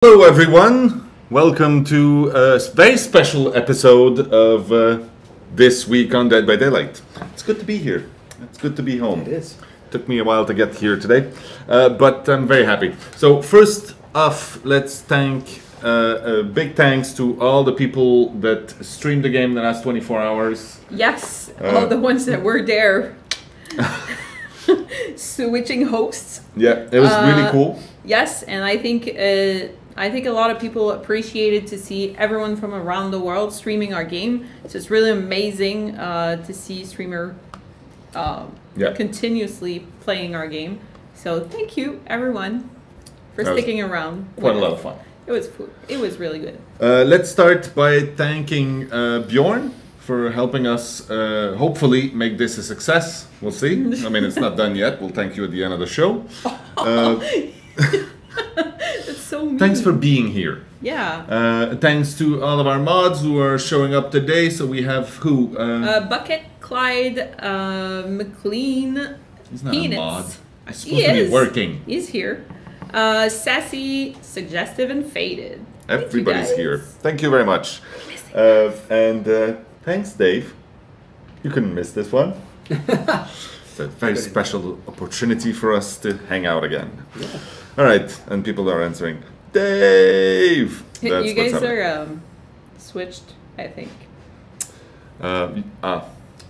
Hello everyone, welcome to a very special episode of This Week on Dead by Daylight. It's good to be here, it's good to be home. It is. Took me a while to get here today, but I'm very happy. So first off, let's thank, big thanks to all the people that streamed the game in the last 24 hours. Yes, all the ones that were there. Switching hosts. Yeah, it was really cool. Yes, and I think a lot of people appreciated to see everyone from around the world streaming our game. So it's really amazing to see streamer continuously playing our game. So thank you everyone for sticking around. Quite a lot of fun. It was really good. Let's start by thanking Bjorn for helping us hopefully make this a success. We'll see. I mean, it's not done yet. We'll thank you at the end of the show. That's so mean. Thanks for being here. Yeah. Thanks to all of our mods who are showing up today. So we have who? Bucket, Clyde, McLean. He's not a mod. He's supposed He to be is. working. He's here. Sassy, Suggestive, and Faded. Everybody's Thank you, here. guys. Thank you very much. And thanks, Dave. You couldn't miss this one. It's a very special opportunity for us to hang out again. Yeah. All right, and people are answering, Dave. That's You what's guys happening. are switched, I think.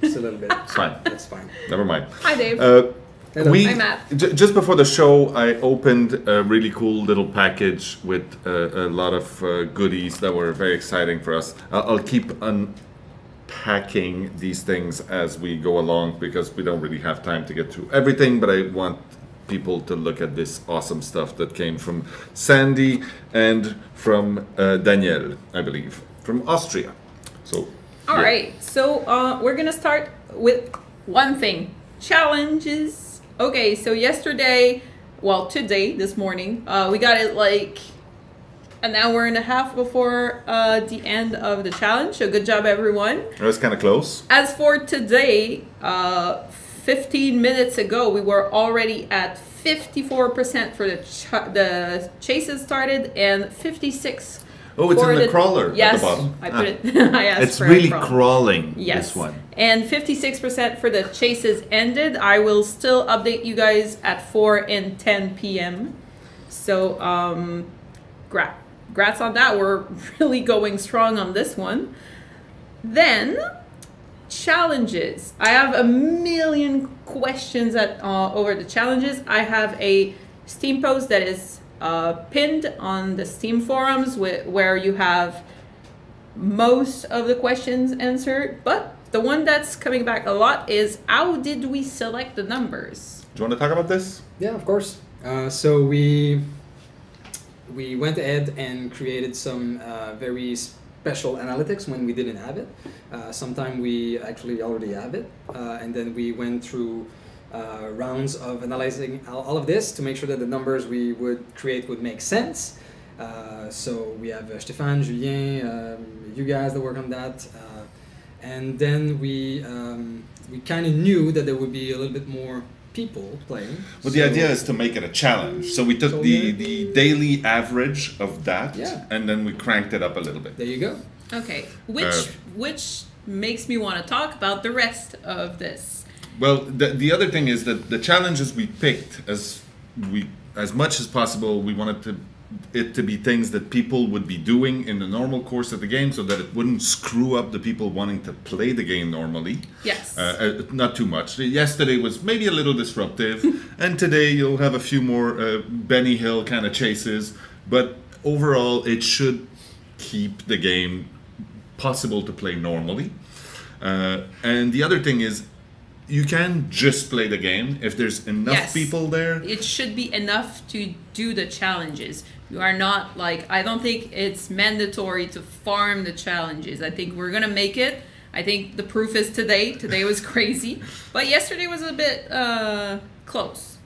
Just a little bit. It's fine. That's fine. Never mind. Hi, Dave. Hello. Hi, Matt. Just before the show, I opened a really cool little package with a lot of goodies that were very exciting for us. I'll keep unpacking these things as we go along because we don't really have time to get through everything, but I want people to look at this awesome stuff that came from Sandy and from Danielle, I believe, from Austria. So, All yeah. right. So we're going to start with one thing. Challenges. Okay, so today, this morning, we got it like an hour and a half before the end of the challenge. So good job, everyone. It was kind of close. As for today, 15 minutes ago, we were already at 54% for the chases started and 56. Oh, it's for in the crawler yes, at the bottom. I put it. I asked It's for a really crawler. crawling, Yes. this one. And 56% for the chases ended. I will still update you guys at 4 and 10 p.m. So, congrats on that. We're really going strong on this one. Then, challenges. I have a million questions over the challenges. I have a Steam post that is pinned on the Steam forums where you have most of the questions answered, but the one that's coming back a lot is how did we select the numbers? Do you want to talk about this? Yeah, of course. So we went ahead and created some very special analytics when we didn't have it. Sometime we actually already have it, and then we went through rounds of analyzing all of this to make sure that the numbers we would create would make sense. So we have Stéphane, Julien, you guys that work on that, and then we kind of knew that there would be a little bit more people playing. Well, the idea is to make it a challenge. So we took the daily average of that, and then we cranked it up a little bit. There you go. Okay, which makes me want to talk about the rest of this. Well, the other thing is that the challenges we picked, as much as possible, we wanted it to be things that people would be doing in the normal course of the game, so that it wouldn't screw up the people wanting to play the game normally. Yes. Not too much. Yesterday was maybe a little disruptive, and today you'll have a few more Benny Hill kind of chases, but overall it should keep the game possible to play normally. And the other thing is, you can just play the game if there's enough people there. It should be enough to do the challenges. You are not like, I don't think it's mandatory to farm the challenges. I think we're going to make it. I think the proof is today. Today was crazy. But yesterday was a bit close.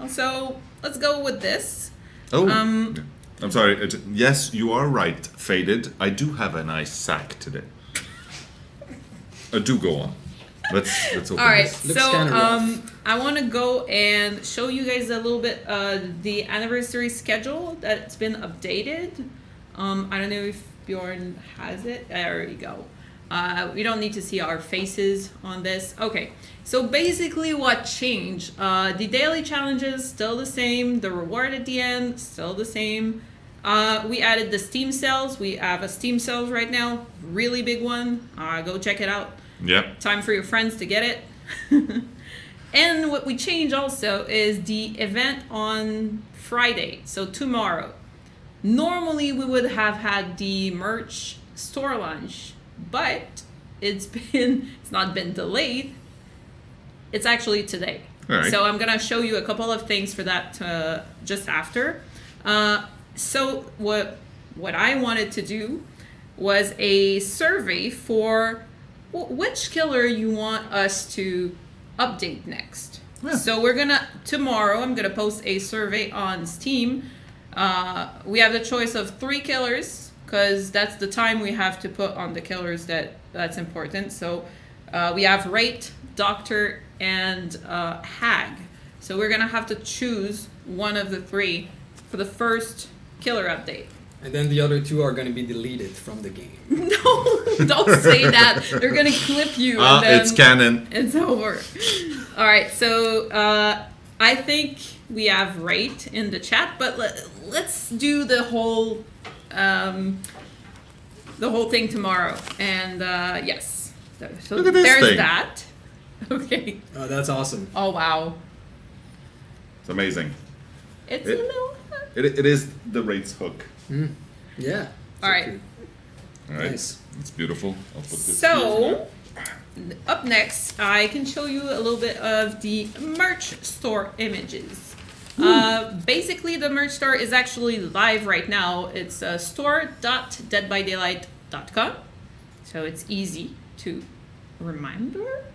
So let's go with this. Oh, I'm sorry. Yes, you are right, Faded. I do have a nice sack today. Do go on. Let's open All right, this. Looks so kinda rough. I want to go and show you guys a little bit the anniversary schedule that's been updated. I don't know if Bjorn has it. There you go. We don't need to see our faces on this. Okay, so basically what changed? The daily challenges still the same. The reward at the end still the same. We added the Steam sales. We have a Steam sales right now, really big one. Go check it out. Yep. Time for your friends to get it. And what we changed also is the event on Friday, so tomorrow. Normally we would have had the merch store launch, but it's not been delayed. It's actually today. All right. So I'm gonna show you a couple of things for that just after. So what I wanted to do was a survey for which killer you want us to update next. Yeah. So tomorrow I'm gonna post a survey on Steam. We have the choice of 3 killers because that's the time we have to put on the killers that's important. So we have Rate, Doctor, and Hag. So we're gonna have to choose one of the 3 for the first killer update. And then the other 2 are going to be deleted from the game. No, don't say that. They're gonna clip you. And then It's canon. it's over. All right, so I think we have Rate in the chat, but let's do the whole thing tomorrow. And yes, so Look at this there's thing. that. Okay. Oh, that's awesome. Oh wow, It's amazing. it's It- a little. It is the Rates hook. Yeah. All right. cute. All right. Nice. It's beautiful. I'll put this So, up next, I can show you a little bit of the merch store images. Basically, the merch store is actually live right now. It's store.deadbydaylight.com. So it's easy to remember.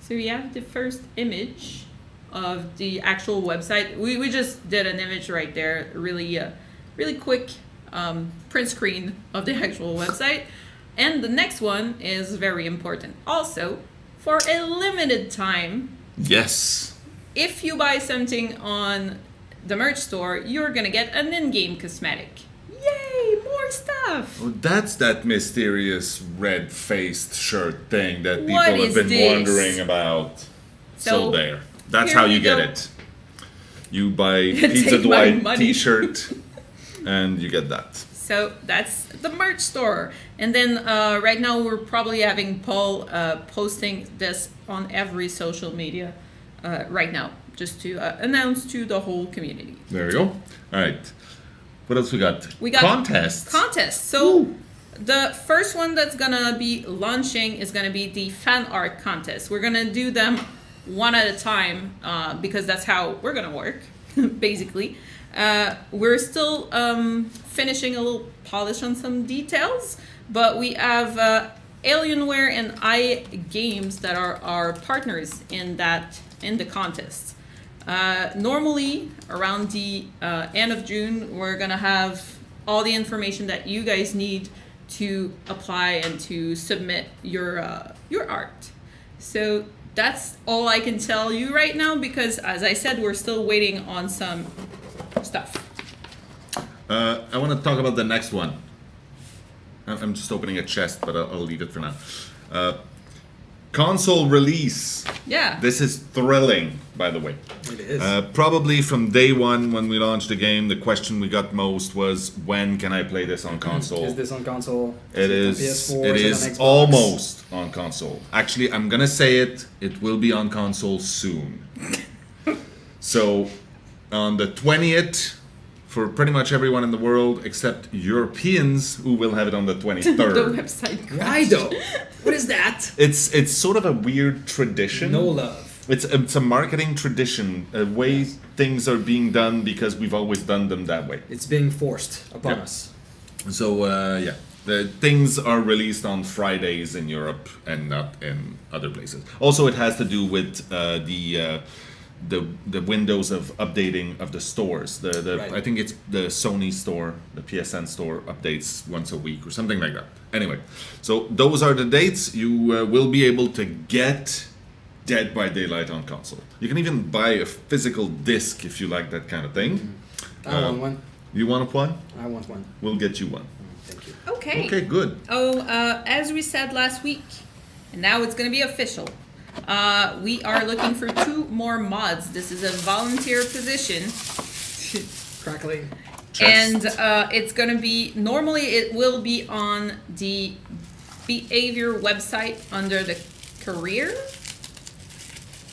So we have the first image of the actual website. We just did an image right there, really quick print screen of the actual website. And the next one is very important. Also, for a limited time, Yes. if you buy something on the merch store, you're gonna get an in-game cosmetic. Yay, more stuff! Oh, that's that mysterious red-faced shirt thing that people What have is been this? wondering about. So So, there. That's here how we you get go. it. You buy Pizza Take my Dwight money. t-shirt and you get that. So that's the merch store. And then right now we're probably having Paul posting this on every social media right now, just to announce to the whole community. There we go. All right. What else we got? We got contests. So the first one that's gonna be launching is gonna be the fan art contest. We're gonna do them one at a time because that's how we're gonna work, basically. We're still finishing a little polish on some details, but we have Alienware and iGames that are our partners in the contest. Normally, around the end of June, we're gonna have all the information that you guys need to apply and to submit your art. So that's all I can tell you right now because, as I said, we're still waiting on some stuff. I want to talk about the next one. I'm just opening a chest, but I'll leave it for now. Console release. Yeah. This is thrilling, by the way. It is. Probably from day one when we launched the game, the question we got most was, when can I play this on console? Is this on console? It on is. PS4? It Is is on Xbox? almost on console. Actually, I'm gonna say it. It will be on console soon. So, on the 20th, for pretty much everyone in the world except Europeans, who will have it on the 23rd. The website crashed. Why though? What is that? It's sort of a weird tradition. No love. It's a marketing tradition, a way things are being done because we've always done them that way. It's being forced upon Yep. us. So yeah, the things are released on Fridays in Europe and not in other places. Also, it has to do with the windows of updating of the stores. Right. I think it's the Sony store, the PSN store updates once a week or something like that. Anyway, so those are the dates. You will be able to get Dead by Daylight on console. You can even buy a physical disc if you like that kind of thing. I want one. You want one? I want one. We'll get you one. Thank you. Okay. Okay, good. Oh, as we said last week, and now it's going to be official. We are looking for 2 more mods. This is a volunteer position. Crackling. And it's going to be, normally it will be on the behavior website under the career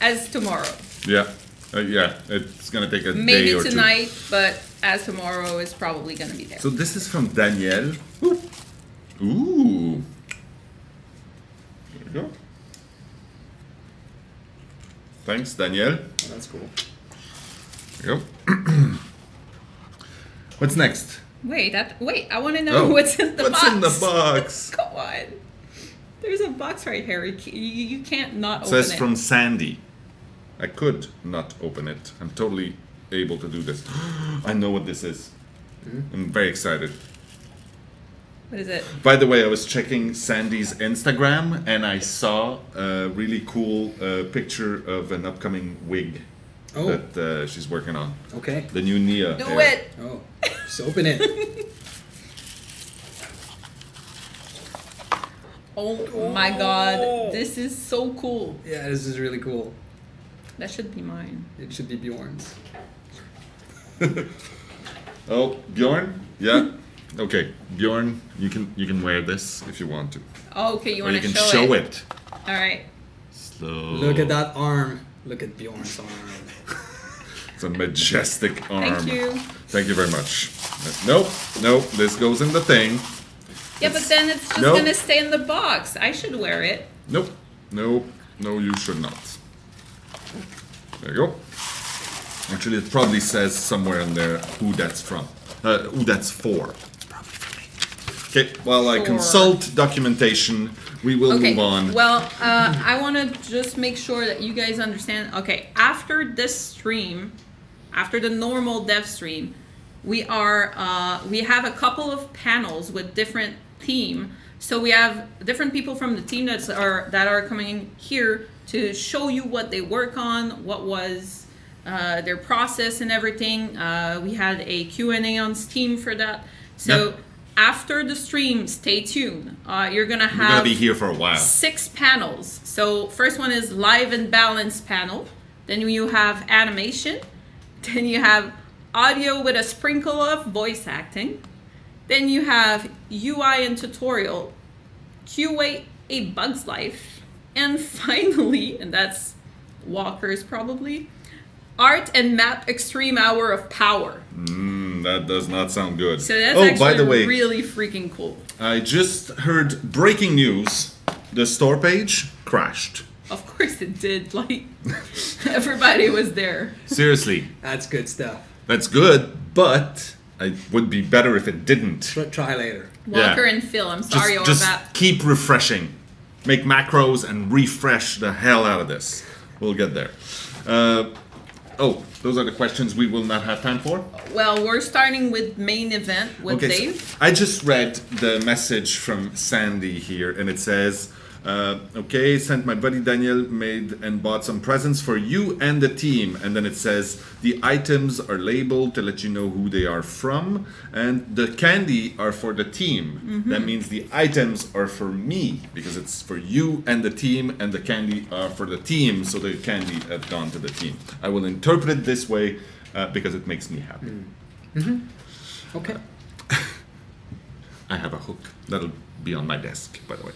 as tomorrow. Yeah. Yeah, it's going to take a Maybe day or tonight, two. but as tomorrow is probably going to be there. So this is from Danielle. Ooh. There we go. Thanks, Danielle. Oh, that's cool. There you go. What's next? Wait, I want to know what's in the box. What's in the box? Come on. There's a box right here. You can't not It open it. says from Sandy. I could not open it. I'm totally able to do this. I know what this is. I'm very excited. What is it? By the way, I was checking Sandy's Instagram and I saw a really cool picture of an upcoming wig that she's working on. Okay. The new Nia. Do hair. it. Oh, just open it. Oh my god. This is so cool. Yeah, this is really cool. That should be mine. It should be Bjorn's. Oh, Bjorn? Yeah. Okay, Bjorn, you can wear this if you want to. Oh, okay, you Or want you to can show show it? it. All right. Slow. Look at that arm. Look at Bjorn's arm. It's a majestic arm. Thank you. Thank you very much. Nope, nope, this goes in the thing. Yeah, but then it's just Nope. gonna stay in the box. I should wear it. Nope, nope, no, you should not. There you go. Actually, it probably says somewhere in there who that's from. Who that's for. It's probably for me. Okay, while I Sure. consult documentation, we will Okay. move on. Well, I want to just make sure that you guys understand. Okay, after this stream, after the normal dev stream, we have a couple of panels with different theme. So we have different people from the team that are coming here to show you what they work on, what was their process and everything. We had a Q&A on Steam for that. So Yep. after the stream, stay tuned. You're gonna We're gonna have be here for a while. 6 panels. So first one is live and balance panel. Then you have animation. Then you have audio with a sprinkle of voice acting. Then you have UI and tutorial, QA a bug's life. And finally, and that's Walker's probably, art and map extreme hour of power. That does not sound good. So that's by actually the way, really freaking cool. I just heard breaking news. The store page crashed. Of course it did. Like, everybody was there. Seriously, That's good stuff. that's good, but it would be better if it didn't. Try later. Walker and Phil, I'm sorry about Just that. keep refreshing. Make macros and refresh the hell out of this. We'll get there. Those are the questions we will not have time for. Well, we're starting with main event with Dave. So I just read the message from Sandy here, and it says, okay, sent my buddy Daniel, made and bought some presents for you and the team. And then it says, the items are labeled to let you know who they are from, and the candy are for the team. That means the items are for me, because it's for you and the team, and the candy are for the team, so the candy have gone to the team. I will interpret it this way because it makes me happy. Okay. I have a hook. That'll be on my desk, by the way.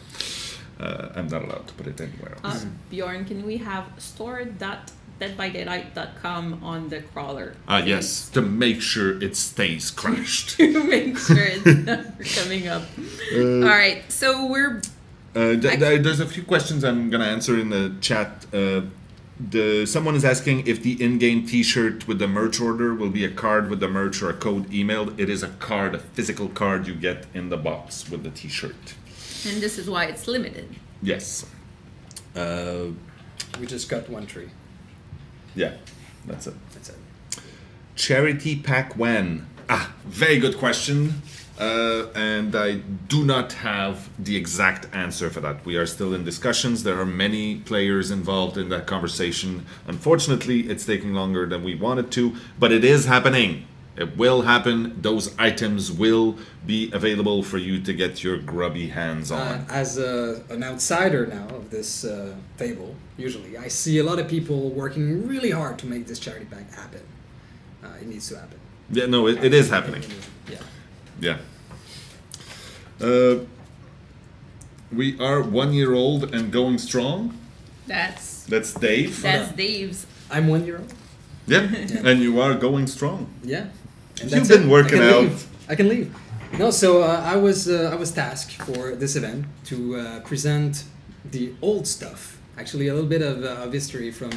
I'm not allowed to put it anywhere else. Bjorn, can we have store.deadbydaylight.com on the crawler? Yes, to make sure it stays crashed. To make sure it's never coming up. All right, so we're... There's a few questions I'm going to answer in the chat. Someone is asking if the in-game t-shirt with the merch order will be a card with the merch or a code emailed. It is a card, a physical card you get in the box with the t-shirt. And this is why it's limited. Yes. We just got one tree. Yeah. That's it. That's it. Charity pack when? Very good question. And I do not have the exact answer for that. We are still in discussions. There are many players involved in that conversation. Unfortunately, it's taking longer than we wanted to, but it is happening. It will happen. Those items will be available for you to get your grubby hands on. As an outsider now of this table, usually, I see a lot of people working really hard to make this charity pack happen. It needs to happen. Yeah, no, it is happening. Yeah. Yeah. We are 1 year old and going strong. That's Dave. That's Dave's. I'm 1 year old. Yeah. And you are going strong. Yeah. And You've been working out. I can leave. No, so I was tasked for this event to present the old stuff. Actually, a little bit of history from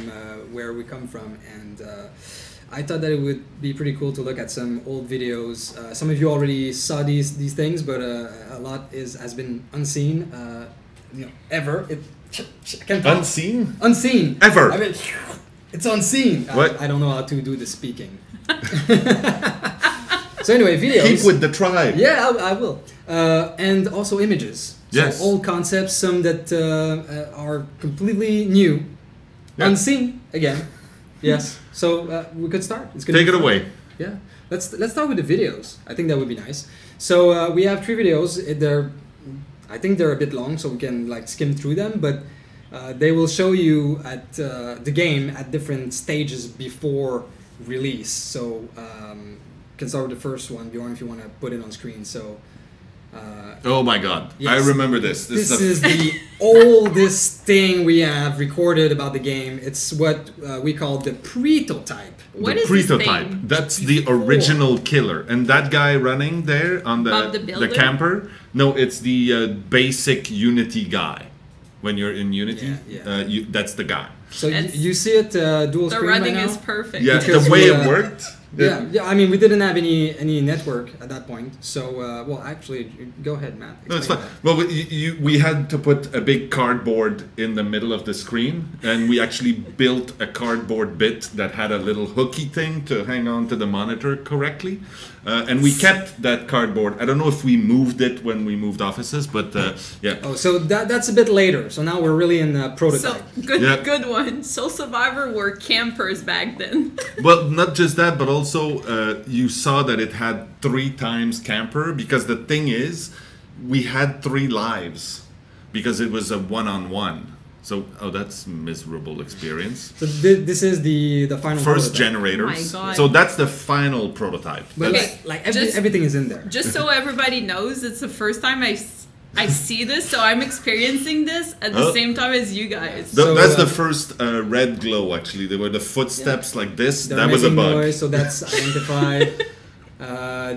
where we come from, and I thought that it would be pretty cool to look at some old videos. Some of you already saw these things, but a lot has been unseen. Ever. I can't talk. Unseen? Unseen. Ever. I mean, it's unseen. What? I don't know how to do the speaking. So anyway, videos. Keep with the tribe. Yeah, I will. And also images. Yes. So old concepts, some that are completely new, Yeah. unseen again. Yes. So we could start. It's gonna Take be it fun. away. Yeah. Let's start with the videos. I think that would be nice. So we have 3 videos. I think they're a bit long, so we can like skim through them, but they will show you at the game at different stages before release. So can start with the first one, Bjorn, if you want to put it on screen. So. Oh my god. Yes. I remember this. This is the oldest thing we have recorded about the game. It's what we call the prototype. What the is this prototype. thing? That's the original killer. And that guy running there on Bob the the Builder? camper. No, it's the basic Unity guy. When you're in Unity, Yeah. that's the guy. So It's- you see it dual The screen running right now? is perfect. Yeah, Because the way we, it worked. Yeah. I mean, we didn't have any network at that point. So, well, actually, go ahead, Matt. No, it's fine. Explain Well, we had to put a big cardboard in the middle of the screen, and we actually built a cardboard bit that had a little hooky thing to hang on to the monitor correctly. And we kept that cardboard. I don't know if we moved it when we moved offices, but yeah. Oh, so that's a bit later. So now we're really in So prototype. good one. Soul Survivor were campers back then. Well, not just that, but also you saw that it had 3 times camper, because the thing is, we had 3 lives because it was a one-on-one. So, that's miserable experience. So this is the final First prototype. generators. Oh my God. So that's the final prototype. But That's- Okay, like everything is in there. Just so everybody knows, it's the first time I see this, so I'm experiencing this at the Oh. same time as you guys. So, that's the first red glow, actually. They were the footsteps like this. They're that was a making bug. noise, so that's identified.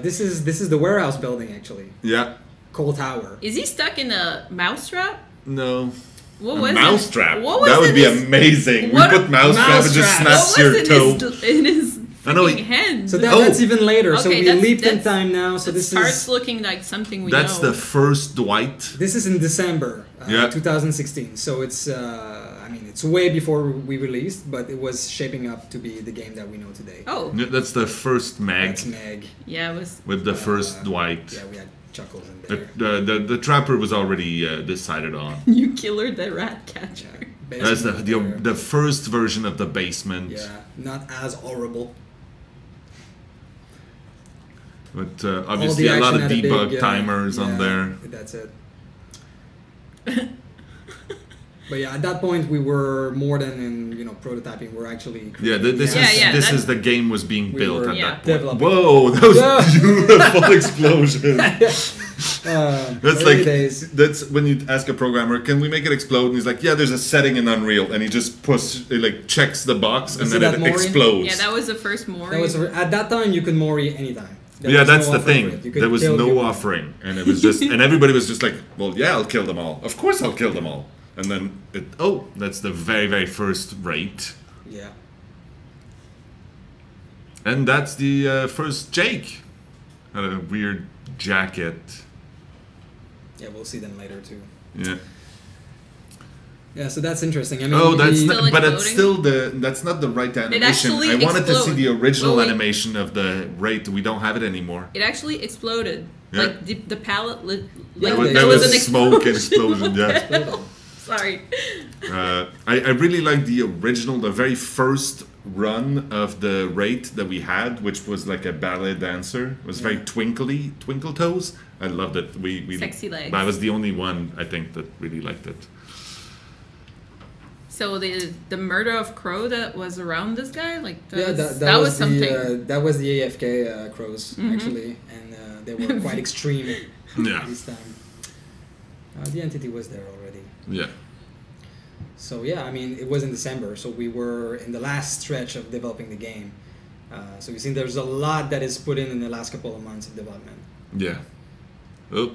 This is the warehouse building, actually. Yeah. Coal Tower. Is he stuck in a mousetrap? No. What A was mousetrap. It? What was That would in be his- amazing. what- We put mousetrap and just Mousetrap. snaps What your was toe. in his I know, freaking hand? So Oh. that's even later. So Okay, we that's- leaped in that's- time now. So It this starts is looking like something we That's know. the first Dwight. this is in December Yeah. 2016. So it's I mean it's way before we released, but it was shaping up to be the game that we know today. Oh, Yeah, that's the first Meg That's Meg. yeah, it was. with the first Dwight. Yeah, we had chuckles in The, there. the trapper was already decided on. You killer the rat catcher. Yeah. That's Basement there. the first version of the basement. Yeah, not as horrible. But All obviously the a lot action of had a debug big, timers on yeah, there. That's it. But yeah, at that point we were more than in prototyping. We're actually Yeah, this Yeah, is yeah, this that- is the game was being We built were at Yeah. that point. developing. Whoa, that was Yeah. a beautiful explosion. That's early like days. that's when you ask a programmer, can we make it explode? And he's like, yeah, there's a setting in Unreal, and he just checks the box, and Is then it that it Mori? explodes. Yeah, that was the first Mori. That was at that time you could Mori anytime. There Yeah, was that's no the offer for thing. it. You could There was kill if you no wanted. offering, and it was just, and everybody was just like, "Well, yeah, I'll kill them all. Of course, I'll kill them all." And then that's the very, very first rate, Yeah. and that's the first Jake. Had a weird jacket. Yeah, we'll see them later too. Yeah. Yeah, so that's interesting. I mean, Oh, that's Still not, but it's exploding? that's not the right animation. actually I wanted to see the explode. original Wait. animation of the rate. We don't have it anymore. It actually exploded. Yeah. Like the palette, Yeah, like There was an smoke and explosion. explosion. Yeah. Sorry. I really like the original, the very first run of the rate that we had, which was like a ballet dancer. It was very twinkle toes. I loved it. We Sexy legs. I was the only one, I think, that really liked it. So the murder of Crow that was around this guy, like Yeah, that was something. That was the AFK crows actually, and they were quite extreme Yeah. this time. The entity was there already. Yeah. So yeah, I mean, it was in December, so we were in the last stretch of developing the game. So you've seen there's a lot that is put in the last couple of months of development, Yeah. Oh.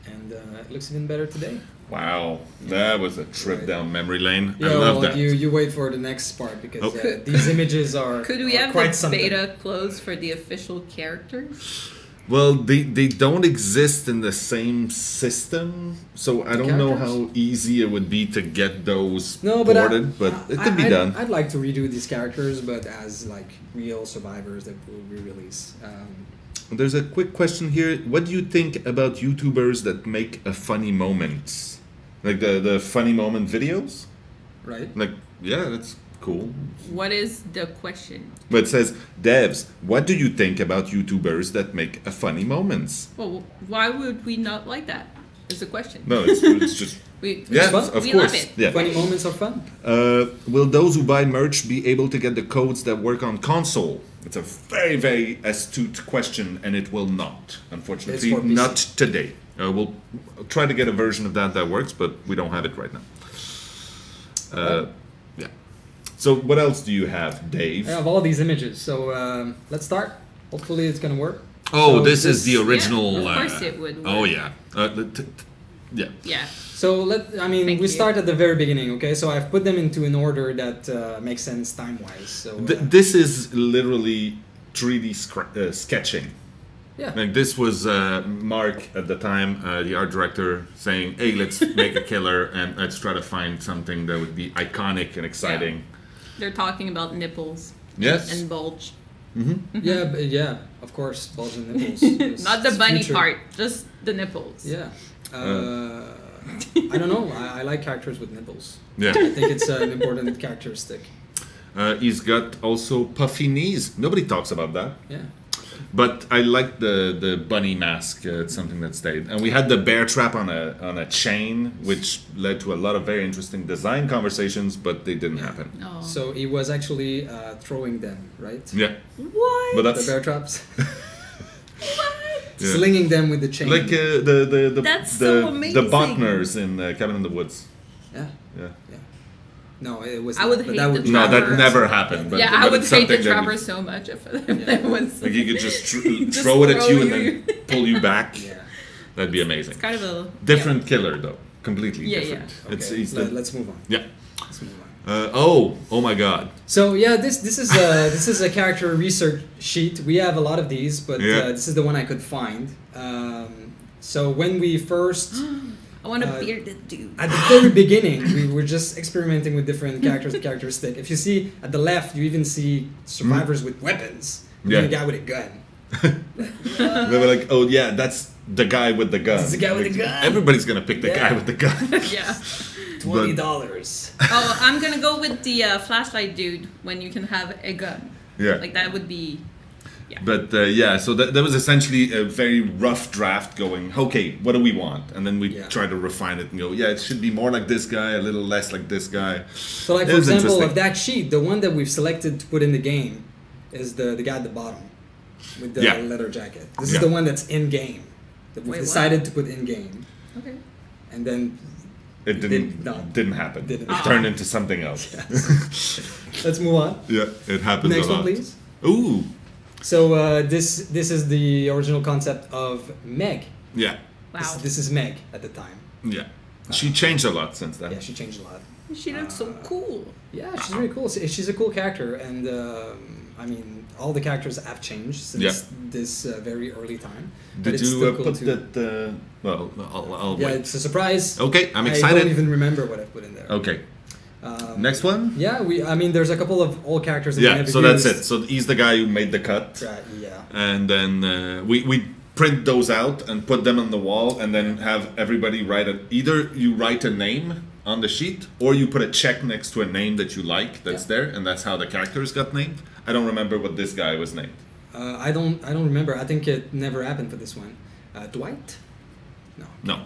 and it looks even better today. Wow, that was a trip Right. down memory lane. I Yeah, love well, that. you wait for the next part because Okay. these images are Could we are have quite the something. beta closed for the official characters? Well, they don't exist in the same system, so I don't know Characters? how easy it would be to get those No, but ported, but it could be done. I'd like to redo these characters, but as like real survivors that will re-release. There's a quick question here. What do you think about YouTubers that make a funny moments? Like the funny moment videos? Right? Like, yeah, that's cool. What is the question? But it says, devs, what do you think about YouTubers that make a funny moments? Well, why would we not like that? Is the question. No, it's just... We, Yeah, fun. of we course. love it. Yeah. Funny moments are fun. Will those who buy merch be able to get the codes that work on console? It's a very, very astute question, and it will not, unfortunately. It's for PC. Not today. We'll try to get a version of that works, but we don't have it right now. Yeah. So what else do you have, Dave? I have all these images, so let's start. Hopefully it's gonna work. Oh, So this is the original. Yeah, of course it would Oh work. yeah. Yeah. Yeah. So Thank we you. start at the very beginning, okay? So I've put them into an order that makes sense time-wise. So This is literally 3D sketching. yeah, Like this was Mark at the time, the art director, saying, "Hey, let's make a killer and let's try to find something that would be iconic and exciting." They're talking about nipples Yes. and bulge. yeah, of course, bulge and nipples. It's- Not the it's bunny future. part, just the nipples. Yeah. I don't know. I like characters with nipples. Yeah. I think it's an important characteristic. He's got also puffy knees. Nobody talks about that. Yeah. But I like the bunny mask. It's something that stayed. And we had the bear trap on a chain, which led to a lot of very interesting design conversations, but they didn't happen. Oh. So he was actually throwing them, right? Yeah. What? But The that's bear traps. yeah. Slinging them with the chain. Like the That's the, so the amazing. Botners in Cabin in the Woods. Yeah. Yeah. No, it was. I would not, but hate that the would be- No, that Trapper. never happened. But, yeah, but I would it's hate the something that trapper we- so much if it was. Like you could just Just throw it at throw you and you. then pull you back. Yeah. That'd be amazing. It's kind of a Different killer though, completely Yeah, different. yeah. It's Okay, he's the, let's move on. yeah. Let's move on. Oh my God. So yeah, this is a character research sheet. We have a lot of these, but Yeah. this is the one I could find. So when we first, I want a Uh, bearded dude. at the very beginning, we were just experimenting with different characteristic. If you see at the left, you even see survivors with weapons. And Yeah. a guy with a gun. They were like, oh yeah, that's the guy with the gun. That's the guy with the gun. Everybody's gonna pick the Yeah. guy with the gun. Yeah. $20. Oh, I'm gonna go with the flashlight dude when you can have a gun. Yeah. Like that would be. Yeah. But yeah, so that was essentially a very rough draft going, okay, what do we want? And then we Yeah. try to refine it and go, yeah, it should be more like this guy, a little less like this guy. So like It for was example, interesting. of that sheet, the one that we've selected to put in the game is the guy at the bottom with the Yeah. leather jacket. This Yeah. is the one that's in game that we've Wait, what? decided to put in game, Okay. and then It Did not. didn't happen. Didn't. It turned into something else. let's move on. Yeah, it happens Next a lot. one, please. Ooh, So this is the original concept of Meg. yeah, Wow. This is Meg at the time. yeah. She changed a lot since then. Yeah, she changed a lot. She looks so cool. Yeah, she's really cool. She's a cool character, and I mean, all the characters have changed since this very early time. But Did it's you still cool put to- that? Well, I'll Yeah, wait. it's a surprise. Okay, I'm I excited. don't even remember what I put in there. Okay. Next one. Yeah, I mean, there's a couple of old characters that we Yeah. never So that's used. it. So he's the guy who made the cut, Right, yeah. and then we print those out and put them on the wall, and then have everybody write it. Either you write a name on the sheet, or you put a check next to a name that you like that's there, and that's how the characters got named. I don't remember what this guy was named. I don't remember. I think it never happened for this one. Dwight? No.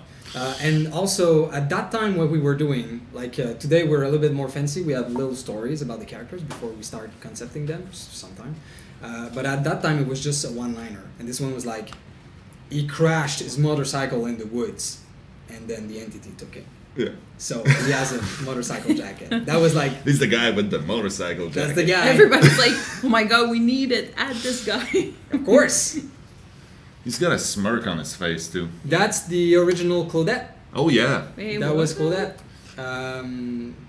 And also at that time, what we were doing, like today, we're a little bit more fancy. We have little stories about the characters before we start concepting them sometime. But at that time, it was just a one-liner, and this one was like, he crashed his motorcycle in the woods, and then the entity took it. Yeah. So he has a motorcycle jacket. That was like, He's the guy with the motorcycle jacket. that's the guy. Everybody's like, oh my god, we need it. Add this guy. Of course. He's got a smirk on his face too. That's the original Claudette. Oh yeah. Hey, That what was it? Claudette.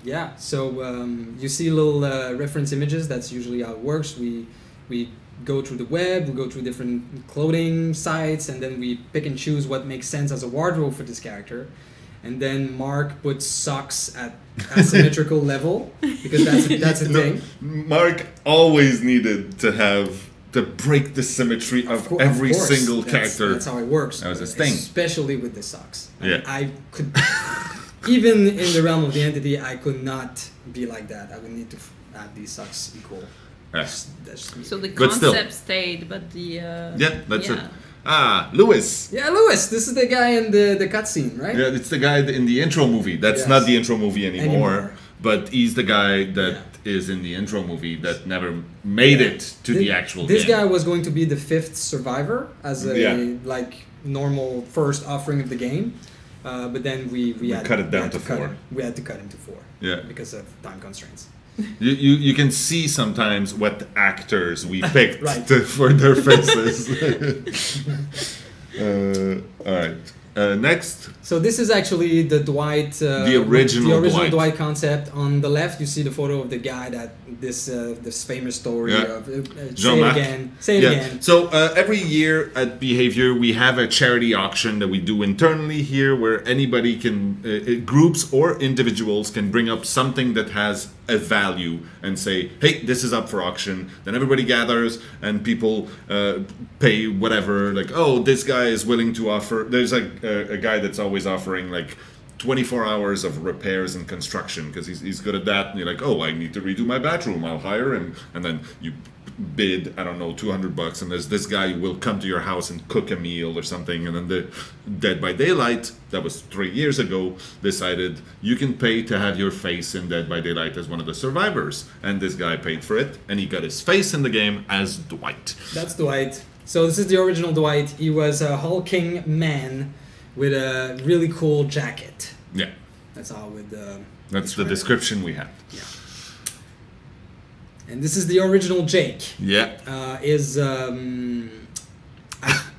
Yeah, so you see little reference images. That's usually how it works. We go through the web, we go through different clothing sites, and then we pick and choose what makes sense as a wardrobe for this character. And then Mark puts socks at asymmetrical level, because that's a thing. Mark always needed to break the symmetry of every course. single That's- character. That's how it works. That was his thing. Especially with the socks. Yeah. I could, even in the realm of the entity, I could not be like that. I would need to have these socks equal. Yes. That's me. So the But still. concept stayed, but the Yeah, that's it. Ah, Lewis. Yeah, Lewis. This is the guy in the cutscene, right? Yeah, it's the guy in the intro movie. That's Yes. not the intro movie anymore, Anymore. but he's the guy that is in the intro movie that never made it to the actual This game. guy was going to be the 5th survivor as a like normal first offering of the game, but then we had cut it down had to cut 4. him. We had to cut him to 4. Yeah. Because of time constraints. You can see sometimes what actors we picked Right. for their faces. All right. Next. So this is actually the Dwight, The original Dwight concept. On the left, you see the photo of the guy that this famous story Yeah. of. Say it Jean-Marc. again. Say it again. So every year at Behavior, we have a charity auction that we do internally here, where anybody can, groups or individuals can bring up something that has a value and say, hey, this is up for auction. Then everybody gathers and people pay whatever. Like, oh, this guy is willing to offer. There's a guy that's always offering like 24 hours of repairs and construction because he's good at that. And you're like, oh, I need to redo my bathroom. I'll hire him. And then you bid, I don't know, $200, and there's this guy who will come to your house and cook a meal or something. And then the Dead by Daylight, that was 3 years ago, decided you can pay to have your face in Dead by Daylight as one of the survivors. And this guy paid for it, and he got his face in the game as Dwight. That's Dwight. So this is the original Dwight. He was a hulking man with a really cool jacket. Yeah, That's how with that's the description we have. Yeah. And this is the original Jake. Yeah. I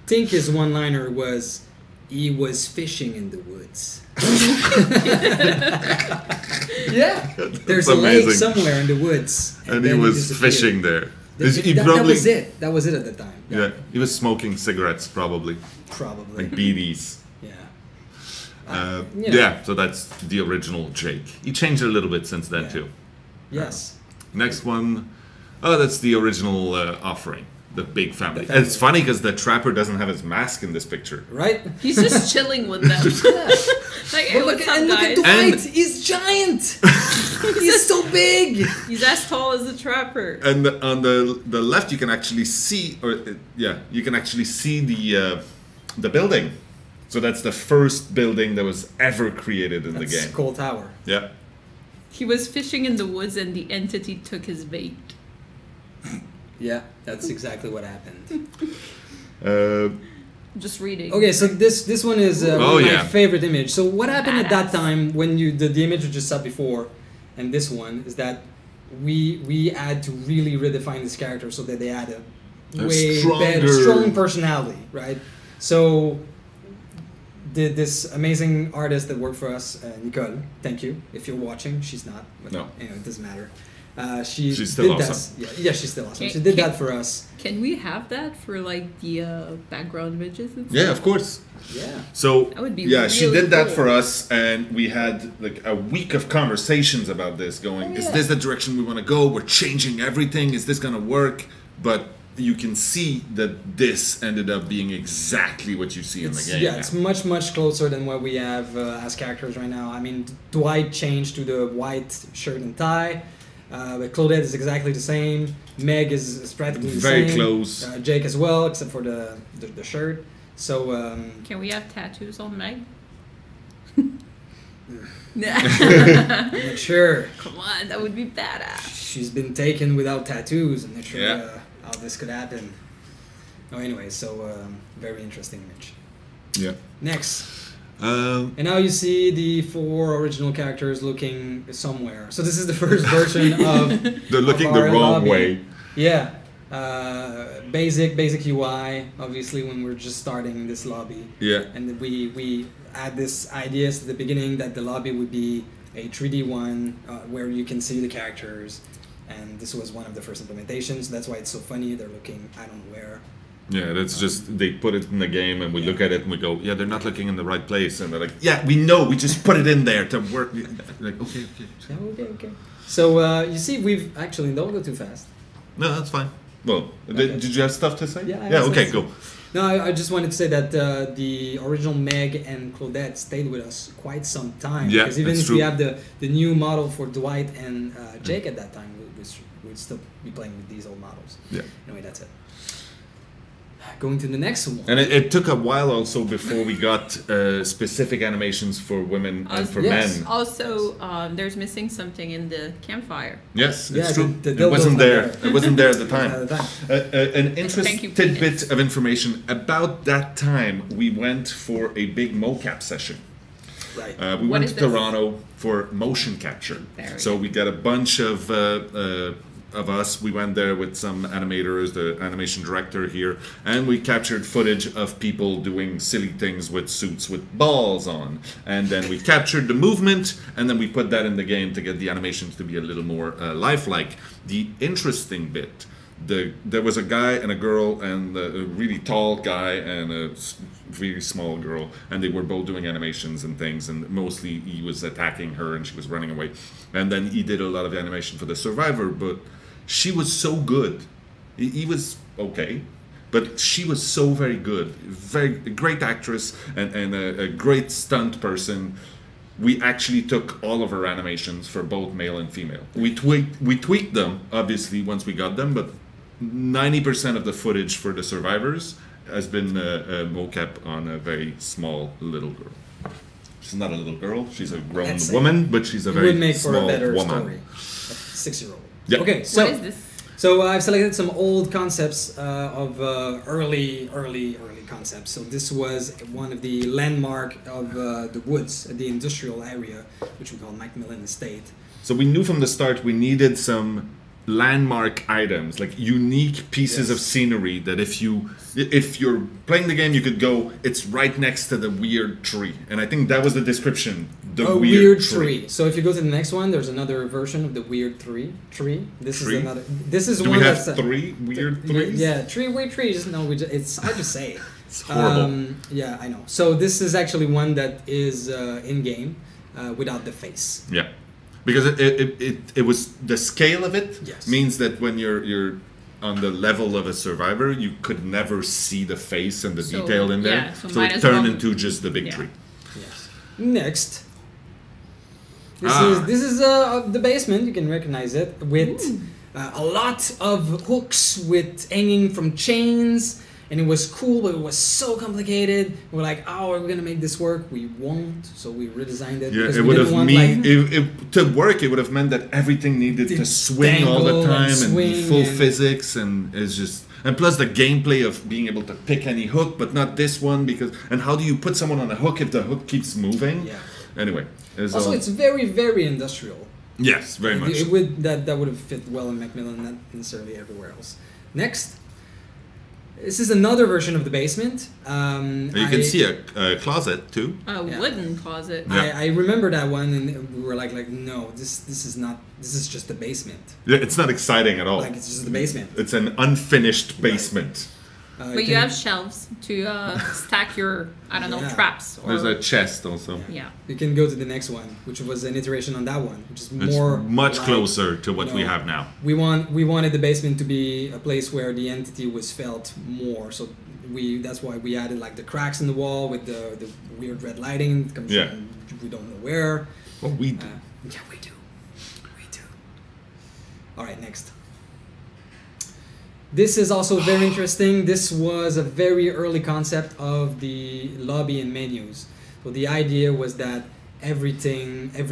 think his one-liner was, "He was fishing in the woods." Yeah. There's a lake amazing. somewhere in the woods, And he then was disappeared. fishing there. He That probably, was it. That was it at the time. Yeah, he was smoking cigarettes probably, Probably. like BDs. Yeah. Yeah. Yeah. So that's the original Jake. He changed it a little bit since then Yeah. too. Yes. Next one, oh, that's the original offering, the big family. The family. And it's funny because the trapper doesn't have his mask in this picture. Right? He's just chilling with them. Like, hey, But what's up, look at guys? Dwight. And- He's giant. He's so big. He's as tall as the trapper. And on the left, you can actually see, you can actually see the building. So that's the first building that was ever created in the game. Coal Tower. Yeah. He was fishing in the woods and the entity took his bait. Yeah, that's exactly what happened. Just reading. Okay, so this one is one of my favorite image. So what happened at that Badass. time when the image we just saw before, and this one is that we had to really redefine this character so that they had a way better, strong personality, right? So this amazing artist that worked for us, Nicole, thank you. If you're watching, she's not. But No. anyway, it doesn't matter. She She's still did awesome. that. Yeah, she's still awesome. Can- She did can- that for us. Can we have that for like the background images and stuff? Yeah, of course. Yeah. So That would be yeah, she really did that cool. for us, and we had like a week of conversations about this. Going, Oh, is yeah. this the direction we want to go? We're changing everything. Is this gonna work? But you can see that this ended up being exactly what you see in the game. Yeah, it's much closer than what we have as characters right now. I mean, Dwight changed to the white shirt and tie. But Claudette is exactly the same. Meg is practically the Very same. close. Jake as well, except for the shirt. So Can we have tattoos on Meg? I'm not sure. Come on, that would be badass. She's been taken without tattoos. I'm not sure Yeah. how this could happen. Oh, anyway, so very interesting image. Yeah. Next. Um, And now you see the 4 original characters looking somewhere. So this is the first version of they're looking of the our wrong lobby. way. Yeah. Basic UI, obviously, when we're just starting this lobby. Yeah. And we had this idea at the beginning that the lobby would be a 3D one where you can see the characters. And this was one of the first implementations. That's why it's so funny. They're looking, I don't know where. Yeah, that's just they put it in the game, and we look at it and we go, yeah, they're not looking in the right place, and they're like, yeah, we know, we just put it in there to work. Like, okay. Yeah, okay. So you see, we've actually, don't go too fast. No, that's fine. Well, Okay. did you have stuff to say? Yeah, I Yeah. have Okay. something. Go. No, I just wanted to say that the original Meg and Claudette stayed with us quite some time. Yeah, because even that's if we true. have the new model for Dwight and Jake at that time, we'd still be playing with these old models. Yeah. Anyway, that's it. Going to the next one. And it took a while also before we got specific animations for women and for Yes. men. Also, there's missing something in the campfire. Yes, Yeah, it's true. the It dildo's wasn't not there. there. It wasn't there at the At time. the time. An Thank interesting you, tidbit of information about that time. We went for a big mocap session. Right. We What went is to this? Toronto for motion capture. There we So go. we got a bunch of us. We went there with some animators, the animation director here, and we captured footage of people doing silly things with suits with balls on. And then we captured the movement, and then we put that in the game to get the animations to be a little more lifelike. The interesting bit. There was a guy and a girl and a really tall guy and a really small girl, and they were both doing animations and things, and mostly he was attacking her and she was running away, and then he did a lot of the animation for the survivor, but she was so good. He was okay, but she was so very good, very great actress and a great stunt person. We actually took all of her animations for both male and female. We tweaked them obviously once we got them, but 90% of the footage for the survivors has been mocap on a very small little girl. She's not a little girl; she's a grown That's it. woman, but she's a It very would make for small a better woman. story. A 6-year-old. Yeah. Okay, so What is this? So I've selected some old concepts of early concepts. So this was one of the landmark of the woods, the industrial area, which we call Macmillan Estate. So we knew from the start we needed some landmark items, like unique pieces of Yes. scenery that if you're playing the game, you could go, it's right next to the weird tree. And I think that was the description. The A weird tree. So if you go to the next one, there's another version of the weird tree. This Tree? is another. This is Do one we that's have 3 weird trees? Yeah, weird trees. No, it's hard to say. It's horrible. Yeah, I know. So this is actually one that is in game without the face. Yeah, because it was the scale of it Yes. means that when you're on the level of a survivor, you could never see the face and the So, detail in there. yeah, so So might it as turned well- into just the big Yeah. tree. Yes. Next. Ah. This is the basement. You can recognize it with a lot of hooks with hanging from chains, and it was cool, but it was so complicated. We're like, oh, are we gonna make this work? We won't, so we redesigned it. Yeah, because it we would didn't have want, mean like, to work. It would have meant that everything needed to swing all the dangle and time and be swing full and- physics, and it's just and plus the gameplay of being able to pick any hook, but not this one because. And how do you put someone on a hook if the hook keeps moving? Yeah. Anyway, Also, it's very, very industrial. yes, very much. It so. would, that would have fit well in Macmillan, not necessarily everywhere else. Next. So this is this is the basement. You can recognize it with a lot of hooks with hanging from chains, and it was cool, but it was so complicated. We're like, oh, are we gonna make this work? We won't, so we redesigned it. Yeah. because we didn't want, like, Yes, very much. it so. would that would have fit well in Macmillan, not necessarily everywhere else. Next. This is another version of the basement. You can see a closet too. A wooden closet. I remember that one, and we were like no, this is not. This is just the basement. Yeah, it's not exciting at all. Like it's just the basement. It's an unfinished basement. But you have shelves to stack your, I don't know, traps. Or, There's a chest also. Yeah. You can go to the next one, which was an iteration on that one, which is It's more much like, closer to what we have now. We wanted the basement to be a place where the entity was felt more. So that's why we added like the cracks in the wall with the weird red lighting. It comes from we don't know where. Well, we do. Yeah, we do. We do. All right, next. This is also very interesting. This was a very early concept of the lobby and menus. So the idea was that every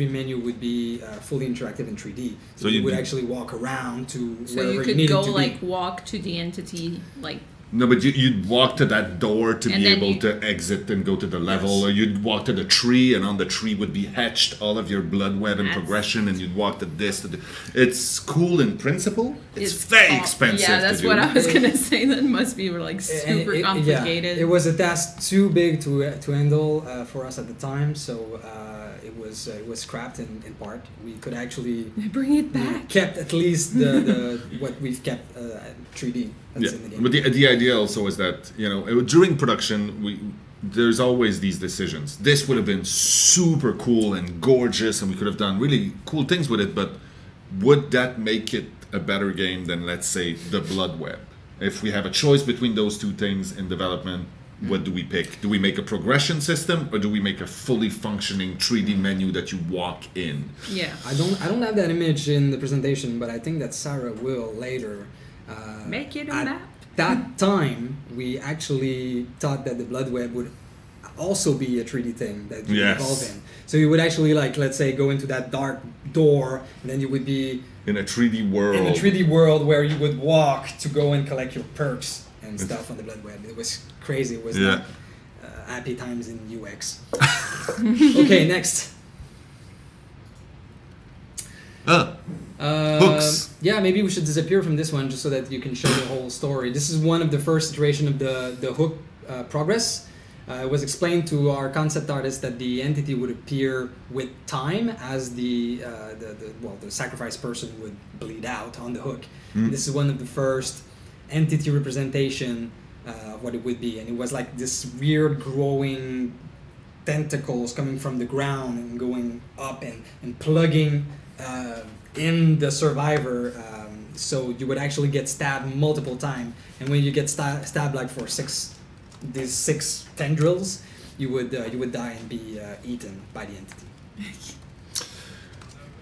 menu would be fully interactive in 3D. So you would actually walk around to wherever you needed to be. So you could go like walk to the entity like. No, but you'd walk to that door to be able to exit and go to the level, or you'd walk to the tree, and on the tree would be hatched all of your blood web and progression, and you'd walk to this. It's cool in principle. It's very expensive. Yeah, that's what I was gonna say. That must be like super complicated. Yeah, it was a task too big to handle for us at the time, so it was scrapped in part. We could actually bring it back. Kept at least the what we've kept 3D. That's in the game. But the idea also is that during production there's always these decisions. This would have been super cool and gorgeous, and we could have done really cool things with it. But would that make it a better game than, let's say, the Blood Web? If we have a choice between those two things in development, what do we pick? Do we make a progression system, or do we make a fully functioning 3D menu that you walk in? Yeah. I don't have that image in the presentation, but I think that Sarah will later. Make it a at map. That time, we actually thought that the Blood Web would also be a 3D thing that you would evolve in. So you would actually, like, let's say, go into that dark door, and then you would be in a 3D world. In a 3D world where you would walk to go and collect your perks and stuff on the Blood Web. It was crazy. It was like, happy times in UX. Okay, next. Hooks. Yeah, maybe we should disappear from this one just so that you can show the whole story. This is one of the first iteration of the hook progress. It was explained to our concept artist that the entity would appear with time as the sacrificed person would bleed out on the hook. This is one of the first entity representation of what it would be, and it was like this weird growing tentacles coming from the ground and going up and plugging in the survivor, so you would actually get stabbed multiple times, and when you get stabbed like for these six tendrils, you would die and be eaten by the entity.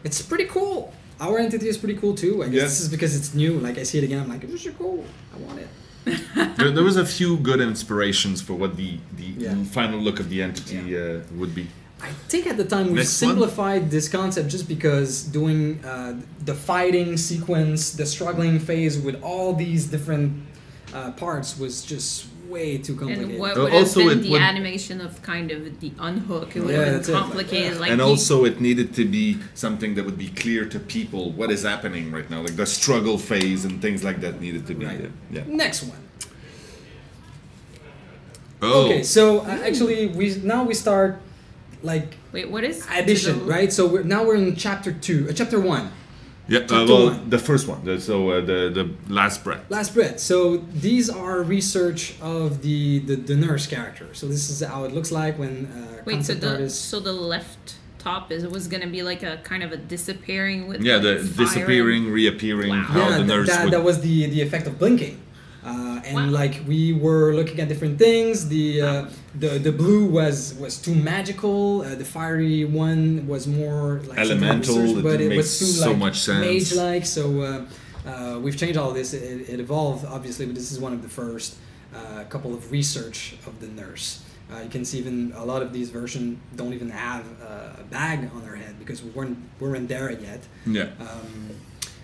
It's pretty cool. Our entity is pretty cool too. I guess this is because it's new. Like I see it again, I'm like, this is cool. I want it. There was a few good inspirations for what the final look of the entity would be. I think at the time we simplified this concept just because doing the fighting sequence, the struggling phase with all these different parts was just way too complicated. And what would have been the animation of kind of the unhook? It would have been complicated. Like and also it needed to be something that would be clear to people what is happening right now. Like the struggle phase and things like that needed to be Next one. Oh. Okay, so actually we start like wait, what is addition, right? So we're in chapter 1. Yeah, the first one. The last breath. Last breath. So these are research of the nurse character. So this is how it looks like when concept artists. So the left top was going to be like a kind of a disappearing with the disappearing, reappearing. Wow. How the nurse that was the effect of blinking. And like we were looking at different things. The blue was too magical. The fiery one was more like elemental, but it was too so much sense. Mage-like. So we've changed all this. It evolved obviously, but this is one of the first couple of research of the nurse. You can see even a lot of these versions don't even have a bag on their head because we weren't there yet. Yeah.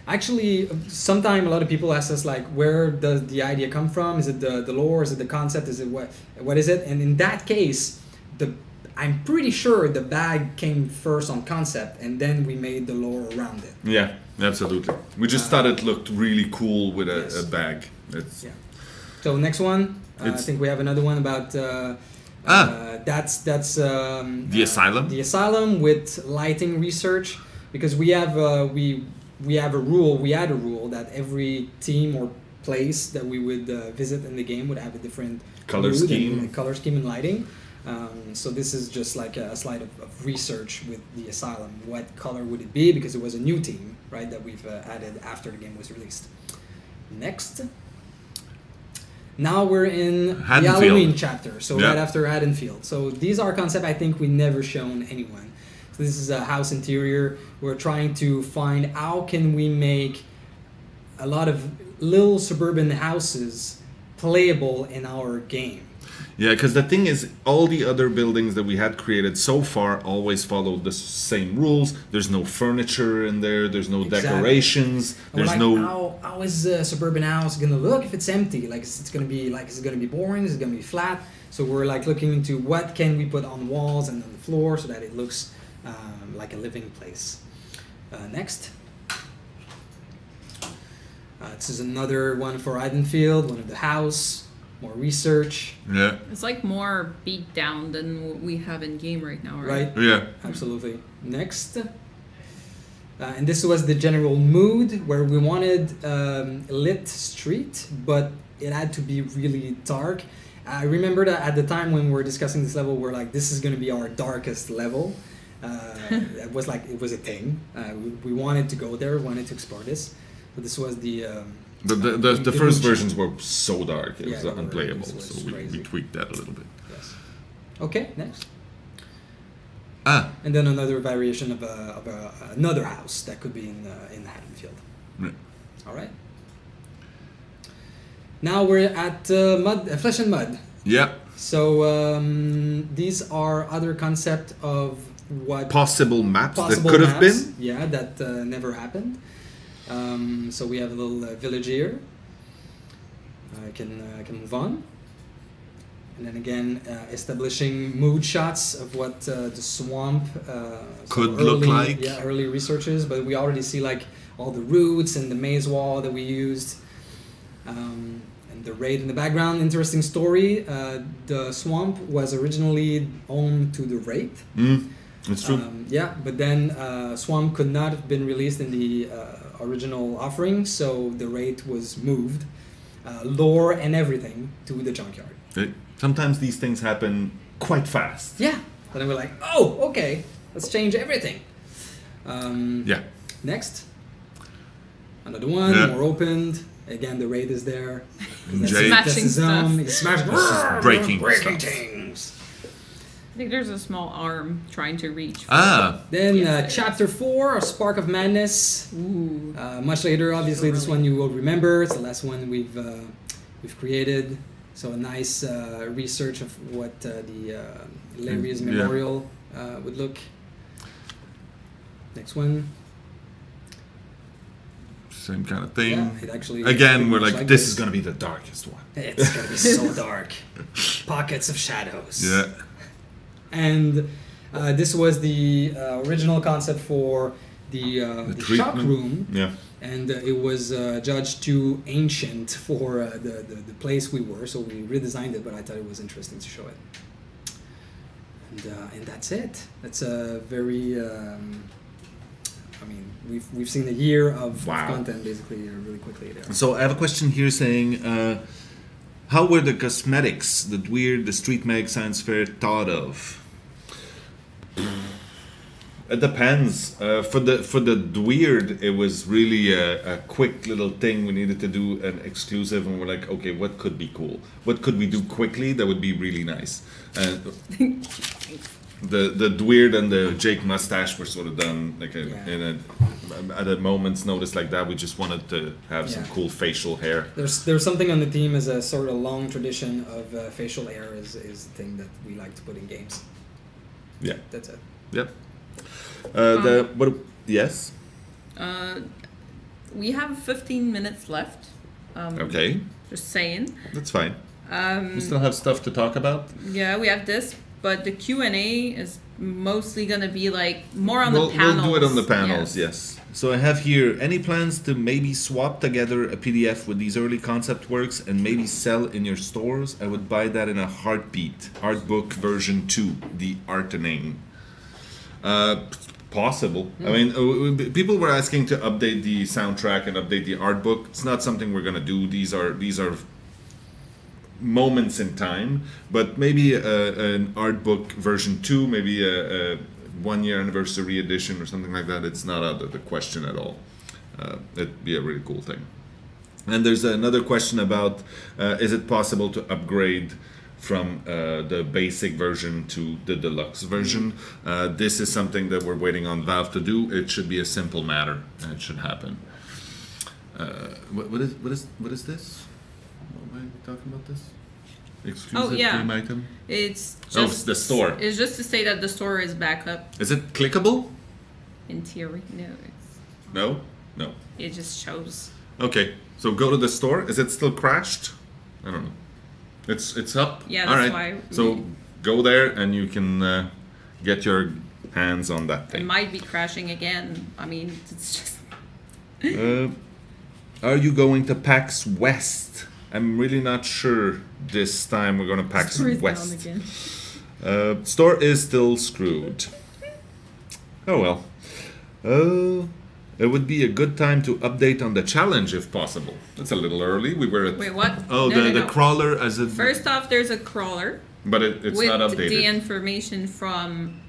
Actually, sometimes a lot of people ask us like, where does the idea come from? Is it the lore? Is it the concept? Is it what is it? And in that case, I'm pretty sure the bag came first on concept, and then we made the lore around it. Yeah, absolutely. We just thought it looked really cool with a bag. So next one, I think we have another one about. That's the asylum. The asylum with lighting research, because we have we have a rule. We had a rule that every team or place that we would visit in the game would have a different color scheme and lighting. So this is just like a slide of research with the asylum. What color would it be? Because it was a new team, right, that we've added after the game was released. Next. Now we're in the Halloween chapter, so right after Haddonfield. So these are concepts I think we never shown anyone. So this is a house interior. We're trying to find how can we make a lot of little suburban houses playable in our game. Yeah, because the thing is, all the other buildings that we had created so far always followed the same rules. There's no furniture in there. There's no decorations. There's like, no. How is a suburban house gonna look if it's empty? Like, it's gonna be like, is it gonna be boring? Is it gonna be flat? So we're like looking into what can we put on walls and on the floor so that it looks like a living place. Next. This is another one for Haddonfield, one of the house. More research. Yeah. It's like more beat down than what we have in game right now, right? Yeah. Absolutely. Next. And this was the general mood where we wanted lit street, but it had to be really dark. I remember that at the time when we were discussing this level, we're like, this is going to be our darkest level. It was a thing. We wanted to go there, wanted to explore this. But this was the first versions were so dark, it was unplayable, it was so we tweaked that a little bit. Yes. Okay, next. And then another variation of another house that could be in Haddonfield. Yeah. All right. Now we're at Flesh and Mud. Yeah. So these are other concept of what possible maps that could have been. Yeah, that never happened. So we have a little village here. I can move on. And then again, establishing mood shots of what the swamp could look like. Yeah, early researches, but we already see like all the roots and the maze wall that we used. And the raid in the background. Interesting story. The swamp was originally home to the raid. It's true. Yeah, but then Swamp could not have been released in the original offering, so the rate was moved, lore and everything, to the junkyard. Sometimes these things happen quite fast. Yeah. And then we're like, oh, okay, let's change everything. Yeah. Next. Another one, more opened. Again, the raid is there. Smashing stuff. He's smashing breaking things. I think there's a small arm trying to reach. Then chapter 4, A Spark of Madness. Ooh. Much later, obviously, this one you will remember. It's the last one we've created. So a nice research of what the Larry's Memorial would look. Next one. Same kind of thing. Yeah, it actually. Again, we're like, this is going to be the darkest one. It's going to be so dark. Pockets of shadows. Yeah. And this was the original concept for the shock room. Yeah. And it was judged too ancient for the place we were, so we redesigned it, but I thought it was interesting to show it. And that's it. That's a very... we've seen a year of content basically really quickly there. So I have a question here saying, how were the cosmetics that the Street Mag Science Fair thought of? It depends. For the weird, it was really a quick little thing. We needed to do an exclusive, and we're like, okay, what could be cool? What could we do quickly that would be really nice? The weird and the Jake mustache were sort of done like at a moment's notice like that. We just wanted to have some cool facial hair. There's something on the team as a sort of long tradition of facial hair is the thing that we like to put in games. Yeah, that's it. Yep. Yes. We have 15 minutes left. Okay. Just saying. That's fine. We still have stuff to talk about. Yeah, we have this but the Q&A is mostly gonna be like more on the panels. We'll do it on the panels, yes. So I have here, any plans to maybe swap together a PDF with these early concept works and maybe sell in your stores? I would buy that in a heartbeat. Art book version 2, the Artening. Possible. I mean, people were asking to update the soundtrack and update the art book. It's not something we're gonna do. These are moments in time, but maybe an art book version 2, maybe a 1-year anniversary edition or something like that. It's not out of the question at all. It'd be a really cool thing. And there's another question about is it possible to upgrade from the basic version to the deluxe version? This is something that we're waiting on Valve to do. It should be a simple matter and it should happen. What is this? Why are we talking about this? Exclusive game item? It's just the store. It's just to say that the store is back up. Is it clickable? In theory, no. It's No. It just shows. Okay, so go to the store. Is it still crashed? I don't know. It's up. Yeah, that's why. So go there and you can get your hands on that thing. It might be crashing again. I mean, it's just. Are you going to PAX West? I'm really not sure this time we're going to PAX West. Store is still screwed. Oh well. It would be a good time to update on the challenge if possible. That's a little early. We were at... Wait, what? Oh, the crawler as a... First off, there's a crawler. But it's not updated. With the information from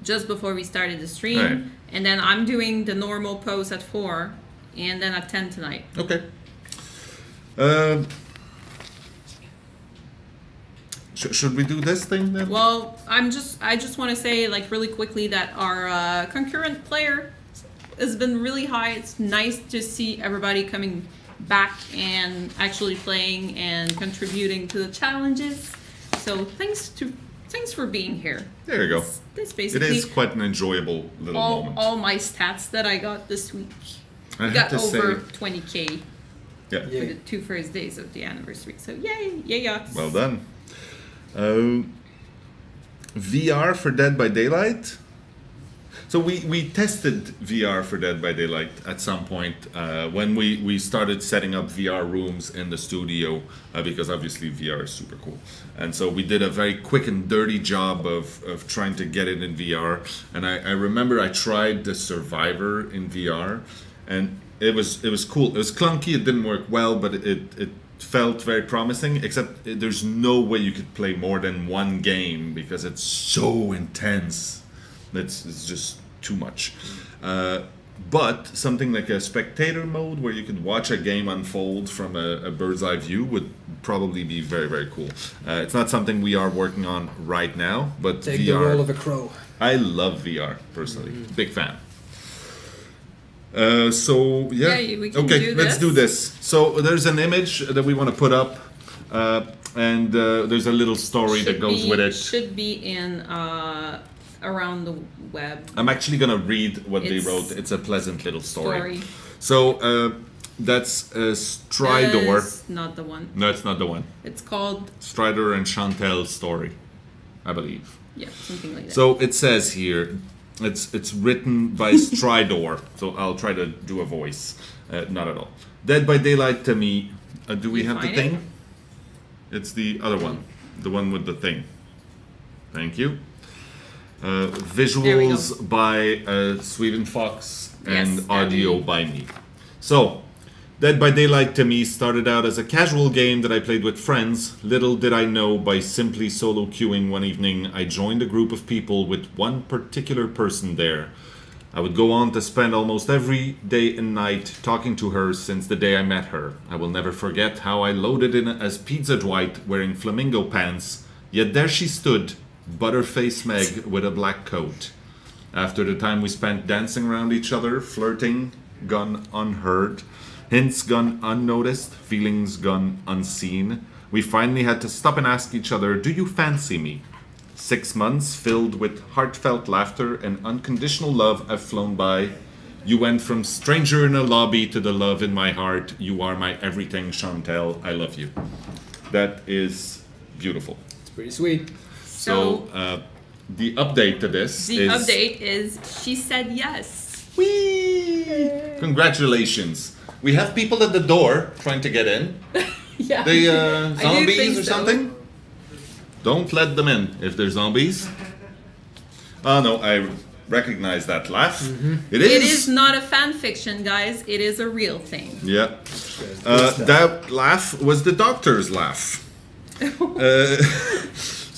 just before we started the stream. Right. And then I'm doing the normal post at 4 and then at 10 tonight. Okay. Should we do this thing then? Well, I just want to say like really quickly that our concurrent player has been really high. It's nice to see everybody coming back and actually playing and contributing to the challenges. So thanks for being here. There you go. That's basically it is quite an enjoyable little moment. All my stats that I got this week. I got over 20K. Yeah. For the 2 first days of the anniversary. So yay, yes. Well done. VR for Dead by Daylight. So we tested VR for Dead by Daylight at some point when we started setting up VR rooms in the studio because obviously VR is super cool. And so we did a very quick and dirty job of trying to get it in VR. And I remember I tried the Survivor in VR and it was cool. It was clunky, it didn't work well, but it felt very promising, except there's no way you could play more than one game because it's so intense. It's just too much. But something like a spectator mode where you could watch a game unfold from a bird's eye view would probably be very, very cool. It's not something we are working on right now, but Take VR, the role of a crow. I love VR personally. Big fan. So yeah, we can okay, do let's this. do this. So there's an image that we want to put up, and there's a little story that goes with it. Should be in around the web. I'm actually gonna read what they wrote. It's a pleasant little story. So that's Stridor. That's not the one. No, it's not the one. It's called Stridor and Chantel's story, I believe. Yeah, something like that. So it says here. It's written by Stridor, so I'll try to do a voice. Not at all. Dead by Daylight to me. Do we have the thing? It's the other one. The one with the thing. Thank you. Visuals by Sweden Fox and audio by me. So, Dead by Daylight to me started out as a casual game that I played with friends. Little did I know, by simply solo queuing one evening, I joined a group of people with one particular person there. I would go on to spend almost every day and night talking to her since the day I met her. I will never forget how I loaded in as Pizza Dwight wearing flamingo pants, yet there she stood, Butterface Meg with a black coat. After the time we spent dancing around each other, flirting, gone unheard, hints gone unnoticed, feelings gone unseen, we finally had to stop and ask each other, do you fancy me? 6 months filled with heartfelt laughter and unconditional love have flown by. You went from stranger in a lobby to the love in my heart. You are my everything, Chantel. I love you. That is beautiful. It's pretty sweet. So the update to this The update is she said yes. Whee! Congratulations. We have people at the door trying to get in. Yeah. They I do zombies think or so. something? Don't let them in if they're zombies. Oh no, I recognize that laugh. It It is not a fan fiction, guys. It is a real thing. Yeah. That laugh was the doctor's laugh.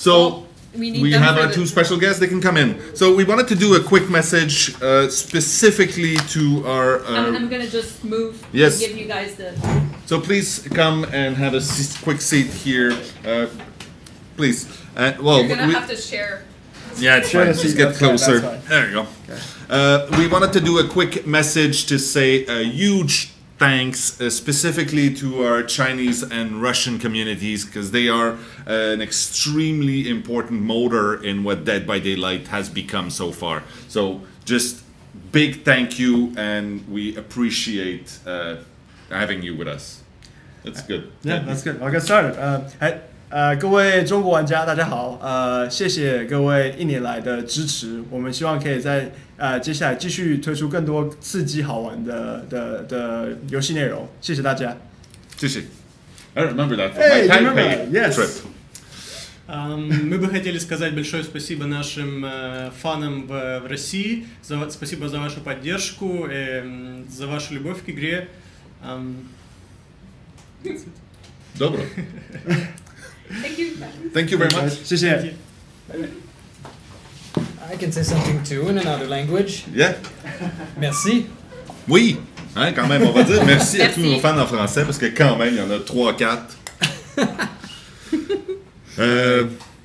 So we them have for our the- two special guests. They can come in. So we wanted to do a quick message specifically to our. I'm gonna just move. Yes. To give you guys the. So please come and have a quick seat here, please. Well, You're gonna have to share. yeah, it's Share fine. the Just seat, get that's fine, closer. that's fine. There you go. We wanted to do a quick message to say a huge thanks specifically to our Chinese and Russian communities because they are an extremely important motor in what Dead by Daylight has become so far. So just big thank you, and we appreciate having you with us. That's good. Yeah, that's good. I'll get started. 各位中国玩家，大家好。谢谢各位1年来的支持。我们希望可以在接下来继续推出更多刺激好玩的游戏内容。谢谢大家。谢谢. I remember that from Hey, my you remember Taipei that? Yes. trip. Мы бы хотели сказать большое спасибо нашим фанам в России. Спасибо за вашу поддержку, за вашу любовь к игре. Dobro. Thank you. Thank you very much. 谢谢。 I can say something too in another language. Yeah. Merci. Oui. Hein, quand même, on va dire merci à tous Merci. nos fans en français parce que quand même, il y en a 3-4.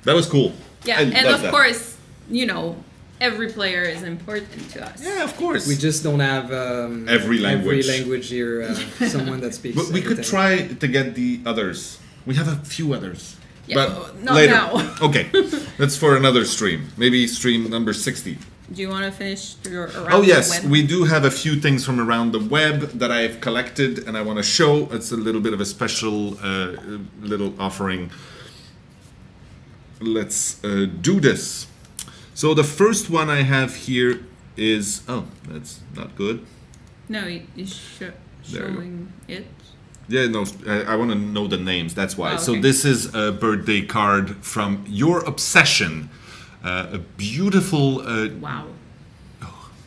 That was cool. Yeah, I and love of that. course, you know, every player is important to us. Yeah, of course. We just don't have Every language. here. Someone that speaks. But we could everything. try to get the others. We have a few others. Yeah, but not later. now. Okay. That's for another stream. Maybe stream number 60. Do you want to finish your around Oh the yes, web? we do have a few things from around the web that I've collected and I want to show. It's a little bit of a special little offering. Let's do this. So the first one I have here is, oh, that's not good. No, it's There you go. showing it. Yeah, no, I want to know the names, that's why. Oh, So okay. this is a birthday card from Your Obsession. A beautiful Wow.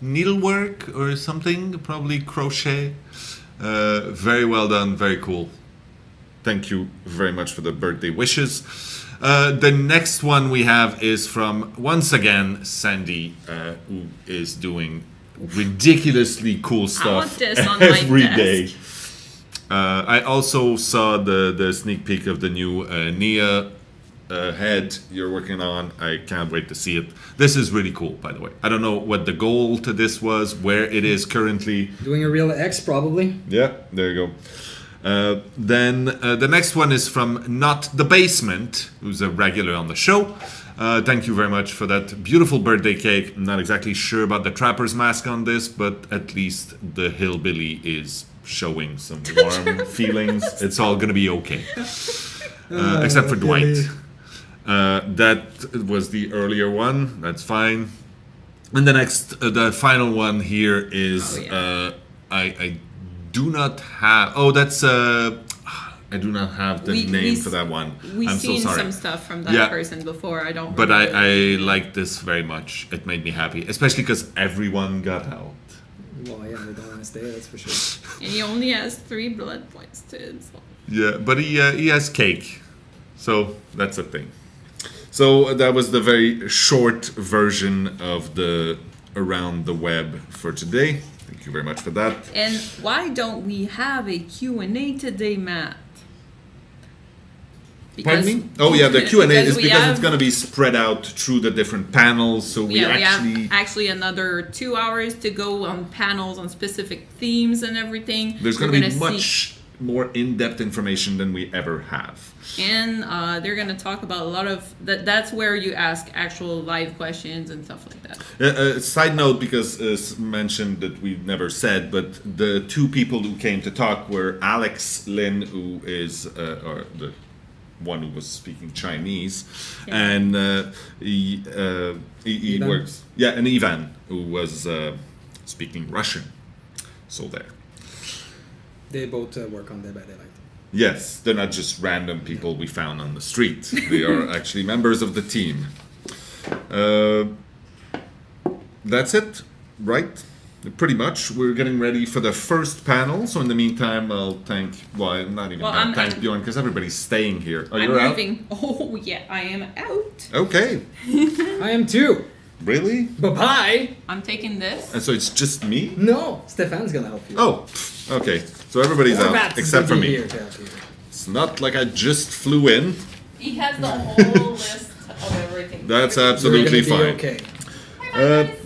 needlework or something, probably crochet. Very well done, very cool. Thank you very much for the birthday wishes. The next one we have is from, once again, Sandy, who is doing ridiculously cool stuff want this on my every desk. day. I also saw the sneak peek of the new Nia head you're working on. I can't wait to see it. This is really cool, by the way. I don't know what the goal to this was, where it is currently. Doing a real X probably. Yeah, there you go. Then the next one is from Not the Basement, who's a regular on the show. Thank you very much for that beautiful birthday cake. I'm not exactly sure about the trapper's mask on this, but at least the hillbilly is showing some warm feelings. It's all gonna be okay. Except for Dwight. That was the earlier one. That's fine. And the next, the final one here is Oh, yeah. I do not have. Oh, that's I do not have the name for that one. We've I'm so seen sorry. some stuff from that Yeah. person before. I don't. But remember. I like this very much. It made me happy, especially because everyone got out. Well, yeah, they don't want to stay. That's for sure. And he only has 3 blood points to himself. Yeah, but he has cake, so that's a thing. So that was the very short version of the Around the Web for today. Thank you very much for that. And why don't we have a Q&A today, Matt? Pardon me? Oh yeah, the Q&A is we because have- it's going to be spread out through the different panels, so we we actually... have actually another 2 hours to go on panels on specific themes and everything. There's We're going to be gonna much more in-depth information than we ever have. And they're going to talk about a lot of... That's where you ask actual live questions and stuff like that. Side note, because it's mentioned that we never said, but the two people who came to talk were Alex Lynn, who is or the one who was speaking Chinese, Yeah. and he Ivan. works. Yeah, and Ivan who was speaking Russian. So there. They both work on Dead by Daylight. Yes, they're not just random people we found on the street. They are actually members of the team. That's it, right? Pretty much. We're getting ready for the first panel. So in the meantime, I'll thank. Well, not even thank Bjorn because everybody's staying here. Oh, I'm you're moving. Oh yeah, I am out. out. Okay. I am too. Really? Bye-bye. I'm taking this. And so it's just me? No, Stefan's gonna help you. Oh, okay. So everybody's out Horvat's except for gonna be me. here to help you. It's not like I just flew in. He has the whole list of everything. That's You're absolutely gonna be fine. okay.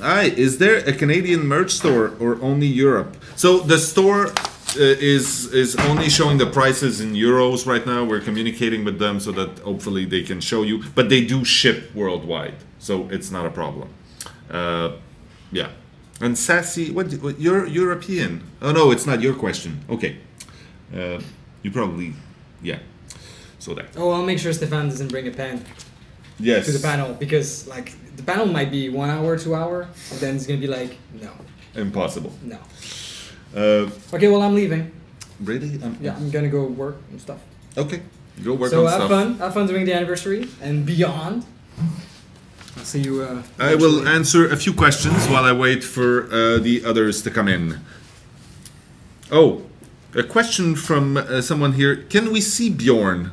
Hi, is there a Canadian merch store or only Europe? So the store is only showing the prices in euros right now. We're communicating with them so that hopefully they can show you. But they do ship worldwide, so it's not a problem. Yeah. And Sassy, what you're European? Oh no, it's not your question. Okay. You probably, yeah. So that. Oh, I'll make sure Stefan doesn't bring a pen Yes. to the panel because, like, the panel might be 1 hour, 2 hour, and then it's gonna be like, no, Impossible. no. Uh, Okay, well, I'm leaving. really? Yeah, I'm gonna go work and stuff. Okay. Go work So on have stuff. fun. Have fun doing the anniversary and beyond. I'll see you. I will eventually. answer a few questions while I wait for the others to come in. Oh, a question from someone here. Can we see Bjorn?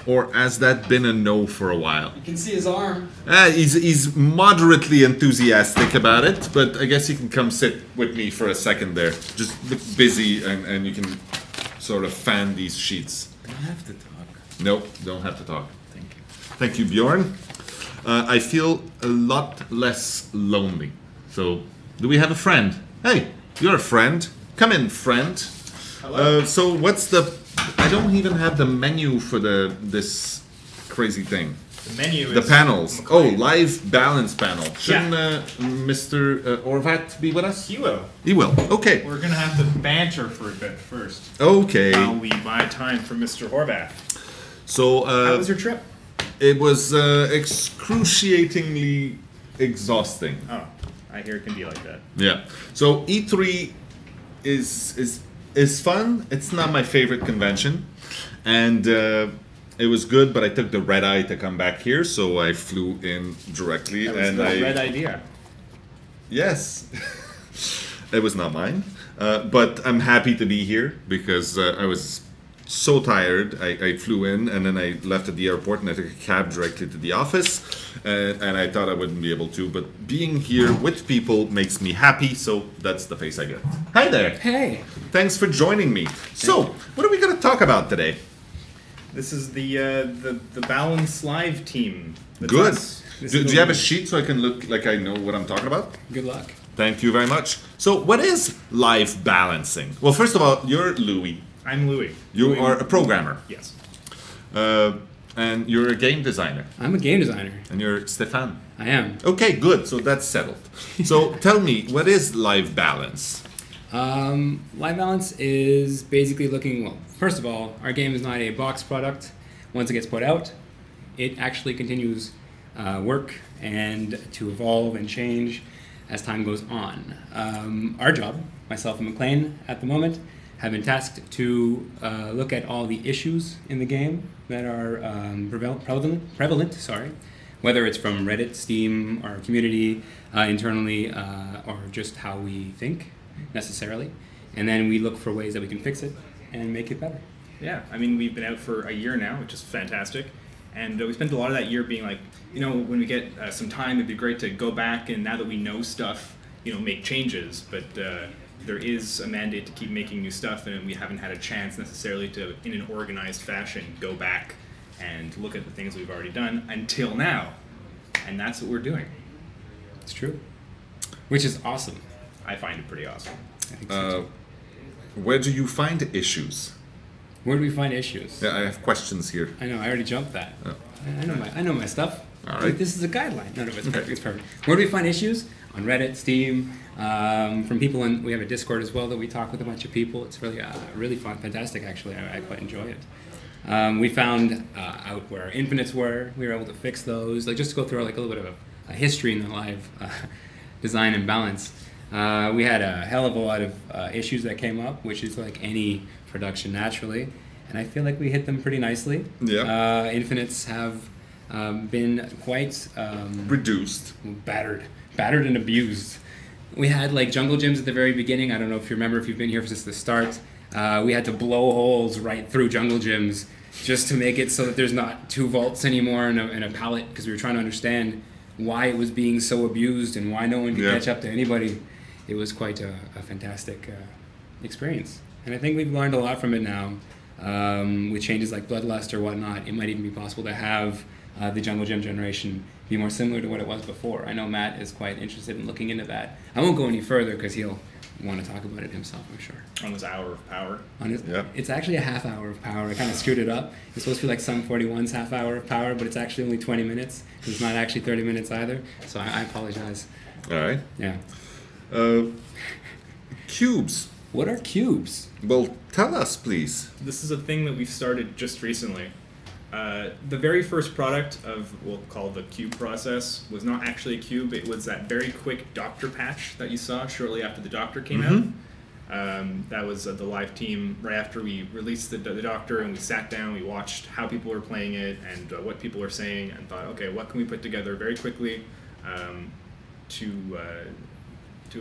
Or has that been a no for a while? You can see his arm. He's moderately enthusiastic about it, but I guess you can come sit with me for a second there. Just look busy and you can sort of fan these sheets. I don't have to talk. Nope, don't have to talk. Thank you. Thank you, Bjorn. I feel a lot less lonely. So, do we have a friend? Hey, you're a friend. Come in, friend. Hello. So, what's the? I don't even have the menu for this crazy thing. The menu The is panels. Oh, McLean. live balance panel. Shouldn't Mr. Orvat be with us? He will. He will. Okay. We're gonna have to banter for a bit first. Okay. While we buy time for Mr. Horvath. So How was your trip? it was excruciatingly exhausting. Oh, I hear it can be like that. Yeah. So E3 is fun. It's not my favorite convention, and it was good. But I took the red eye to come back here, so I flew in directly. That was and the I red idea. yes, it was not mine. But I'm happy to be here because I was so tired. I flew in and then I left at the airport and I took a cab directly to the office. And I thought I wouldn't be able to, but being here with people makes me happy, so that's the face I get. Hi there. Hey, Thanks for joining me. So, what are we going to talk about today? This is the Balance Live team. That's Good. us. This Do is you have a the- sheet so I can look like I know what I'm talking about? good luck. Thank you very much. So, what is life balancing? Well, first of all, you're Louis. I'm Louis. You Louis- are a programmer. Yes. And you're a game designer. I'm a game designer. And you're Stefan. I am. Okay, good. So that's settled. So tell me, what is life balance? Live balance is basically looking, well, first of all, our game is not a box product. Once it gets put out, it actually continues work and to evolve and change as time goes on. Our job, myself and McLean at the moment, have been tasked to look at all the issues in the game that are prevalent, whether it's from Reddit, Steam, our community, internally, or just how we think necessarily. And then we look for ways that we can fix it and make it better. Yeah, I mean, we've been out for a year now, which is fantastic. And we spent a lot of that year being like, you know, when we get some time, it'd be great to go back and now that we know stuff, you know, make changes. But there is a mandate to keep making new stuff, and we haven't had a chance necessarily to, in an organized fashion, go back and look at the things we've already done until now. And that's what we're doing. It's true. Which is awesome. I find it pretty awesome. I think so too. Where do you find issues? Where do we find issues? Yeah, I have questions here. I know, I already jumped that. Oh. I know my stuff. All right. This is a guideline. No, it's Okay. perfect. It's perfect. Where do we find issues? On Reddit, Steam, from people, and we have a Discord as well that we talk with a bunch of people. It's really, really fun, fantastic. Actually, I quite enjoy it. We found out where infinites were. We were able to fix those. Like just to go through like a little bit of a history in the live design and balance. We had a hell of a lot of issues that came up, which is like any production naturally, and I feel like we hit them pretty nicely. Yeah. Infinites have been quite Reduced. battered and abused. We had like jungle gyms at the very beginning. I don't know if you remember, if you've been here since the start. We had to blow holes right through jungle gyms just to make it so that there's not 2 vaults anymore in a pallet, because we were trying to understand why it was being so abused and why no one could catch up to anybody. It was quite a fantastic experience. And I think we've learned a lot from it now. With changes like Bloodlust or whatnot, it might even be possible to have the jungle gym generation be more similar to what it was before. I know Matt is quite interested in looking into that. I won't go any further because he'll want to talk about it himself, I'm sure. On his hour of power. It's actually a half hour of power. I kind of screwed it up. It's supposed to be like Sum 41's half hour of power, but it's actually only 20 minutes. It's not actually 30 minutes either. So I apologize. All right. Yeah. Cubes. What are cubes? Well, tell us, please. This is a thing that we've started just recently. The very first product of what we'll call the cube process was not actually a cube. It was that very quick doctor patch that you saw shortly after the doctor came out. That was the live team right after we released the doctor, and we sat down, we watched how people were playing it and what people were saying, and thought, okay, what can we put together very quickly to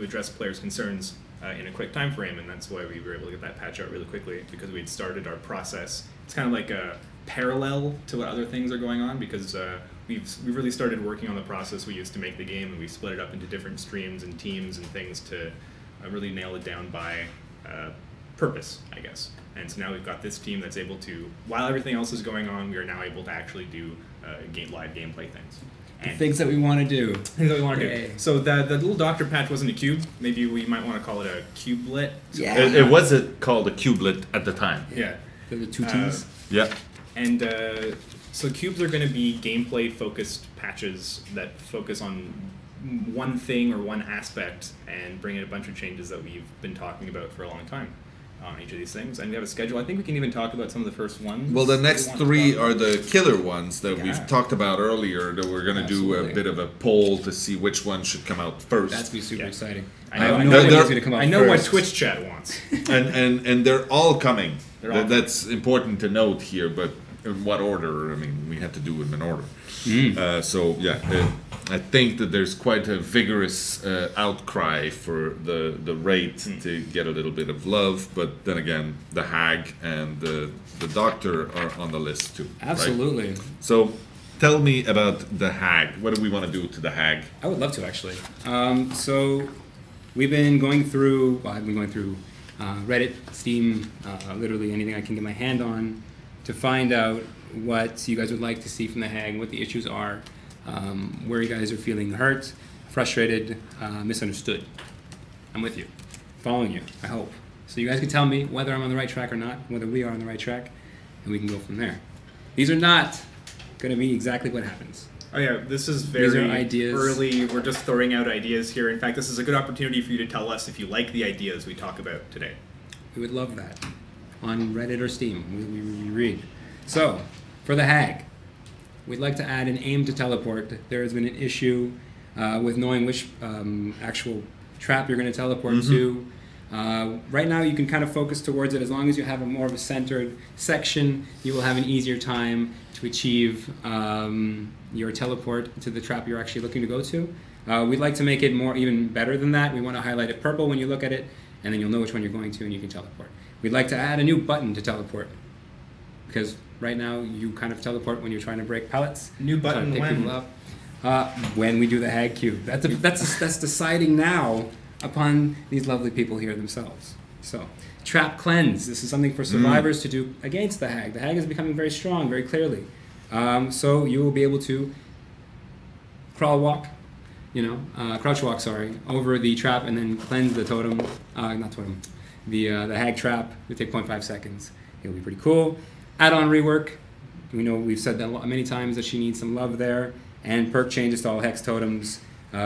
address players' concerns in a quick time frame. And that's why we were able to get that patch out really quickly, because we'd started our process. It's kind of like a parallel to what other things are going on, because we've really started working on the process we used to make the game, and we split it up into different streams and teams and things to really nail it down by purpose, I guess. And so now we've got this team that's able to, while everything else is going on, we are now able to actually do live gameplay things. The things that we want to do. Things that we want to do. So the little doctor patch wasn't a cube. Maybe we might want to call it a cubelet. Yeah. It was called a cubelet at the time. Yeah. The 2 T's. Yeah. And so cubes are going to be gameplay-focused patches that focus on one thing or one aspect and bring in a bunch of changes that we've been talking about for a long time on each of these things. And we have a schedule. I think we can even talk about some of the first ones. Well, the next 3 are the killer ones that we've talked about earlier, that we're going to do a bit of a poll to see which one should come out first. That's be super exciting. I know, I know what Twitch chat wants. and they're all coming. They're all That's important to note here, but in what order? I mean, we had to do them in order. So, yeah, I think that there's quite a vigorous outcry for the raid to get a little bit of love, but then again, the Hag and the Doctor are on the list too. Absolutely. Right? So, tell me about the Hag. What do we want to do to the Hag? I would love to, actually. So, we've been going through, I've been going through Reddit, Steam, literally anything I can get my hand on to find out what you guys would like to see from the Hag, what the issues are, where you guys are feeling hurt, frustrated, misunderstood. I'm with you, following you, I hope. So you guys can tell me whether I'm on the right track or not, whether we are on the right track, and we can go from there. These are not going to be exactly what happens. Oh yeah, this is These very are ideas. early. We're just throwing out ideas here. In fact, this is a good opportunity for you to tell us if you like the ideas we talk about today. We would love that on Reddit or Steam. We read. So, for the Hag, we'd like to add an aim to teleport. There has been an issue with knowing which actual trap you're going to teleport to. Right now, you can kind of focus towards it. As long as you have a more of a centered section, you will have an easier time to achieve your teleport to the trap you're actually looking to go to. We'd like to make it more even better than that. We want to highlight it purple when you look at it, and then you'll know which one you're going to, and you can teleport. We'd like to add a new button to teleport, because right now you kind of teleport when you're trying to break pallets. New button pick when? people up. When we do the Hag Cube. That's deciding now upon these lovely people here themselves. So, Trap Cleanse. This is something for survivors to do against the Hag. The Hag is becoming very strong, very clearly. So you will be able to crouch walk, over the trap and then cleanse the totem, not totem, the Hag trap. It'll take 0.5 seconds. It'll be pretty cool. Add-on rework. We know we've said that many times that she needs some love there. And perk changes to all Hex totems.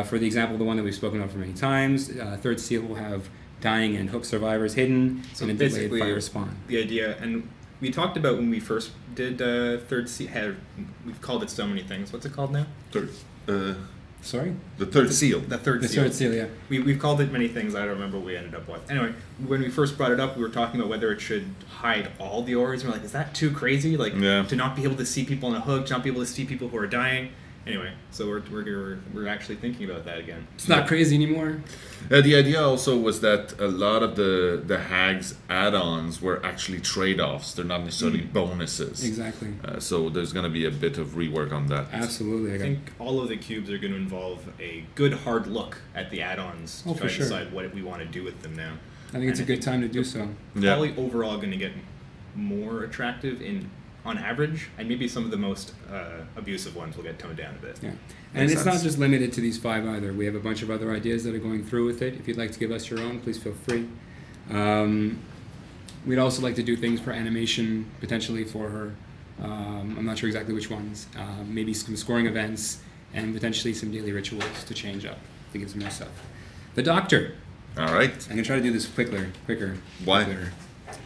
For the example, the one that we've spoken of for many times, third seal will have dying and hook survivors hidden, So and a delayed basically, fire spawn. the idea, and we talked about when we first did third seal. We've called it so many things. What's it called now? Sorry? The third seal. The third The seal. third seal, yeah. We've called it many things. I don't remember what we ended up with. Anyway, when we first brought it up, we were talking about whether it should hide all the ores. And we're like, is that too crazy? Like, to not be able to see people in a hook, to not be able to see people who are dying. Anyway, so we're actually thinking about that again. It's not crazy anymore. The idea also was that a lot of the Hags add-ons were actually trade-offs. They're not necessarily bonuses. Exactly. So there's going to be a bit of rework on that. Absolutely. I think all of the cubes are going to involve a good hard look at the add-ons to try to decide what we want to do with them now. I think it's a good time to do so. Yeah. Probably overall going to get more attractive on average, and maybe some of the most abusive ones will get toned down a bit. Yeah. And it's not just limited to these 5 either. We have a bunch of other ideas that are going through with it. If you'd like to give us your own, please feel free. We'd also like to do things for animation, potentially for her. I'm not sure exactly which ones. Maybe some scoring events, and potentially some daily rituals to change up, to give some more stuff. The Doctor. All right. I'm going to try to do this quicker. Why? Quicker.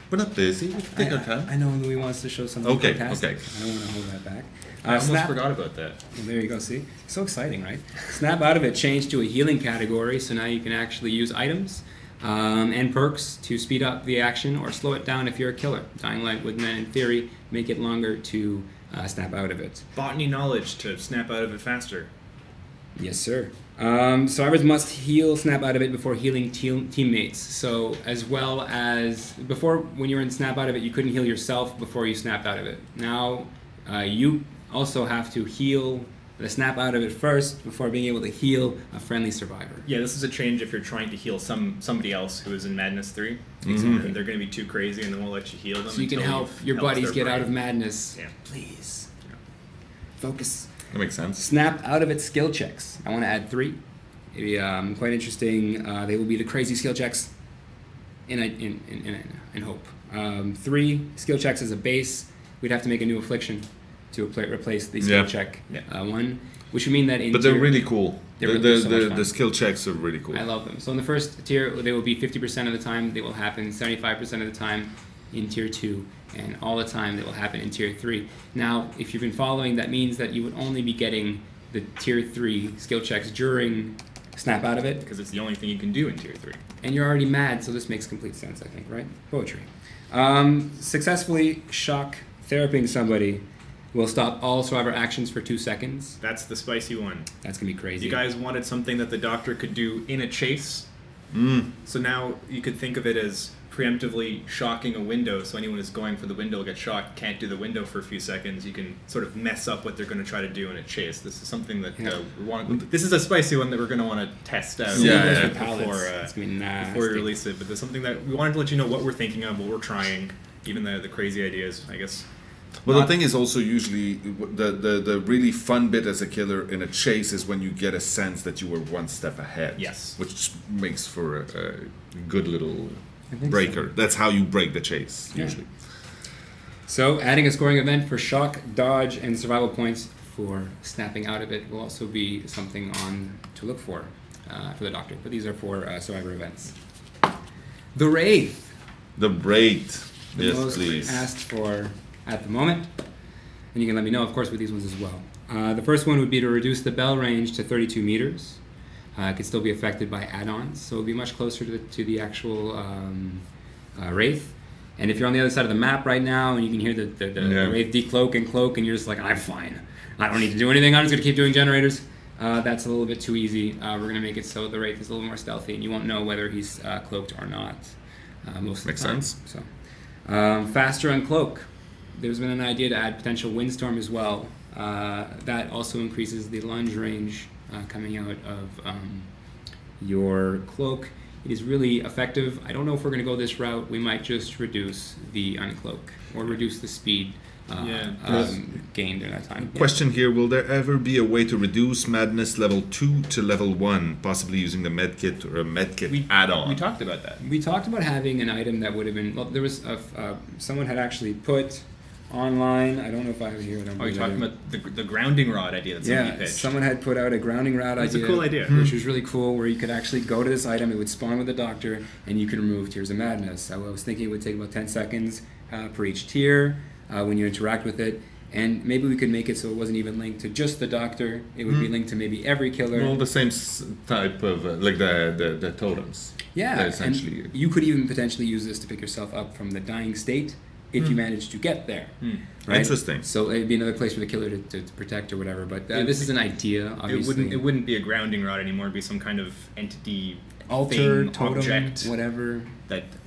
We're not busy. We can take our time. I know Louis wants to show something fantastic. I don't want to hold that back. I almost forgot about that. Well, there you go, see? So exciting, right? Snap Out of It changed to a healing category, so now you can actually use items and perks to speed up the action or slow it down if you're a killer. Dying Light would then, in theory, make it longer to snap out of it. Botany knowledge to snap out of it faster. Yes, sir. Survivors must heal Snap Out of It before healing teammates. So, as well as before, when you were in Snap Out of It, you couldn't heal yourself before you snapped out of it. Now, you also have to heal the Snap Out of It first before being able to heal a friendly survivor. Yeah, this is a change if you're trying to heal somebody else who is in Madness 3. Exactly. And they're going to be too crazy and they won't let you heal them. So you can help your buddies get out of madness. Yeah. Please. Focus. That makes sense. Snap Out of It skill checks. I want to add 3. Maybe quite interesting. They will be the crazy skill checks in hope. 3 skill checks as a base. We'd have to make a new affliction to replace the skill check 1, which would mean that in But they're really cool. The the skill checks are really cool. I love them. So in the first tier, they will be 50% of the time. They will happen 75% of the time in tier 2, and all the time they will happen in tier 3. Now, if you've been following, that means that you would only be getting the tier 3 skill checks during Snap Out of It. Because it's the only thing you can do in tier 3. And you're already mad, so this makes complete sense, I think, right? Poetry. Successfully shock therapying somebody will stop all survivor actions for 2 seconds. That's the spicy one. That's going to be crazy. You guys wanted something that the Doctor could do in a chase. So now you could think of it as preemptively shocking a window, so anyone who's going for the window will get shocked, can't do the window for a few seconds. You can sort of mess up what they're going to try to do in a chase. This is something that we want. This is a spicy one that we're going to want to test out before we release it. But there's something that we wanted to let you know what we're thinking of, what we're trying, even the crazy ideas, I guess. Well, the thing is also usually the really fun bit as a killer in a chase is when you get a sense that you were one step ahead. Yes. Which makes for a good little breaker. So. That's how you break the chase, usually. So, adding a scoring event for shock, dodge, and survival points for snapping out of it will also be something to look for the Doctor. But these are for survivor events. The Wraith. The Wraith. The most please. asked for at the moment. And you can let me know, of course, with these ones as well. The first one would be to reduce the bell range to 32 meters. It could still be affected by add-ons, so it would be much closer to the actual Wraith. And if you're on the other side of the map right now and you can hear the Wraith decloak and cloak and you're just like, I'm fine. I don't need to do anything. I'm just going to keep doing generators. That's a little bit too easy. We're going to make it so the Wraith is a little more stealthy and you won't know whether he's cloaked or not most of the time. Makes sense. So, faster uncloak. There's been an idea to add potential windstorm as well. That also increases the lunge range coming out of your cloak. It is really effective. I don't know if we're going to go this route. We might just reduce the uncloak or reduce the speed gained during that time. Question here, will there ever be a way to reduce Madness level 2 to level 1, possibly using the medkit or a medkit add-on? We talked about that. We talked about having an item that would have been, well, there was someone had actually put online. I don't know if I have it here. Are you talking about the grounding rod idea that somebody Yeah, pitched? someone had put out a grounding rod That's idea. a cool idea. Which was really cool, where you could actually go to this item, it would spawn with the doctor, and you could remove Tears of Madness. I was thinking it would take about 10 seconds per each tier when you interact with it. And maybe we could make it so it wasn't even linked to just the doctor. It would be linked to maybe every killer. Well, the same type of, like the totems. Yeah, Essentially. and you could even potentially use this to pick yourself up from the dying state if you manage to get there. Right? Interesting. So it'd be another place for the killer to protect or whatever. But this is an idea, obviously. It wouldn't be a grounding rod anymore. It'd be some kind of entity, Altar, thing, totem, object, whatever.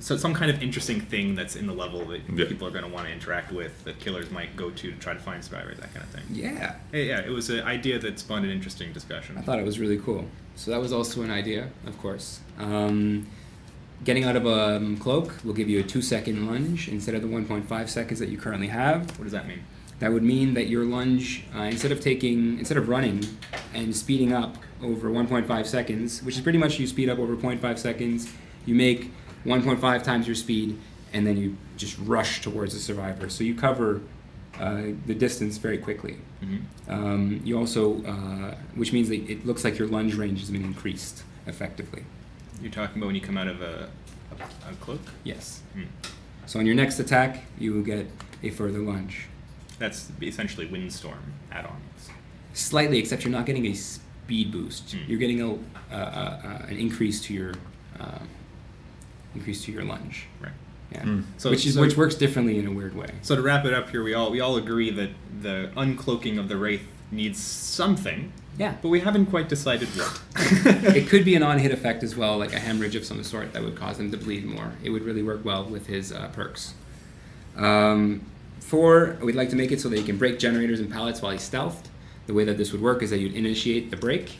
So some kind of interesting thing that's in the level that Yeah. people are going to want to interact with, that killers might go to try to find survivors, that kind of thing. Yeah. Yeah, it was an idea that spawned an interesting discussion. I thought it was really cool. So that was also an idea, of course. Getting out of a cloak will give you a 2-second lunge instead of the 1.5 seconds that you currently have. What does that mean? That would mean that your lunge, instead of running and speeding up over 1.5 seconds, which is pretty much you speed up over 0.5 seconds, you make 1.5 times your speed, and then you just rush towards the survivor. So you cover the distance very quickly. You also, which means that it looks like your lunge range has been increased effectively. You're talking about when you come out of a cloak? Yes. So on your next attack, you will get a further lunge. That's essentially windstorm add-ons. Slightly, except you're not getting a speed boost. You're getting an increase to your lunge. Right. Yeah. So, which works differently in a weird way. So to wrap it up here, we all agree that the uncloaking of the Wraith needs something. Yeah. But we haven't quite decided what. It could be an on-hit effect as well, like a hemorrhage of some sort that would cause him to bleed more. It would really work well with his perks. 4, we'd like to make it so that he can break generators and pallets while he's stealthed. The way that this would work is that you'd initiate the break,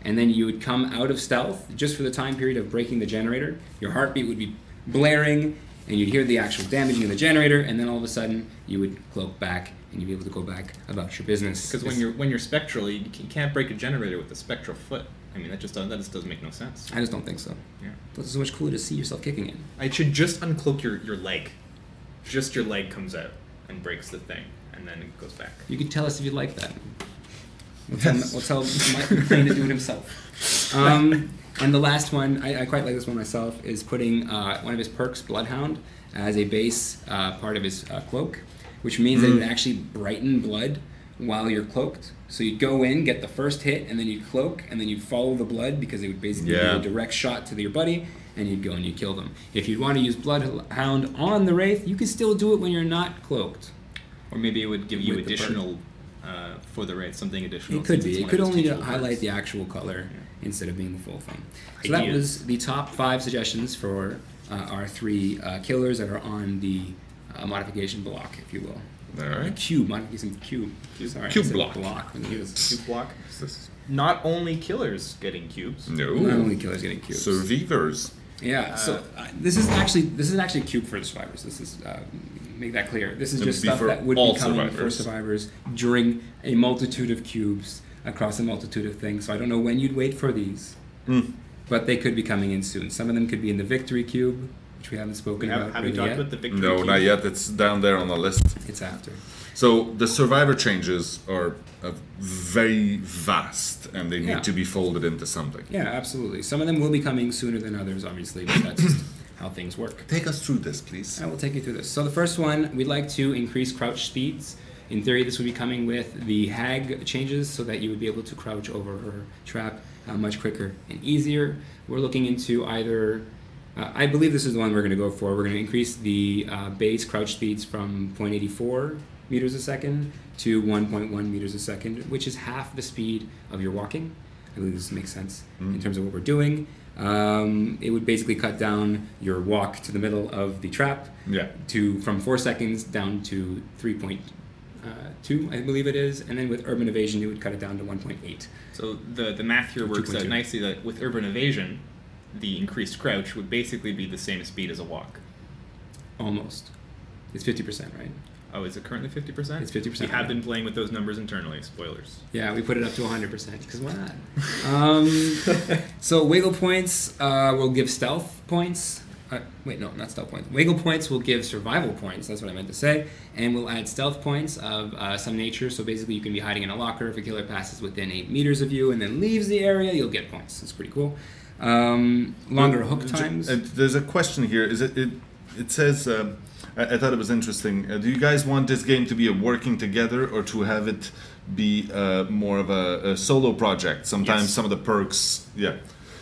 and then you would come out of stealth just for the time period of breaking the generator. Your heartbeat would be blaring, and you'd hear the actual damaging of the generator, and then all of a sudden you would cloak back, and you'd be able to go back about your business. Because when you're spectral, you can't break a generator with a spectral foot. I mean, that just doesn't make no sense. I just don't think so. Yeah. It's so much cooler to see yourself kicking it. I should just uncloak your leg. Just your leg comes out and breaks the thing, and then it goes back. You can tell us if you'd like that. We'll tell Mike McLean to do it himself. And the last one, I quite like this one myself, is putting one of his perks, Bloodhound, as a base part of his cloak, which means that it would actually brighten blood while you're cloaked. So you'd go in, get the first hit, and then you'd cloak, and then you'd follow the blood because it would basically be a direct shot to your buddy, and you'd go and you'd kill them. If you'd want to use Bloodhound on the Wraith, you can still do it when you're not cloaked. Or maybe it would give you With the additional, for the Wraith, something additional. It could since be. it's It one could of his only teachable highlight perks. the actual color instead of being the full thing. So that Ideas. was the top 5 suggestions for our 3 killers that are on the modification block, if you will. All right. Cube, modification cube. Sorry, Cube I said block. when he was Cube block. Is this- Not only killers getting cubes. not No. only killers getting cubes. Survivors. Yeah. So this is actually a cube for the survivors. This is make that clear. This is It just would be stuff for that would all be coming for survivors. survivors during a multitude of cubes across a multitude of things. So I don't know when you'd wait for these, but they could be coming in soon. Some of them could be in the victory cube, which we haven't spoken about Have we really talked yet. about the victory No, cube? not yet. It's down there on the list. It's after. So the survivor changes are very vast, and they Yeah. need to be folded into something. Yeah, absolutely. Some of them will be coming sooner than others, obviously, but that's just how things work. Take us through this, please. I will take you through this. So the first one, we'd like to increase crouch speeds. In theory, this would be coming with the hag changes so that you would be able to crouch over her trap much quicker and easier. We're looking into either, I believe this is the one we're going to go for. We're going to increase the base crouch speeds from 0.84 meters a second to 1.1 meters a second, which is half the speed of your walking. I believe this makes sense in terms of what we're doing. It would basically cut down your walk to the middle of the trap from 4 seconds down to 3.2, I believe it is, and then with urban evasion, it would cut it down to 1.8. So the math here works out 2.2. nicely that with urban evasion, the increased crouch would basically be the same speed as a walk. Almost. It's 50%, right? Oh, is it currently 50%? It's 50%. We have been playing with those numbers internally. Spoilers. Yeah, we put it up to 100%, because why not? So wiggle points will give stealth points. Wait, no, not stealth points. Wiggle points will give survival points. That's what I meant to say. And we'll add stealth points of some nature. So basically, you can be hiding in a locker. If a killer passes within 8 meters of you and then leaves the area, you'll get points. It's pretty cool. Longer hook times. There's a question here. It says, I thought it was interesting. Do you guys want this game to be a working together or to have it be more of a solo project? Sometimes some of the perks,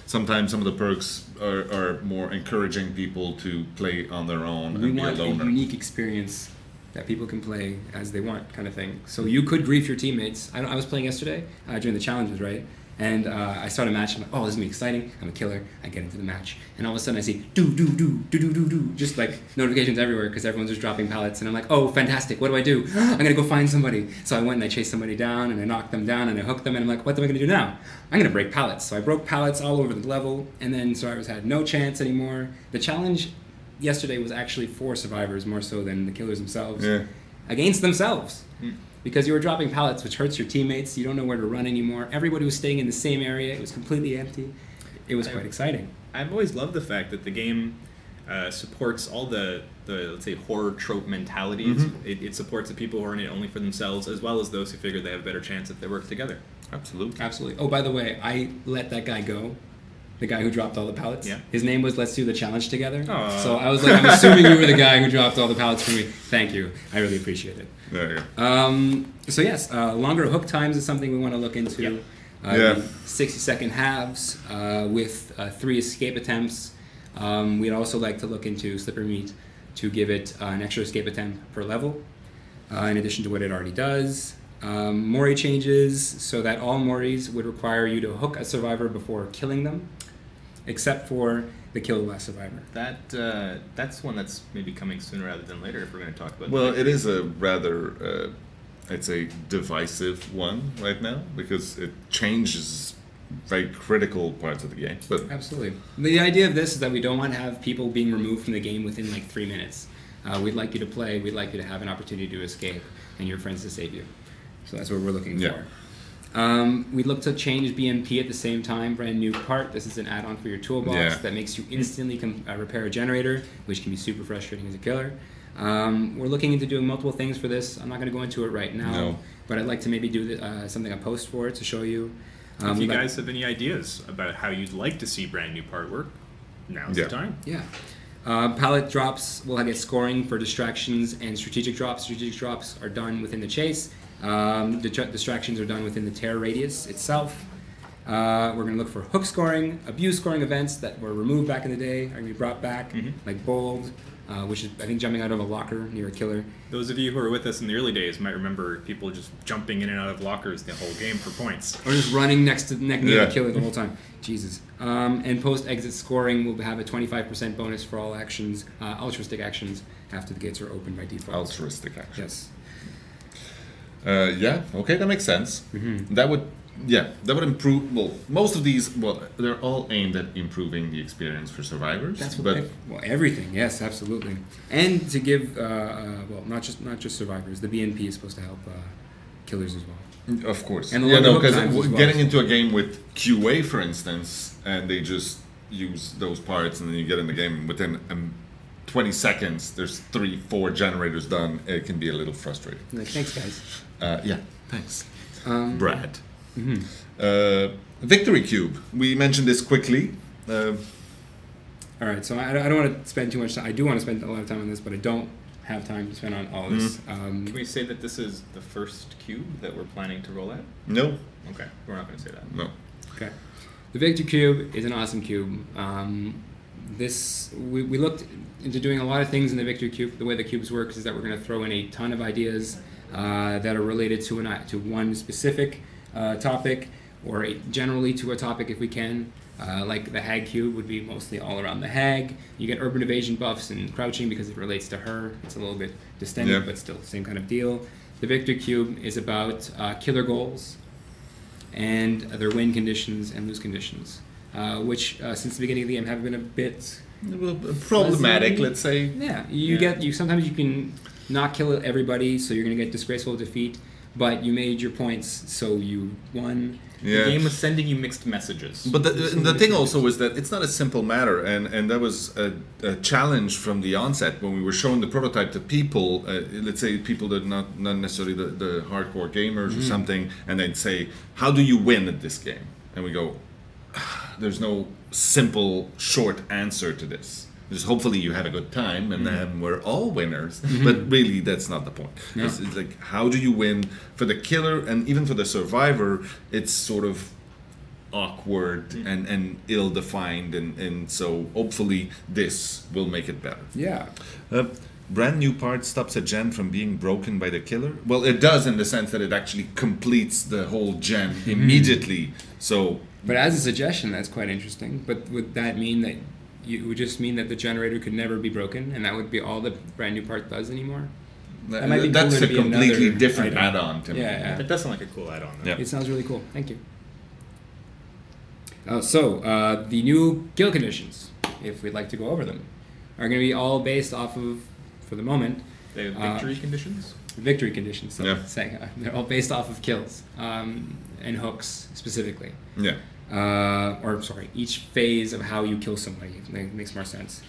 sometimes some of the perks are more encouraging people to play on their own We and be want a alone. unique experience that people can play as they want, kind of thing. So you could grief your teammates. I was playing yesterday during the challenges, right? And I start a match. I'm like, oh, this is gonna be exciting. I'm a killer. I get into the match, and all of a sudden I see do, just like notifications everywhere because everyone's just dropping pallets. And I'm like, oh, fantastic. What do? I'm gonna go find somebody. So I went and I chased somebody down, and I knocked them down, and I hooked them. And I'm like, what am I gonna do now? I'm gonna break pallets. So I broke pallets all over the level, and then survivors had no chance anymore. The challenge yesterday was actually for survivors more so than the killers themselves. Against themselves. Because you were dropping pallets, which hurts your teammates. You don't know where to run anymore. Everybody was staying in the same area. It was completely empty. It was quite exciting. I've always loved the fact that the game supports all the let's say horror trope mentalities. It supports the people who are in it only for themselves, as well as those who figure they have a better chance if they work together. Absolutely. Oh, by the way, I let that guy go. The guy who dropped all the pallets. Yeah. His name was Let's Do the Challenge Together. Aww. So I was like, I'm assuming you were the guy who dropped all the pallets for me. Thank you. I really appreciate it. There you go. So yes, longer hook times is something we want to look into. 60-second halves with 3 escape attempts. We'd also like to look into Slippery Meat to give it an extra escape attempt per level, in addition to what it already does. Mori changes so that all Moris would require you to hook a survivor before killing them, except for the kill the last survivor. That's one that's maybe coming sooner rather than later if we're going to talk about. Well, it is a rather, I'd say, divisive one right now because it changes very critical parts of the game. But absolutely, the idea of this is that we don't want to have people being removed from the game within like 3 minutes. We'd like you to play. We'd like you to have an opportunity to escape, and your friends to save you. So that's what we're looking for. We look to change BMP at the same time, brand new part. This is an add-on for your toolbox that makes you instantly repair a generator, which can be super frustrating as a killer. We're looking into doing multiple things for this. I'm not going to go into it right now, but I'd like to maybe do something a post for it to show you. If you guys have any ideas about how you'd like to see brand new part work, now's the time. Yeah. Pallet drops will get scoring for distractions and strategic drops. Strategic drops are done within the chase. Distractions are done within the tear radius itself. We're going to look for hook scoring, abuse scoring events that were removed back in the day are going to be brought back, like bold, which is, I think, jumping out of a locker near a killer. Those of you who were with us in the early days might remember people just jumping in and out of lockers the whole game for points. Or just running near the killer the whole time. Jesus. And post-exit scoring will have a 25% bonus for all actions, altruistic actions, after the gates are open by default. Altruistic actions. Yes. Okay, that makes sense. That would improve. Well, most of these, they're all aimed at improving the experience for survivors. That's what everything. Yes, absolutely. And to give, not just survivors. The BNP is supposed to help killers as well. Of course. And because getting into a game with QA, for instance, and they just use those parts, and then you get in the game within 20 seconds, there's 3-4 generators done. It can be a little frustrating. Like, thanks, guys. Thanks, Brad. Mm-hmm. Victory Cube. We mentioned this quickly. All right, so I don't want to spend too much time. I do want to spend a lot of time on this, but I don't have time to spend on all this. Can we say that this is the first cube that we're planning to roll out? No. Okay, we're not going to say that. No. Okay. The Victory Cube is an awesome cube. We looked into doing a lot of things in the Victory Cube. The way the cubes works is that we're going to throw in a ton of ideas that are related to one specific topic, or generally to a topic if we can. Like the Hag Cube would be mostly all around the Hag. You get urban evasion buffs and crouching because it relates to her. It's a little bit distended, but still the same kind of deal. The Victory Cube is about killer goals and their win conditions and lose conditions, which since the beginning of the game have been a bit problematic, fuzzy. let's say. Yeah, sometimes you can not kill everybody, so you're going to get disgraceful defeat. but you made your points, so you won. Yeah. The game was sending you mixed messages. But the thing also is that it's not a simple matter, and that was a challenge from the onset when we were showing the prototype to people, let's say people that are not necessarily the hardcore gamers or something, and they'd say, how do you win at this game? And we go, there's no simple, short answer to this. Just hopefully you had a good time, and then we're all winners. But really, that's not the point. No. It's like, how do you win? For the killer and even for the survivor, it's sort of awkward and ill-defined, and so hopefully this will make it better. Yeah. Brand new part stops a gen from being broken by the killer. Well, it does in the sense that it actually completes the whole gen immediately. So, But as a suggestion, that's quite interesting. But would that mean that it would just mean that the generator could never be broken, and that would be all the brand new part does anymore? That might be that's cooler a to be completely another different item. add-on to me. Yeah. That does sound like a cool add-on. Though. Yeah. It sounds really cool. Thank you. The new kill conditions, if we'd like to go over them, are going to be all based off of, for the moment, The victory conditions? victory conditions. So Yeah. they're all based off of kills and hooks specifically. Yeah. Each phase of how you kill somebody makes more sense.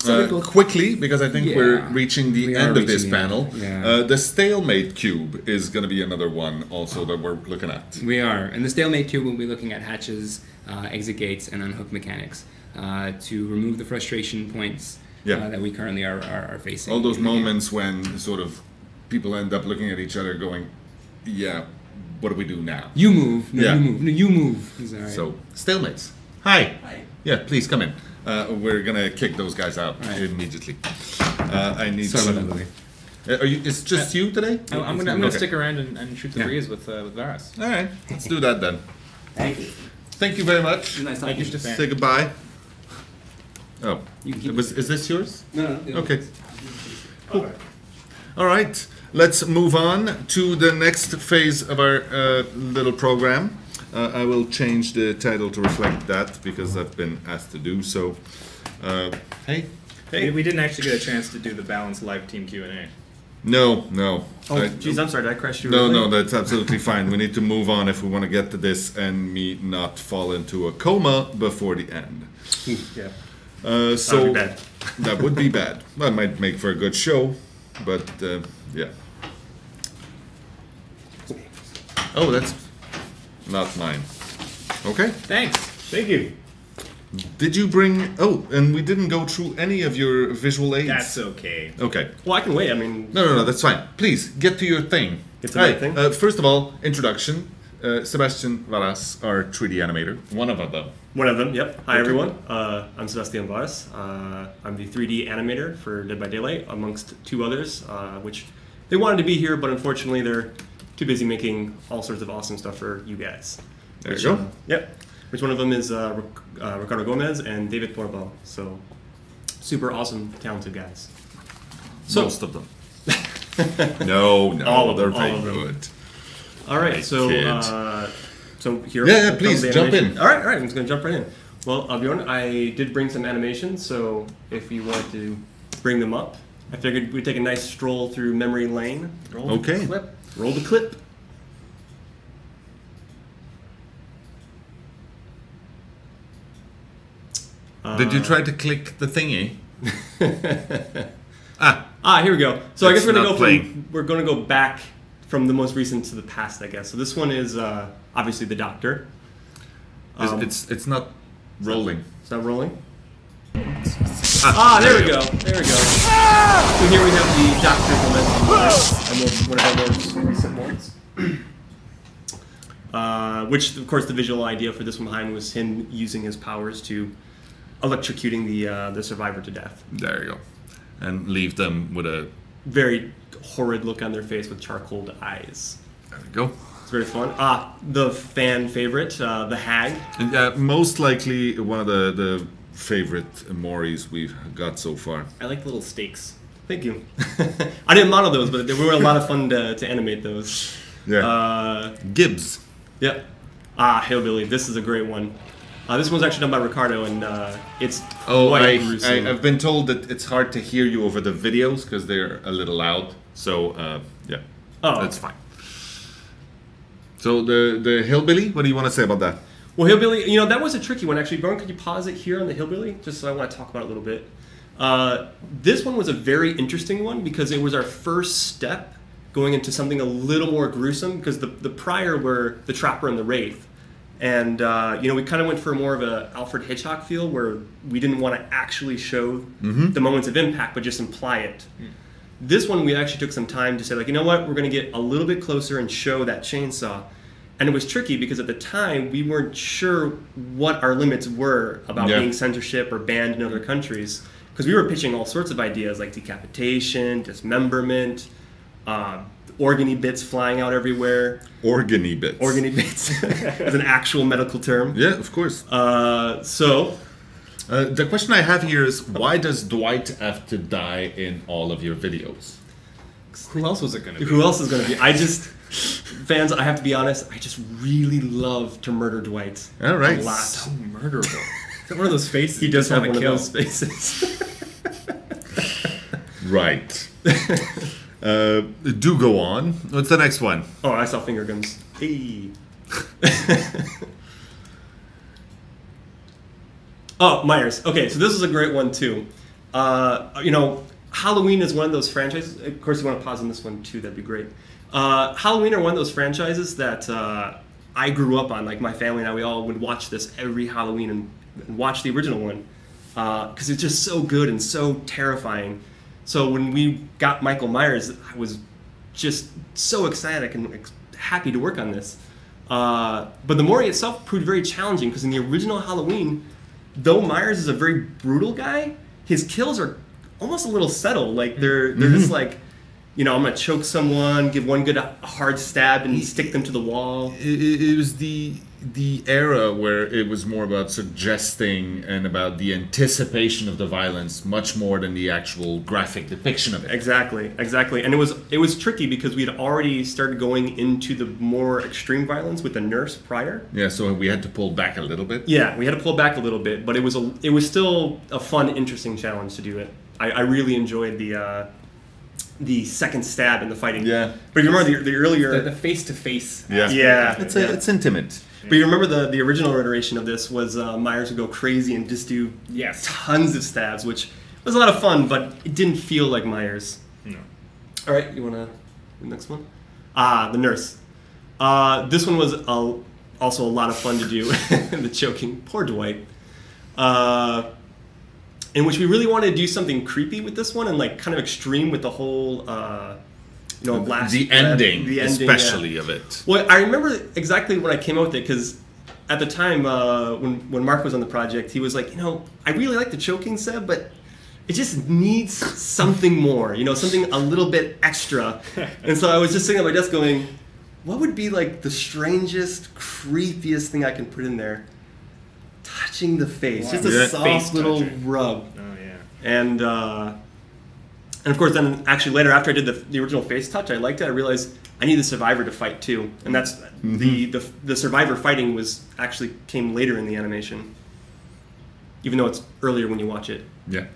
Quickly, because I think Yeah. we're reaching the We are end of this reaching the end. panel. Yeah. The stalemate cube is going to be another one also that we're looking at. We are, and the stalemate cube will be looking at hatches, exit gates, and unhook mechanics to remove the frustration points that we currently are facing. All those in the game. moments when sort of people end up looking at each other going, yeah, what do we do now? You move. No, Yeah. you move. No, you move. It's all right. So, stalemates. Hi. Yeah, please come in. We're going to kick those guys out immediately. I need Sorry to... about that, Louis. Are you? It's just you today? I'm gonna Okay. stick around and shoot the Yeah. breeze with Varus. All right, let's do that then. Thank you. Thank you very much. Nice Thank you, talking to Stefan. Say goodbye. Oh, You can keep is this yours? No. Okay. Cool. All right, let's move on to the next phase of our little program. I will change the title to reflect that because I've been asked to do so. Hey. We didn't actually get a chance to do the balanced live team Q&A. No. Oh, geez, I'm sorry. Did I crash you? No, that's absolutely fine. We need to move on if we want to get to this and me not fall into a coma before the end. Yeah. So That would be bad. that would be bad. That might make for a good show, but yeah. Oh, that's not mine. Okay. Thanks. Thank you. Did you bring? Oh, and we didn't go through any of your visual aids. That's okay. Okay. Well, I can wait. I mean, No, that's fine. Please get to your thing. Get to my thing? First of all, introduction. Sebastian Varas, our 3D animator. One of them. one of them. Yep. Hi, Okay. everyone. I'm Sebastian Varas. I'm the 3D animator for Dead by Daylight, amongst two others, which they wanted to be here, but unfortunately they're too busy making all sorts of awesome stuff for you guys. There you go. Yep. Which one of them is Ricardo Gomez and David Porbal. So super awesome, talented guys. So, Most of them. No, All of they're them, all very of them. good. all right. My So kid. so here. Yeah, comes please, the jump animation. in. All right. I'm just gonna jump right in. Well, Bjorn, I did bring some animations, so if you want to bring them up, I figured we'd take a nice stroll through memory lane. Okay. Roll the clip. Did you try to click the thingy? Here we go. So I guess It's we're gonna not go playing. we're gonna go back from the most recent to the past, I guess. So this one is obviously the Doctor. It's not rolling. Is that rolling? There we go. There we go. So here we have the Doctor's Lament, and one of our most recent ones. Which, of course, the visual idea for this one behind was him using his powers to electrocuting the survivor to death. There you go. And leave them with a... Very horrid look on their face with charcoal eyes. There we go. It's very fun. The fan favorite, the Hag. And, most likely one of the favorite Moris we've got so far. I like the little stakes. Thank you. I didn't model those, but they were a lot of fun to animate those. Yeah. Gibbs. Yep. Hillbilly. This is a great one. This one's actually done by Ricardo, and it's quite gruesome. I've been told that it's hard to hear you over the videos because they're a little loud. So, yeah. Oh. That's fine. So the hillbilly, what do you want to say about that? Well, Hillbilly, you know, that was a tricky one, actually. Bjorn, could you pause it here on the Hillbilly? Just so I want to talk about it a little bit. This one was a very interesting one because it was our first step going into something a little more gruesome, because the prior were the Trapper and the Wraith. And, you know, we kind of went for more of a Alfred Hitchcock feel where we didn't want to actually show the moments of impact, but just imply it. This one, we actually took some time to say, like, you know what, we're going to get a little bit closer and show that chainsaw. And it was tricky because at the time, we weren't sure what our limits were about being censorship or banned in other countries. Because we were pitching all sorts of ideas like decapitation, dismemberment, organy bits flying out everywhere. Organy bits. Organy bits as an actual medical term. Yeah, of course. The question I have here is, why does Dwight have to die in all of your videos? Who else was it going to be? Who else is going to be? Fans, I have to be honest, I just really love to murder Dwight. All right. A lot. So murderable. Is that one of those faces? He does have want one to of kill? those faces. Right. Do go on. What's the next one? Oh, I saw finger guns. Hey. Oh, Myers. Okay, so this is a great one too. You know, Halloween is one of those franchises. Of course, you want to pause on this one too. That'd be great. Halloween are one of those franchises that I grew up on. Like my family and I, we all would watch this every Halloween and watch the original one because it's just so good and so terrifying. So when we got Michael Myers, I was just so ecstatic and happy to work on this. But the Mori itself proved very challenging because in the original Halloween, though Myers is a very brutal guy, his kills are almost a little subtle. Like they're just like, you know, I'm gonna choke someone, give one good hard stab, and stick them to the wall. It was the era where it was more about suggesting and about the anticipation of the violence, much more than the actual graphic depiction of it. Exactly. And it was tricky because we had already started going into the more extreme violence with the nurse prior. Yeah, so we had to pull back a little bit. Yeah, we had to pull back a little bit, but it was still a fun, interesting challenge to do it. I really enjoyed the second stab in the fighting. Yeah. But you remember the earlier... The face-to-face. Yeah. It's intimate. But you remember the original iteration of this was Myers would go crazy and just do tons of stabs, which was a lot of fun, but it didn't feel like Myers. No. All right, you want to the next one? The nurse. This one was also a lot of fun to do. The choking. Poor Dwight. In which we really wanted to do something creepy with this one and like kind of extreme with the whole, last the ending especially of it. Well, I remember exactly when I came out with it because at the time when Mark was on the project, he was like, you know, I really like the choking set, but it just needs something more, you know, something a little bit extra. And so I was just sitting at my desk going, what would be like the strangest, creepiest thing I can put in there? Touching the face, just a soft little rub. Oh yeah. And of course, then actually later after I did the original face touch, I liked it. I realized I need the survivor to fight too, and that's the survivor fighting actually came later in the animation, even though it's earlier when you watch it. Yeah.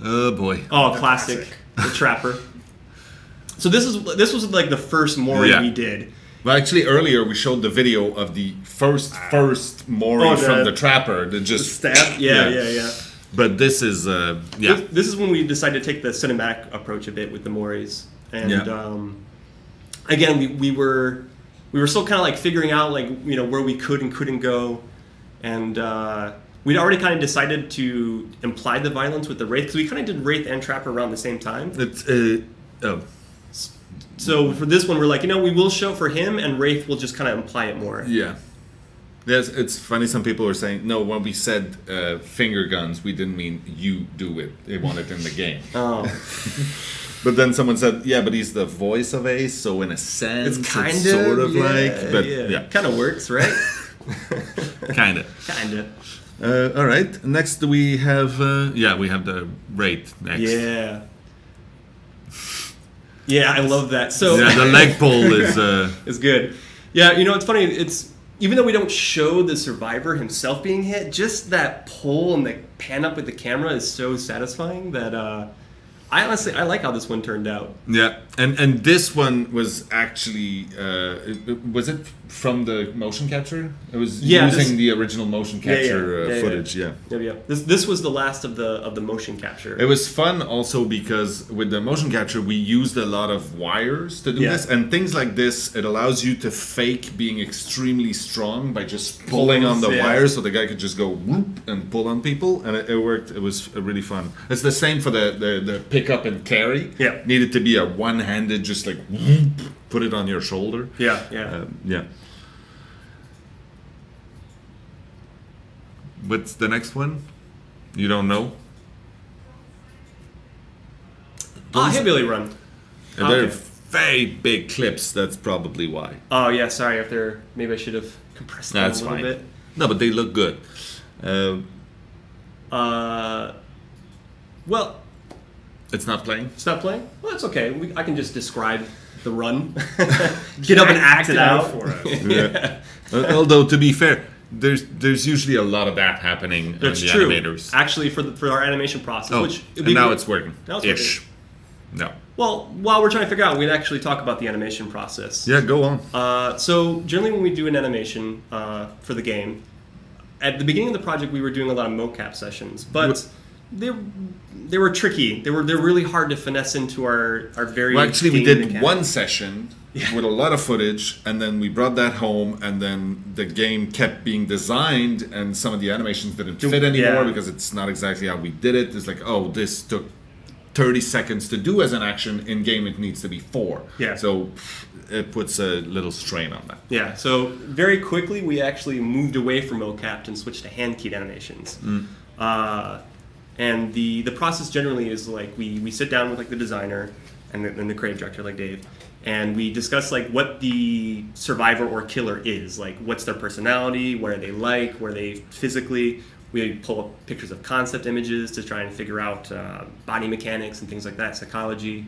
Oh boy. Oh, classic. The Trapper. So this was like the first Mori we did. Well, actually, earlier we showed the video of the first Mori from the Trapper. The stab. Yeah. But this is This is when we decided to take the cinematic approach a bit with the Moris, and again we were still kind of like figuring out like where we could and couldn't go, and we'd already kind of decided to imply the violence with the Wraith because we kind of did Wraith and Trapper around the same time. So for this one, we're like, we will show for him, and Wraith will just kind of imply it more. Yeah. Yes, it's funny. Some people were saying, no, when we said finger guns, we didn't mean you do it. They want it in the game. Oh. But then someone said, yeah, but he's the voice of Ace, so in a sense, it's kind of sort of like, but yeah. Kind of works, right? Kind of. Kind of. All right. Next we have, we have the Wraith next. Yeah. Yeah, I love that. So the leg pull is good. Yeah, it's funny. It's even though we don't show the survivor himself being hit, just that pull and the pan up with the camera is so satisfying that I honestly, I like how this one turned out. Yeah, and this one was actually was it from the motion capture? It was using the original motion capture footage. Yeah. This was the last of the motion capture. It was fun also because with the motion capture we used a lot of wires to do this, and things like this. It allows you to fake being extremely strong by just pulling on the wires, so the guy could just go whoop and pull on people, and it worked. It was really fun. It's the same for the pick up and carry. Yeah. Needed to be a one-handed, just like whoop, put it on your shoulder. Yeah. What's the next one? You don't know? Hillbilly Run. They're very big clips. That's probably why. Oh yeah, sorry. Maybe I should have compressed them a little bit. No, but they look good. Well, it's not playing. It's not playing. Well, that's okay. I can just describe the run. Get up and act it out for us. Although to be fair, there's usually a lot of that happening. That's in the true. Animators. Actually, for our animation process, which and now it's working. Now it's Ish. working. No. Well, while we're trying to figure out, we'd actually talk about the animation process. Yeah, go on. So generally, when we do an animation for the game, at the beginning of the project, we were doing a lot of mocap sessions, but they were tricky. They're really hard to finesse into our very. Well, actually, we did mechanics. one session with a lot of footage, and then we brought that home, and then the game kept being designed, and some of the animations didn't fit anymore because it's not exactly how we did it. It's like, oh, this took 30 seconds to do as an action. In game, it needs to be 4. Yeah. So it puts a little strain on that. Yeah. So very quickly, we actually moved away from mocap and switched to hand-keyed animations. And the process generally is like we sit down with like the designer and the creative director like Dave, and we discuss like what the survivor or killer is, like what's their personality, what are they like, where are they physically. We pull up pictures of concept images to try and figure out body mechanics and things like that, psychology.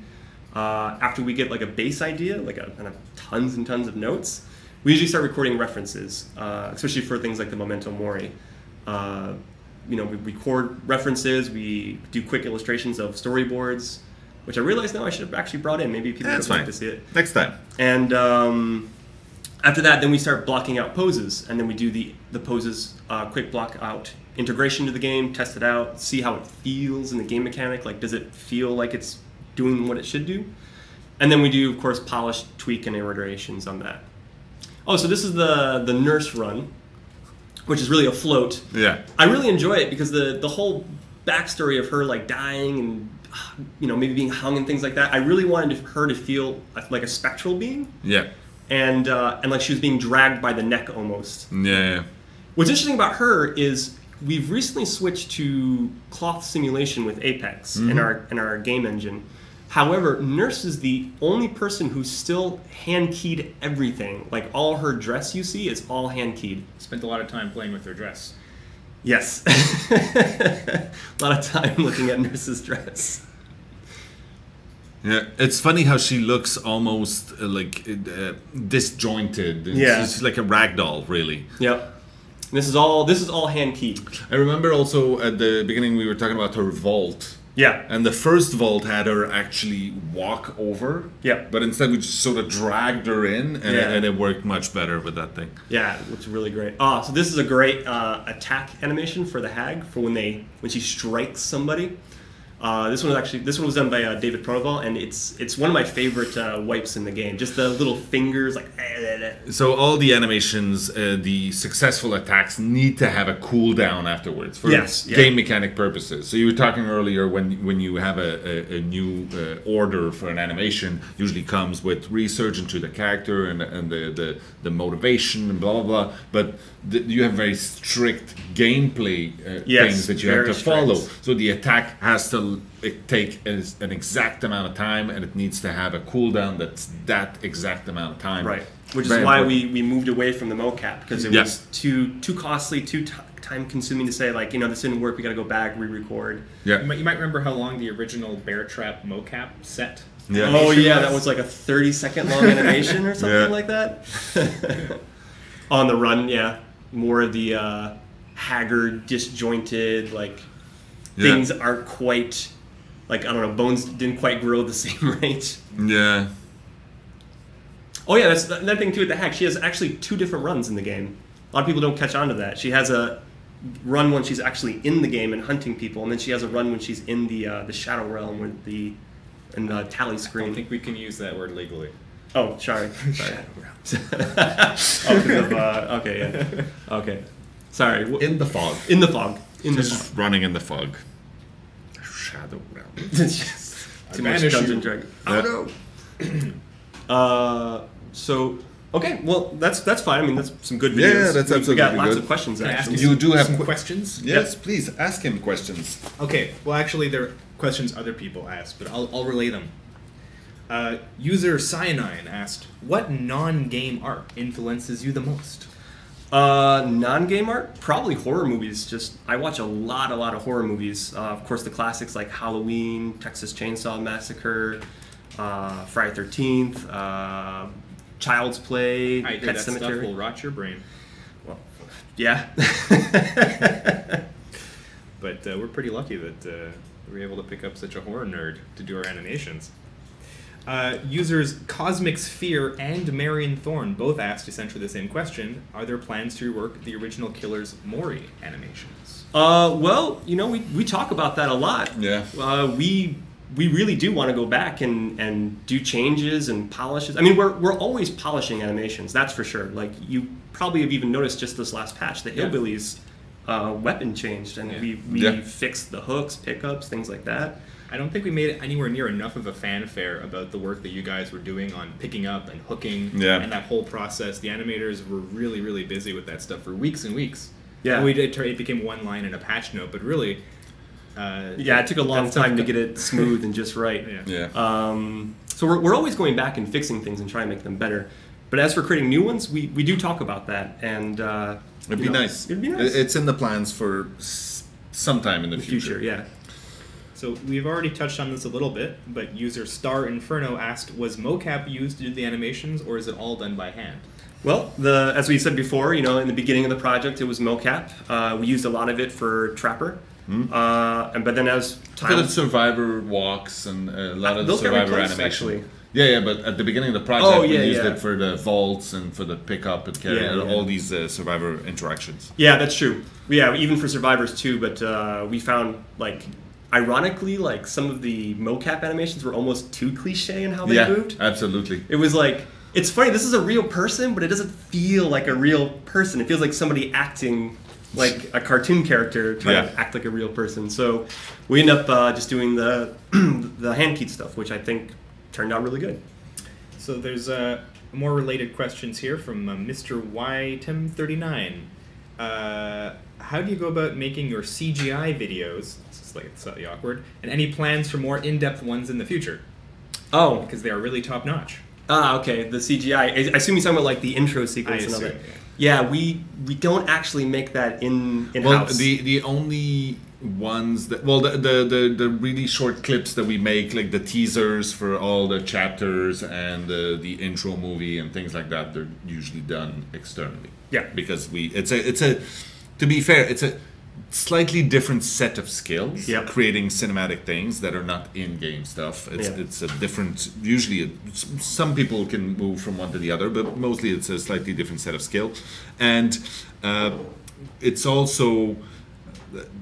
After we get like a base idea, like kind of tons and tons of notes, we usually start recording references, especially for things like the Memento Mori. We record references, we do quick illustrations of storyboards, which I realize now I should have actually brought in. Maybe people would like to see it. Next time. And after that, then we start blocking out poses, and then we do the poses quick block out integration to the game, test it out, see how it feels in the game mechanic. Like, does it feel like it's doing what it should do? And then we do, of course, polish, tweak, and iterations on that. Oh, so this is the nurse run, which is really a float. Yeah. I really enjoy it because the whole backstory of her like dying and maybe being hung and things like that. I really wanted her to feel like a spectral being. Yeah. And like she was being dragged by the neck almost. Yeah. What's interesting about her is we've recently switched to cloth simulation with Apex in our game engine. However, Nurse is the only person who's still hand-keyed everything. Like, all her dress you see is all hand-keyed. Spent a lot of time playing with her dress. Yes. A lot of time looking at Nurse's dress. Yeah, it's funny how she looks almost disjointed. She's like a rag doll, really. Yep. This is all hand-keyed. I remember also at the beginning we were talking about her vault. Yeah. And the first vault had her actually walk over. Yeah. But instead we just sort of dragged her in, and it worked much better with that thing. Yeah, it looks really great. So this is a great attack animation for the hag for when she strikes somebody. This one was done by David Pronoval, and it's one of my favorite wipes in the game. Just the little fingers, like. So all the animations, the successful attacks need to have a cooldown afterwards for game mechanic purposes. So you were talking earlier when you have a new order for an animation, usually comes with research into the character and the motivation and blah blah blah. But you have very strict gameplay things that you have to follow. So the attack has to take an exact amount of time, and it needs to have a cooldown that's that exact amount of time. Right. Which is why we moved away from the mocap, because it was too costly, too time consuming to say, like, this didn't work, we got to go back, re-record. Yeah. You might remember how long the original Bear Trap mocap set. Yeah. Oh yeah, that was like a 30-second long animation or something like that. On the run, more of the haggard, disjointed, like things aren't quite like I don't know, bones didn't quite grow the same rate. Yeah. Oh yeah, that's that thing too with the hack. She has actually 2 different runs in the game. A lot of people don't catch on to that. She has a run when she's actually in the game and hunting people, and then she has a run when she's in the Shadow Realm with the tally I screen. don't think we can use that word legally. Oh, sorry. Okay, yeah. Okay. Sorry. In the fog. In the fog. In the Just fog. running in the fog. Shadow realm. Too much Dungeons and Dragons. Oh no. So okay, well that's fine. I mean that's some good videos. Yeah, that's We absolutely got lots good. of questions Can I ask actually. You do have some que- questions? Yes, please ask him questions. Okay, well, actually, they're questions other people asked, but I'll relay them. User Cyanine asked, what non-game art influences you the most? Non-game art, probably horror movies. Just I watch a lot of horror movies. Of course, the classics like Halloween, Texas Chainsaw Massacre, Friday 13th, Child's Play, I hear Pet that Cemetery. stuff will rot your brain. Well, yeah. But we're pretty lucky that we were able to pick up such a horror nerd to do our animations. Users Cosmic Sphere and Marion Thorne both asked essentially the same question. Are there plans to rework the original Killer's Mori animations? Well, you know, we talk about that a lot. Yeah. We really do want to go back and do changes and polishes. I mean, we're always polishing animations, that's for sure. Like, you probably have even noticed just this last patch, the Hillbillies weapon changed, and we fixed the hooks, pickups, things like that. I don't think we made anywhere near enough of a fanfare about the work that you guys were doing on picking up and hooking and that whole process. The animators were really, really busy with that stuff for weeks and weeks. Yeah. And it became one line in a patch note, but really... it took a long time to get it smooth and just right. So we're always going back and fixing things and trying to make them better. But as for creating new ones, we do talk about that. And It'd be nice. It'd be nice. It's in the plans for sometime in the future. Yeah. So we've already touched on this a little bit, but user Star Inferno asked, was mocap used to do the animations, or is it all done by hand? Well, as we said before, you know, in the beginning of the project, it was mocap. We used a lot of it for Trapper. But then as time... For the Survivor walks and a lot of the those got Survivor replaced, animation. actually. Yeah, but at the beginning of the project, we used yeah. it for the vaults and for the pickup and carry and all these Survivor interactions. Yeah, that's true. Yeah, even for Survivors too, but we found, like, ironically, like, some of the mocap animations were almost too cliche in how they moved. Absolutely. It was like, it's funny, this is a real person, but it doesn't feel like a real person. It feels like somebody acting like a cartoon character trying to act like a real person. So we end up just doing the hand keyed stuff, which I think turned out really good. So there's more related questions here from Mr. YTim39. How do you go about making your CGI videos? This is like slightly awkward. And any plans for more in-depth ones in the future? Oh. Because they are really top-notch. Ah, okay, the CGI. I assume you're talking about like the intro sequence and all that. Yeah, we don't actually make that in-house. Well, the only ones that the really short clips that we make, like the teasers for all the chapters and the intro movie and things like that, they're usually done externally. Yeah, because it's a to be fair, it's a slightly different set of skills. Yep. Creating cinematic things that are not in-game stuff. It's a different. Usually, some people can move from one to the other, but mostly it's a slightly different set of skill, and it's also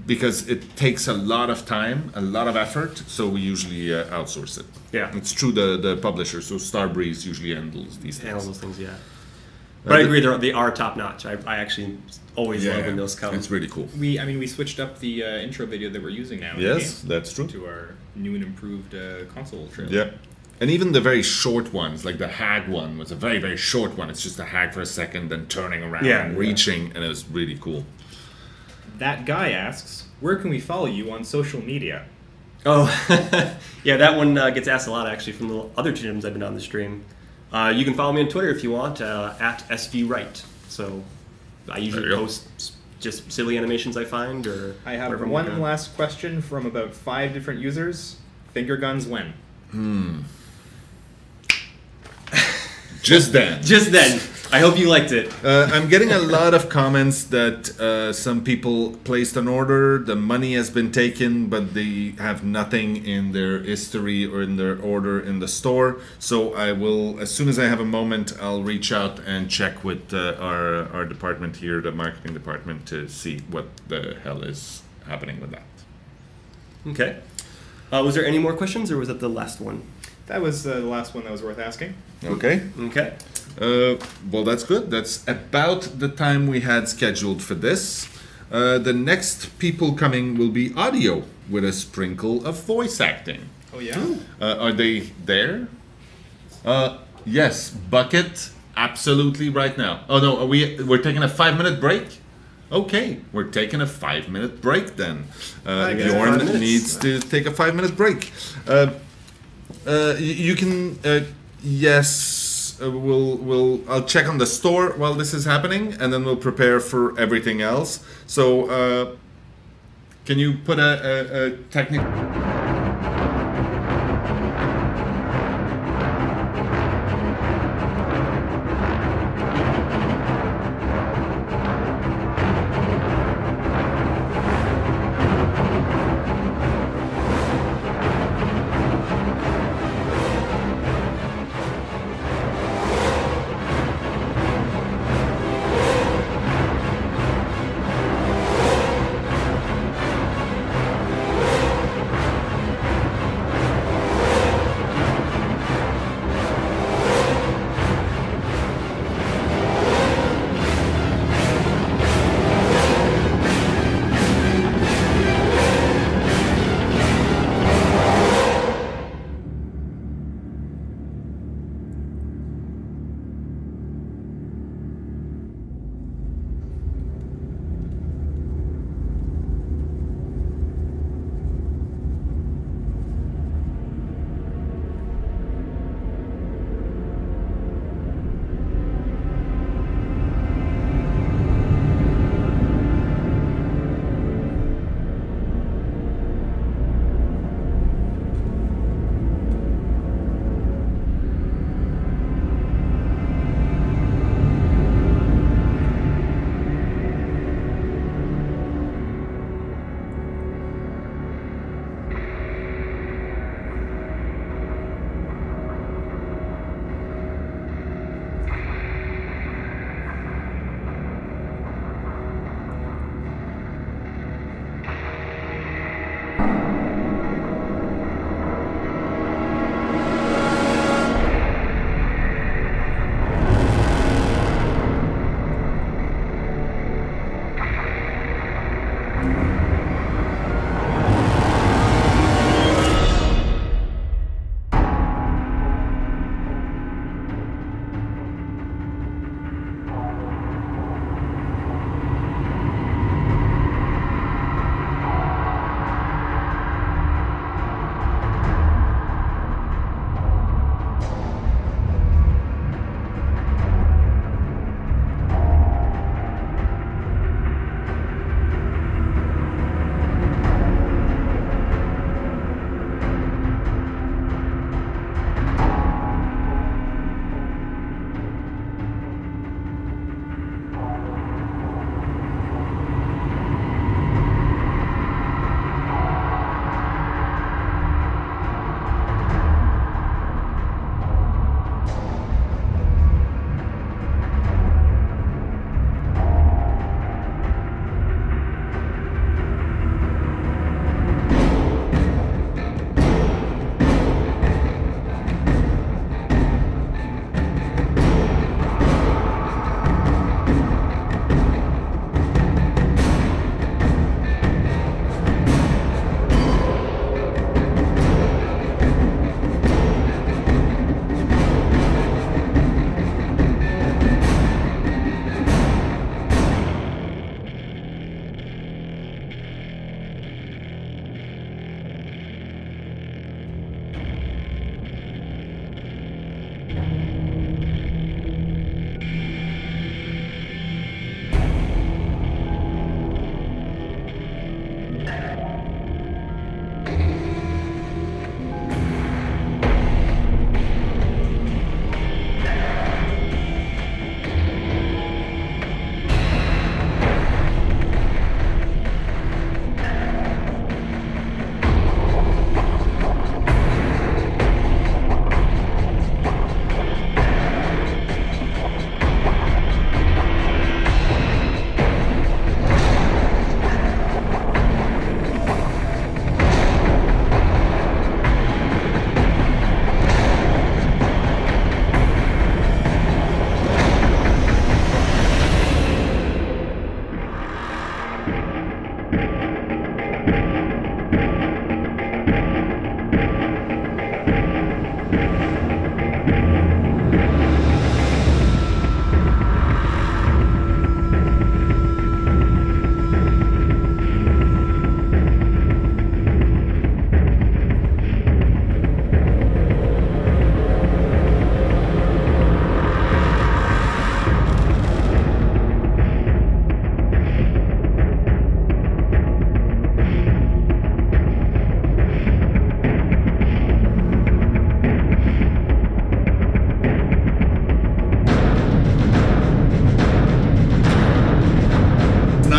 because it takes a lot of time, a lot of effort. So we usually outsource it. Yeah, it's true. The publisher, so Starbreeze, usually handles these things. Handles those things, yeah. But I agree, they are top notch. I actually always love when those come. It's really cool. We switched up the intro video that we're using now. Yes, that's true. To our new and improved console trailer. Yeah, and even the very short ones, like the hag one, was a very, very short one. It's just a hag for a second, then turning around and reaching, and it was really cool. That guy asks, where can we follow you on social media? Oh, yeah, that one gets asked a lot actually from the other two gyms I've been on the stream. You can follow me on Twitter if you want, at SVWright. So I usually post just silly animations I find. Or I have one last question from about 5 different users. Finger guns when? Just then. Just then. I hope you liked it. I'm getting a lot of comments that some people placed an order, the money has been taken, but they have nothing in their history or in their order in the store. So I will, as soon as I have a moment, I'll reach out and check with our department here, the marketing department, to see what the hell is happening with that. Okay. Was there any more questions, or was that the last one? That was the last one that was worth asking. Okay. Okay. Well, that's good. That's about the time we had scheduled for this. The next people coming will be audio with a sprinkle of voice acting. Oh yeah. Are they there? Yes, Bucket, absolutely right now. Oh no, we're taking a 5-minute break? Okay, we're taking a 5-minute break then. Bjorn 5 minutes. needs to take a 5-minute break. You can, yes, I'll check on the store while this is happening, and then we'll prepare for everything else. So, can you put a technical...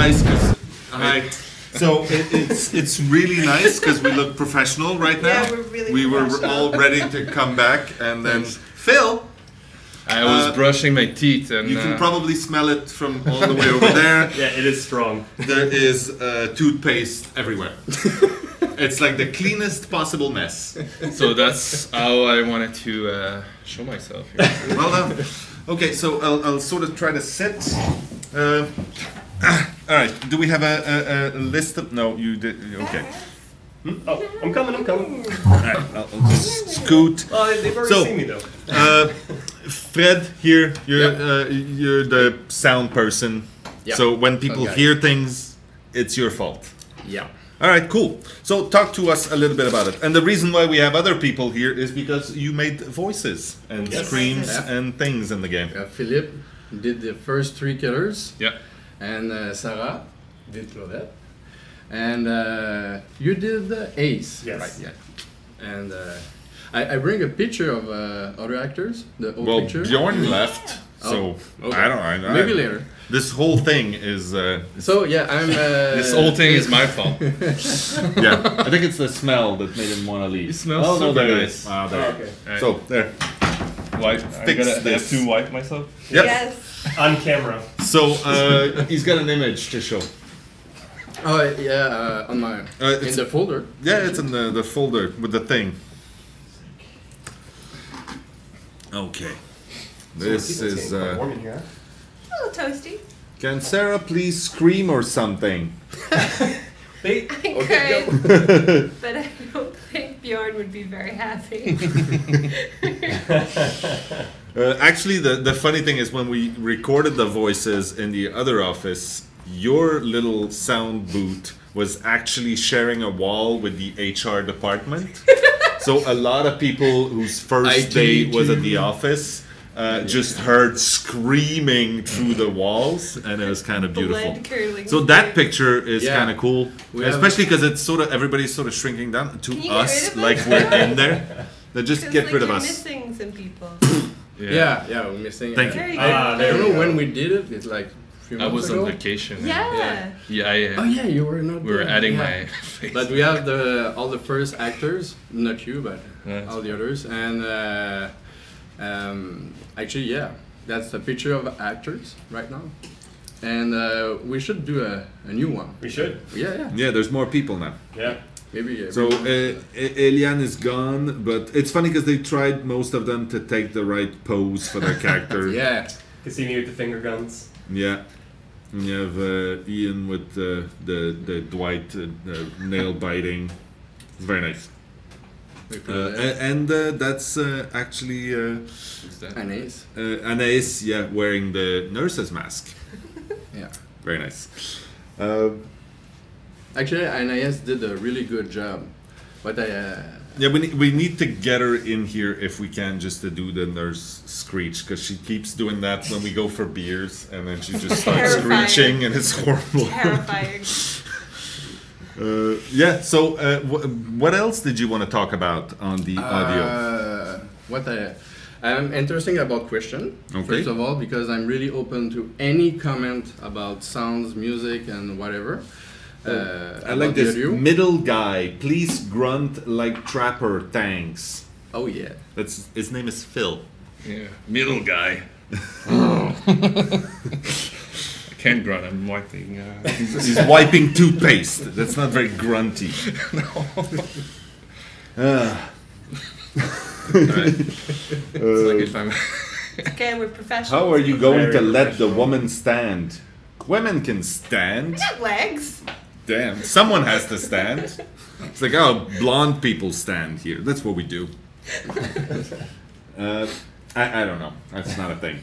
nice because it's really nice because we look professional right now. Yeah, we're really we were professional. all ready to come back, and then Phil. I was brushing my teeth and You can probably smell it from all the way over there. Yeah, it is strong. There is toothpaste everywhere. It's like the cleanest possible mess. so that's how I wanted to show myself here. Well done. Okay, so I'll sort of try to sit. All right. Do we have a list of? No, you did. Okay. Oh, I'm coming. All right. I'll just scoot. They've already seen me though. Fred, here you're the sound person. Yeah. So when people Okay. hear things, it's your fault. Yeah. All right, cool. So talk to us a little bit about it. And the reason why we have other people here is because you made voices and screams Yeah. and things in the game. Philippe did the first 3 killers, Yeah. and Sarah did Claudette, and you did Ace. Yes. Right, yeah. And I bring a picture of other actors, the old Well, picture. Bjorn left, so okay. I don't know. Maybe later. This whole thing is So yeah, I'm. This whole thing is my fault. yeah. I think it's the smell that made him want to leave. It smells oh no, super there it nice. is. Ah, there. Okay. Alright. So there. Wipe. Fix I have this. to wipe myself. Yep. Yes. On camera. So he's got an image to show. Oh yeah, on my in it's- the folder. Yeah, it's in the folder with the thing. Okay. This is. warm in here. A little toasty. Can Sarah please scream or something? They, I Okay, could, but I don't think Bjorn would be very happy. Actually, the funny thing is when we recorded the voices in the other office, your little sound booth was actually sharing a wall with the HR department. So a lot of people whose first day was at the office just heard screaming through the walls, and it was kind of beautiful. Blood curdling. So that picture is Yeah. kind of cool, We have- especially because it's sort of everybody's sort of shrinking down to Can you get us, rid of like us? we're in there. They just Because, get like, rid of you're us. missing some people. yeah, we're missing. Thank you. There you I go. don't know when we did it. It's like a few I months was ago. on vacation. and- Yeah. Yeah. Oh yeah, you were not. We were there. adding Yeah. my face. But we have all the first actors, not you, but Yeah. all the others, and actually, yeah, that's the picture of actors right now, and we should do a new one. we should. Yeah, Yeah, there's more people now. Yeah. maybe. So Eliane is gone, but it's funny because they tried most of them to take the right pose for their character. yeah, You can see me with the finger guns. Yeah. And you have Ian with the Dwight nail biting. It's very nice. we put it And that's actually an ace. Anais, yeah, wearing the nurse's mask. Yeah, Very nice. actually, Anais did a really good job, but Yeah, we need to get her in here if we can, just to do the nurse screech, because she keeps doing that when we go for beers, and then she just starts Terrifying. screeching, and it's horrible. Terrifying. Yeah. So, what else did you want to talk about on the audio? What I'm interested about question Okay. first of all because I'm really open to any comment about sounds, music, and whatever. I about like the this audio. middle guy. Please grunt like trapper tanks. Oh yeah. That's his name is Phil. Yeah. Middle guy. I can't grunt. I'm wiping. He's wiping toothpaste. That's not very grunty. It's like if I'm. Okay, we're professionals. How are you going Very to let the professional. woman stand? Women can stand. Got legs. Damn, someone has to stand. It's like, oh, blonde people stand here. That's what we do. I don't know. That's not a thing.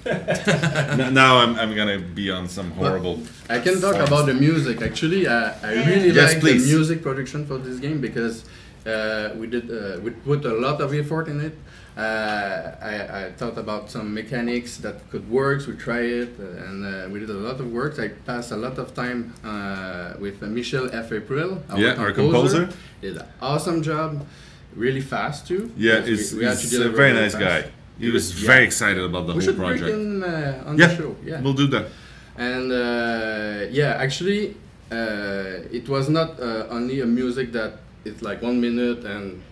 Now I'm gonna be on some horrible. I can talk about the music. Actually, I really Yes, like please. the music production for this game because we put a lot of effort in it. I thought about some mechanics that could work. We tried it, and we did a lot of work. I passed a lot of time with Michel F. April, Our composer. Did an awesome job, really fast too. Yeah, because we had to he's a deliver very nice fast. guy. He was Yeah. very excited about the We whole should bring project. him on Yeah, the show. Yeah. we'll do that. And yeah, actually, it was not only a music that it's like 1 minute and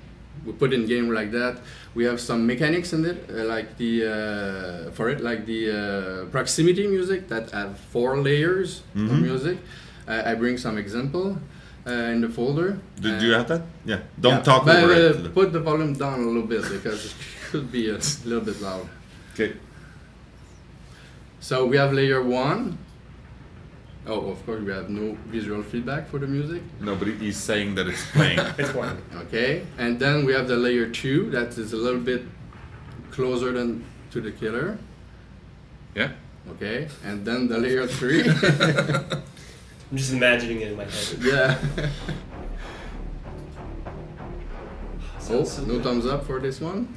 we put in game like that. We have some mechanics in it, like the for it, like the proximity music that have 4 layers of music. I bring some example in the folder. Do you have that? Yeah. Don't talk but, over it. Put the volume down a little bit because it could be a little bit loud. Okay. So we have layer 1. Oh, of course, we have no visual feedback for the music. Nobody is saying that it's playing. It's one. Okay, and then we have the layer 2 that is a little bit closer than to the killer. Yeah. Okay, and then the layer 3. I'm just imagining it in my head. Yeah. Oh, So no good. thumbs up for this one.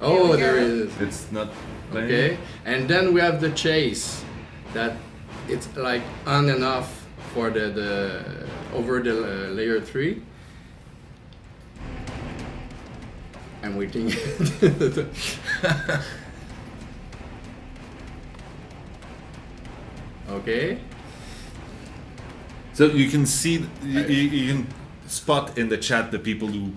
Oh, there it is. It's not playing. Okay, and then we have the chase that it's like on and off for the over the layer 3. I'm waiting. Okay. So you can see, you can spot in the chat the people who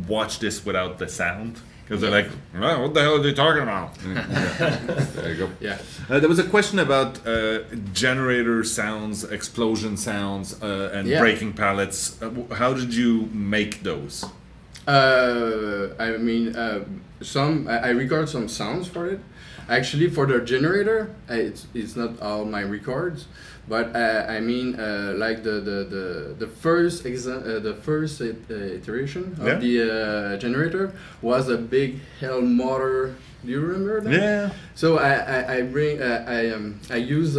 watch this without the sound. Because they're like, oh, what the hell are they talking about? Yeah. There you go. Yeah. There was a question about generator sounds, explosion sounds, and Yeah. breaking pallets. How did you make those? I mean, I record some sounds for it. Actually, for the generator, it's not all my records, but I mean, like the first iteration of the generator was a big hell motor. Do you remember that? Yeah. So I use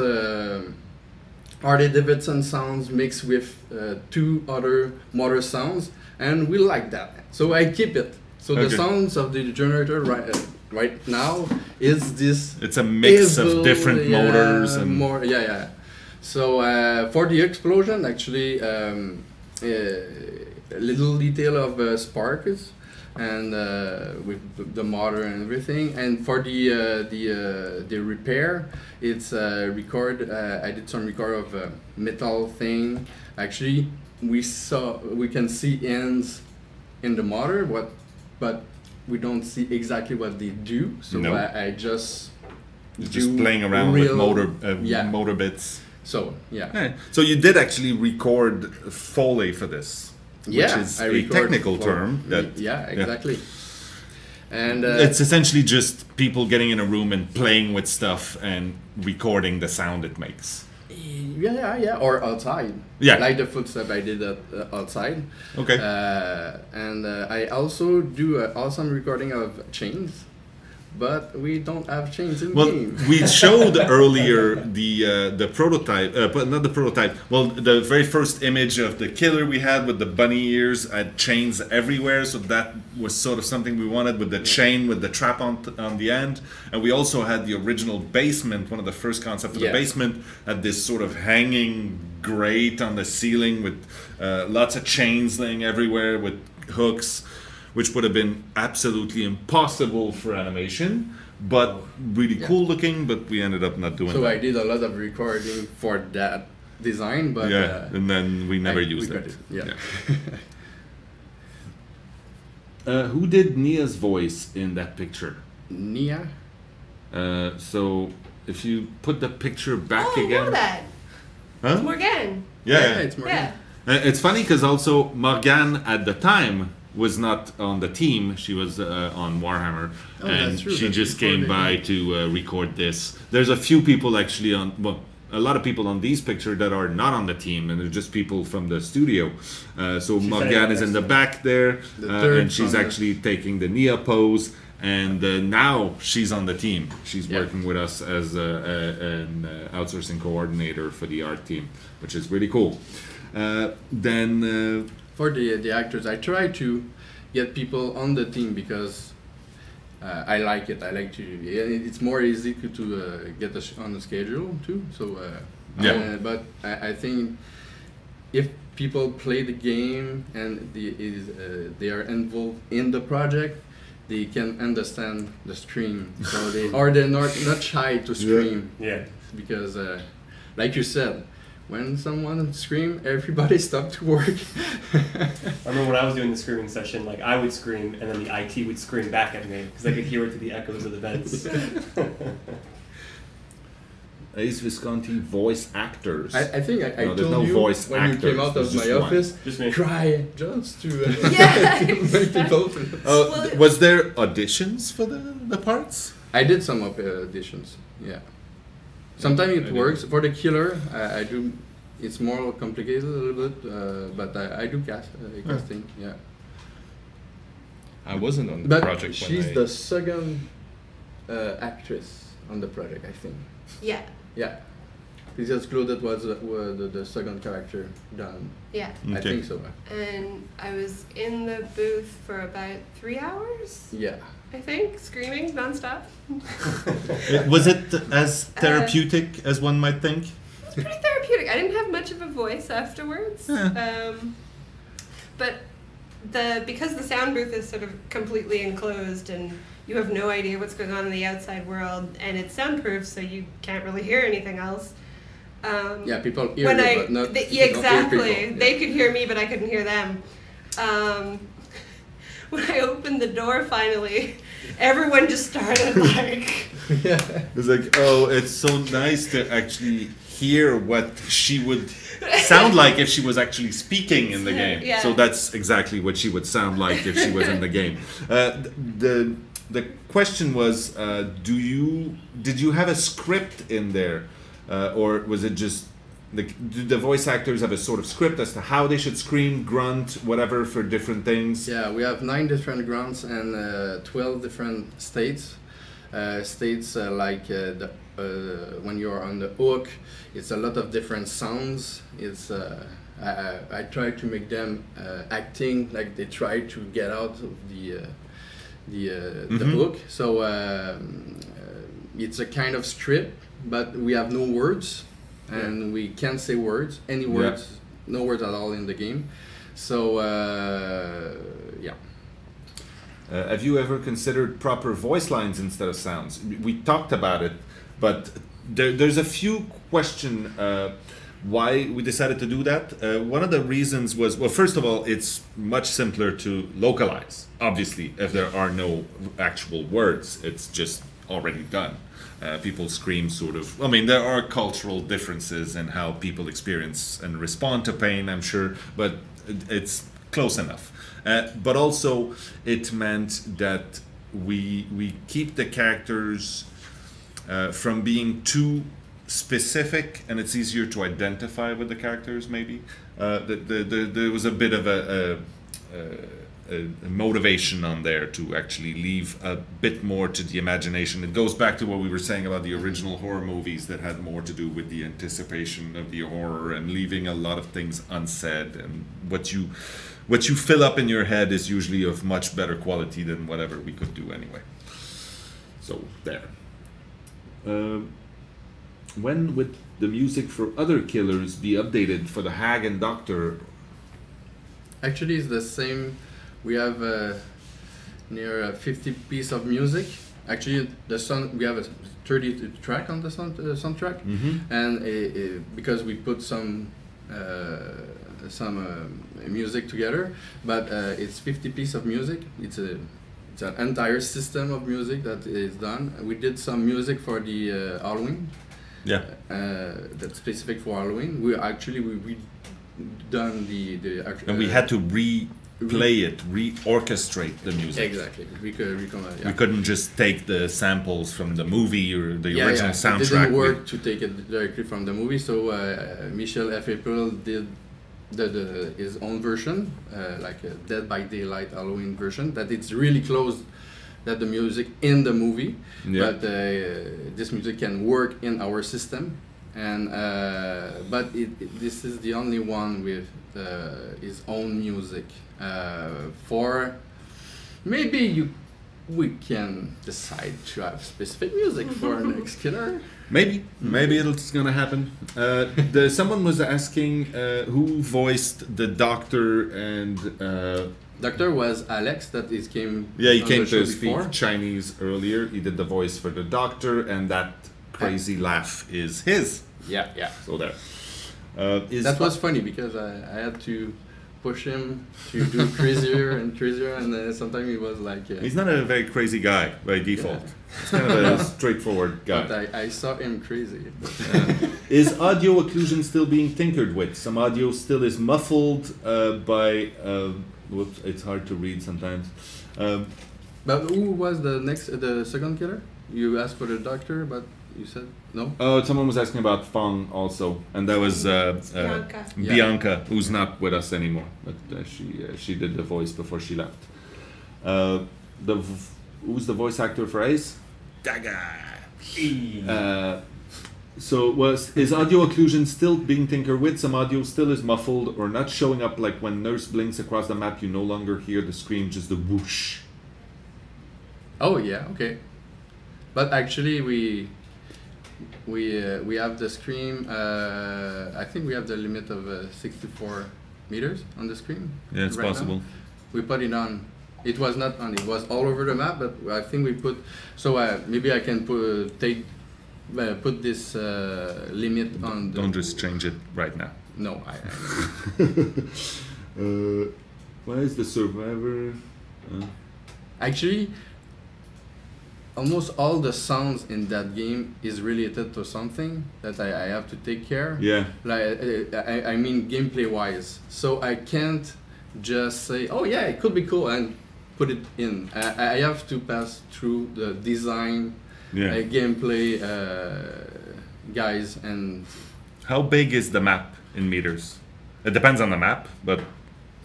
Harley Davidson sounds mixed with 2 other motor sounds, and we like that. So I keep it. So the sounds of the generator right now is this. It's a mix of different motors and more. Yeah. So for the explosion, actually, a little detail of sparks and with the motor and everything. And for the repair, it's record. I did some record of a metal thing. Actually, we can see ends in the motor, but we don't see exactly what they do. So No. I just playing around with motor bits. So yeah. So you did actually record Foley for this, which is a technical term. Exactly. And it's essentially just people getting in a room and playing with stuff and recording the sound it makes. Yeah, or outside. Yeah. Like the footstep I did outside. Okay. And I also do an awesome recording of chains, but we don't have chains in game. We showed earlier the prototype, but not the prototype. Well, the very first image of the killer we had with the bunny ears and chains everywhere. So that was sort of something we wanted with the chain with the trap on the end. And we also had the original basement. One of the first concepts of the basement had this sort of hanging grate on the ceiling with lots of chains laying everywhere with hooks, which would have been absolutely impossible for animation, but really cool looking, but we ended up not doing so that. I did a lot of recording for that design, but and then we never used it. Who did Nia's voice in that picture? Nia? So if you put the picture back I again. know that. Huh? It's Morgan. Yeah, it's Morgan. It's funny because also Morgane at the time was not on the team. She was on Warhammer, and that's true. she That's just before came the by to record this. There's a few people actually a lot of people on these pictures that are not on the team, and they're just people from the studio. So Morgane is in the back there, and she's actually taking the Nia pose. And now she's on the team. She's working with us as an outsourcing coordinator for the art team, which is really cool. Then for the actors, I try to get people on the team because I like it. I like to. It's more easy to get on the schedule too. So but I think if people play the game and they are involved in the project, they can understand the stream. So they're not shy to stream. Yeah. Because like you said, when someone scream, everybody stopped to work. I remember when I was doing the screaming session, like I would scream and then the IT would scream back at me because I could hear it through the echoes of the vents. Ace Visconti voice actors. I think I No, there's told no you voice when you came actors, out of there's my just one. office, Just me. cry just to Yeah, make people. Was there auditions for the parts? I did some auditions. Yeah. Sometimes it works. For the killer, I do. It's more complicated a little bit, but I do casting. Yeah. I wasn't on the But project she's when the second actress on the project, I think. yeah, Yeah. Because Claudette was the second character done. yeah. I Okay. think so. And I was in the booth for about 3 hours, Yeah. I think, screaming nonstop. Was it as therapeutic as one might think? It's pretty therapeutic. I didn't have much of a voice afterwards. But because the sound booth is sort of completely enclosed and you have no idea what's going on in the outside world, and it's soundproof, so you can't really hear anything else. Yeah, people hear When you, but not. yeah, not hear exactly. people. They could hear me, but I couldn't hear them. When I opened the door finally, everyone just started like. Yeah. It's like, oh, it's so nice to actually hear what she would sound like if she was actually speaking in the game. Yeah. So that's exactly what she would sound like if she was in the game. The question was, did you have a script in there, or was it just do the voice actors have a sort of script as to how they should scream, grunt, whatever for different things? Yeah, we have 9 different grunts and 12 different states. States like when you're on the hook, it's a lot of different sounds. It's I try to make them acting like they try to get out of the hook. So it's a kind of strip, but we have no words, and we can't say words, any words, no words at all in the game. So yeah. Have you ever considered proper voice lines instead of sounds? We talked about it, but there's a few questions why we decided to do that. One of the reasons was, well, first of all, it's much simpler to localize. Obviously, if there are no actual words, it's just already done. People scream sort of, I mean, there are cultural differences in how people experience and respond to pain, I'm sure, but it's close enough. But also, it meant that we keep the characters from being too specific, and it's easier to identify with the characters. Maybe there was a bit of a motivation on there to actually leave a bit more to the imagination. It goes back to what we were saying about the original horror movies that had more to do with the anticipation of the horror and leaving a lot of things unsaid, and what you fill up in your head is usually of much better quality than whatever we could do anyway. So there. When would the music for other killers be updated for the Hag and Doctor? Actually, it's the same. We have near 50 piece of music. Actually, we have a 30 track on the soundtrack, and because we put some music together, but it's 50 piece of music. It's an entire system of music that is done. We did some music for the Halloween. Yeah. That's specific for Halloween. We done the and we had to replay it, reorchestrate the music. Exactly. We couldn't just take the samples from the movie or the original soundtrack. It didn't work to take it directly from the movie, so Michel F. April did his own version, like a Dead by Daylight Halloween version, that it's really close that the music in the movie, but this music can work in our system, and but this is the only one with his own music. For maybe we can decide to have specific music for our next killer. Maybe it's gonna happen. Someone was asking who voiced the Doctor, and Doctor was Alex, that came. Yeah, he came to speak before. Chinese earlier. He did the voice for the Doctor, and that crazy laugh is his. Yeah. So there. Is That was funny because I had to push him to do crazier and crazier, and sometimes he was like. He's not a very crazy guy by default. He's kind of a straightforward guy. But I saw him crazy. Is audio occlusion still being tinkered with? Some audio still is muffled by. Whoops, it's hard to read sometimes. But who was the second killer? You asked for the doctor, but you said no? Oh, someone was asking about Fong also, and that was Bianca. Bianca, who's not with us anymore, but she did the voice before she left. Who's the voice actor for Ace? So is audio occlusion still being tinkered with? Some audio still is muffled or not showing up, like when Nurse blinks across the map, you no longer hear the scream, just the whoosh. Oh yeah, okay. But actually we have the screen. I think we have the limit of 64 meters on the screen. Yeah, it's possible. Now. We put it on. It was not on. It was all over the map, but I think we put. So maybe I can put this limit on. Don't just change it right now. No, Why is the survivor? Actually, almost all the sounds in that game is related to something that I have to take care. Yeah. Like I mean gameplay wise. So I can't just say, oh yeah, it could be cool and put it in. I have to pass through the design, gameplay guys and. How big is the map in meters? It depends on the map, but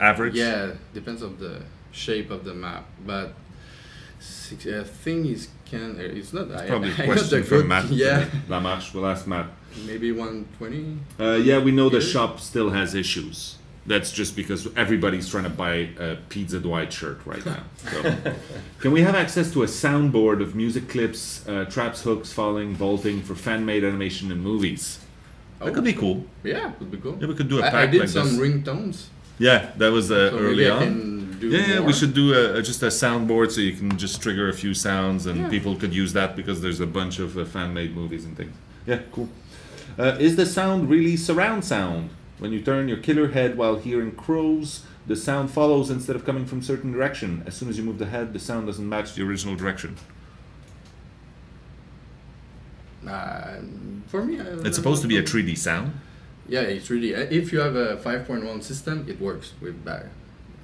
average. Yeah, depends on the shape of the map, but. I think it's not. Probably a question for Matt. Yeah. Lamarche, we'll ask Matt. Maybe 120. Yeah, we know the shop still has issues. That's just because everybody's trying to buy a Pizza Dwight shirt right now. So. Can we have access to a soundboard of music clips, traps, hooks, falling, vaulting for fan-made animation in movies? That could be cool. Yeah, could be cool. Yeah, we could do a pack I did like some this. ringtones. Yeah, that was early on. More. We should do just a soundboard so you can just trigger a few sounds and people could use that because there's a bunch of fan-made movies and things. Yeah, cool. Is the sound really surround sound? When you turn your killer head while hearing crows, the sound follows instead of coming from certain direction. As soon as you move the head, the sound doesn't match the original direction. For me, it's supposed to be a 3D sound. Yeah, it's 3D. If you have a 5.1 system, it works with that.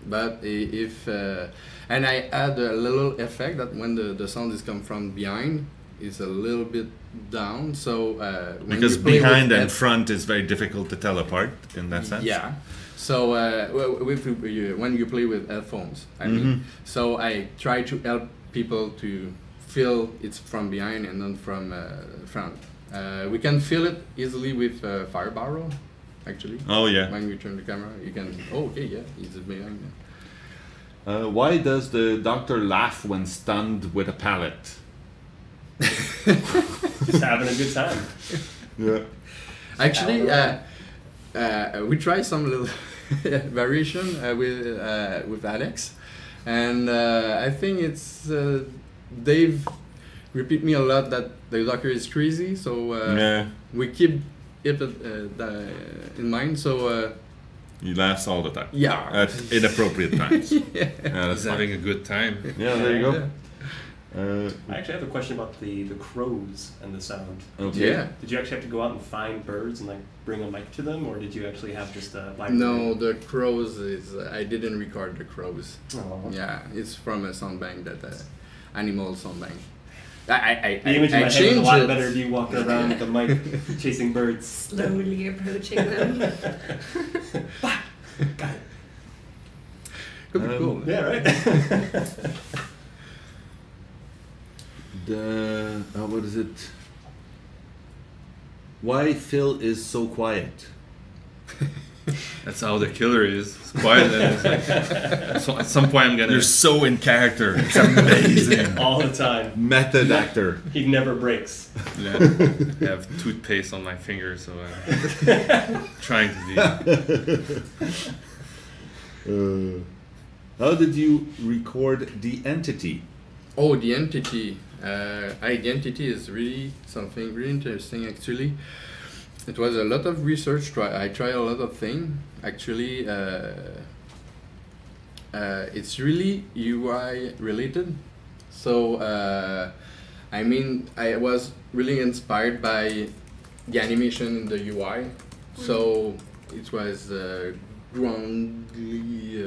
But if and I add a little effect that when the sound is come from behind, it's a little bit down. So because behind and front is very difficult to tell apart in that sense. Yeah. So when you play with headphones, I mean, so I try to help people to feel it's from behind and not from front. We can feel it easily with fire barrel. Actually. Oh yeah. When you turn the camera, you can. Oh, okay, yeah, he's behind me. Why does the doctor laugh when stunned with a pallet? Just having a good time. Yeah. Actually, we try some little variation with Alex, and I think it's Dave repeat me a lot that the doctor is crazy, so we keep it in mind. So he laughs all the time. Yeah, at inappropriate times. He's having a good time. Yeah, there you go. I actually have a question about the crows and the sound. Okay. Yeah. Did you actually have to go out and find birds and like bring a mic to them, or did you actually have just a library? No, the crows is I didn't record the crows. Oh. Yeah, it's from a sound bank that animal sound bank. The image in my head is a lot better if you walking around with the mic chasing birds. Slowly approaching them. Got it. Could be cool. Yeah, right. What is it? Why Phil is so quiet? That's how the killer is. It's quiet. And it's like, so at some point, I'm gonna. You're so in character. It's amazing. All the time. Method actor. He never breaks. Yeah. I have toothpaste on my finger, so I'm trying to be. How did you record the entity? Oh, the entity. Identity is really something really interesting actually. It was a lot of research. I tried a lot of things. Actually, it's really UI related. So, I mean, I was really inspired by the animation in the UI. So, it was grumbly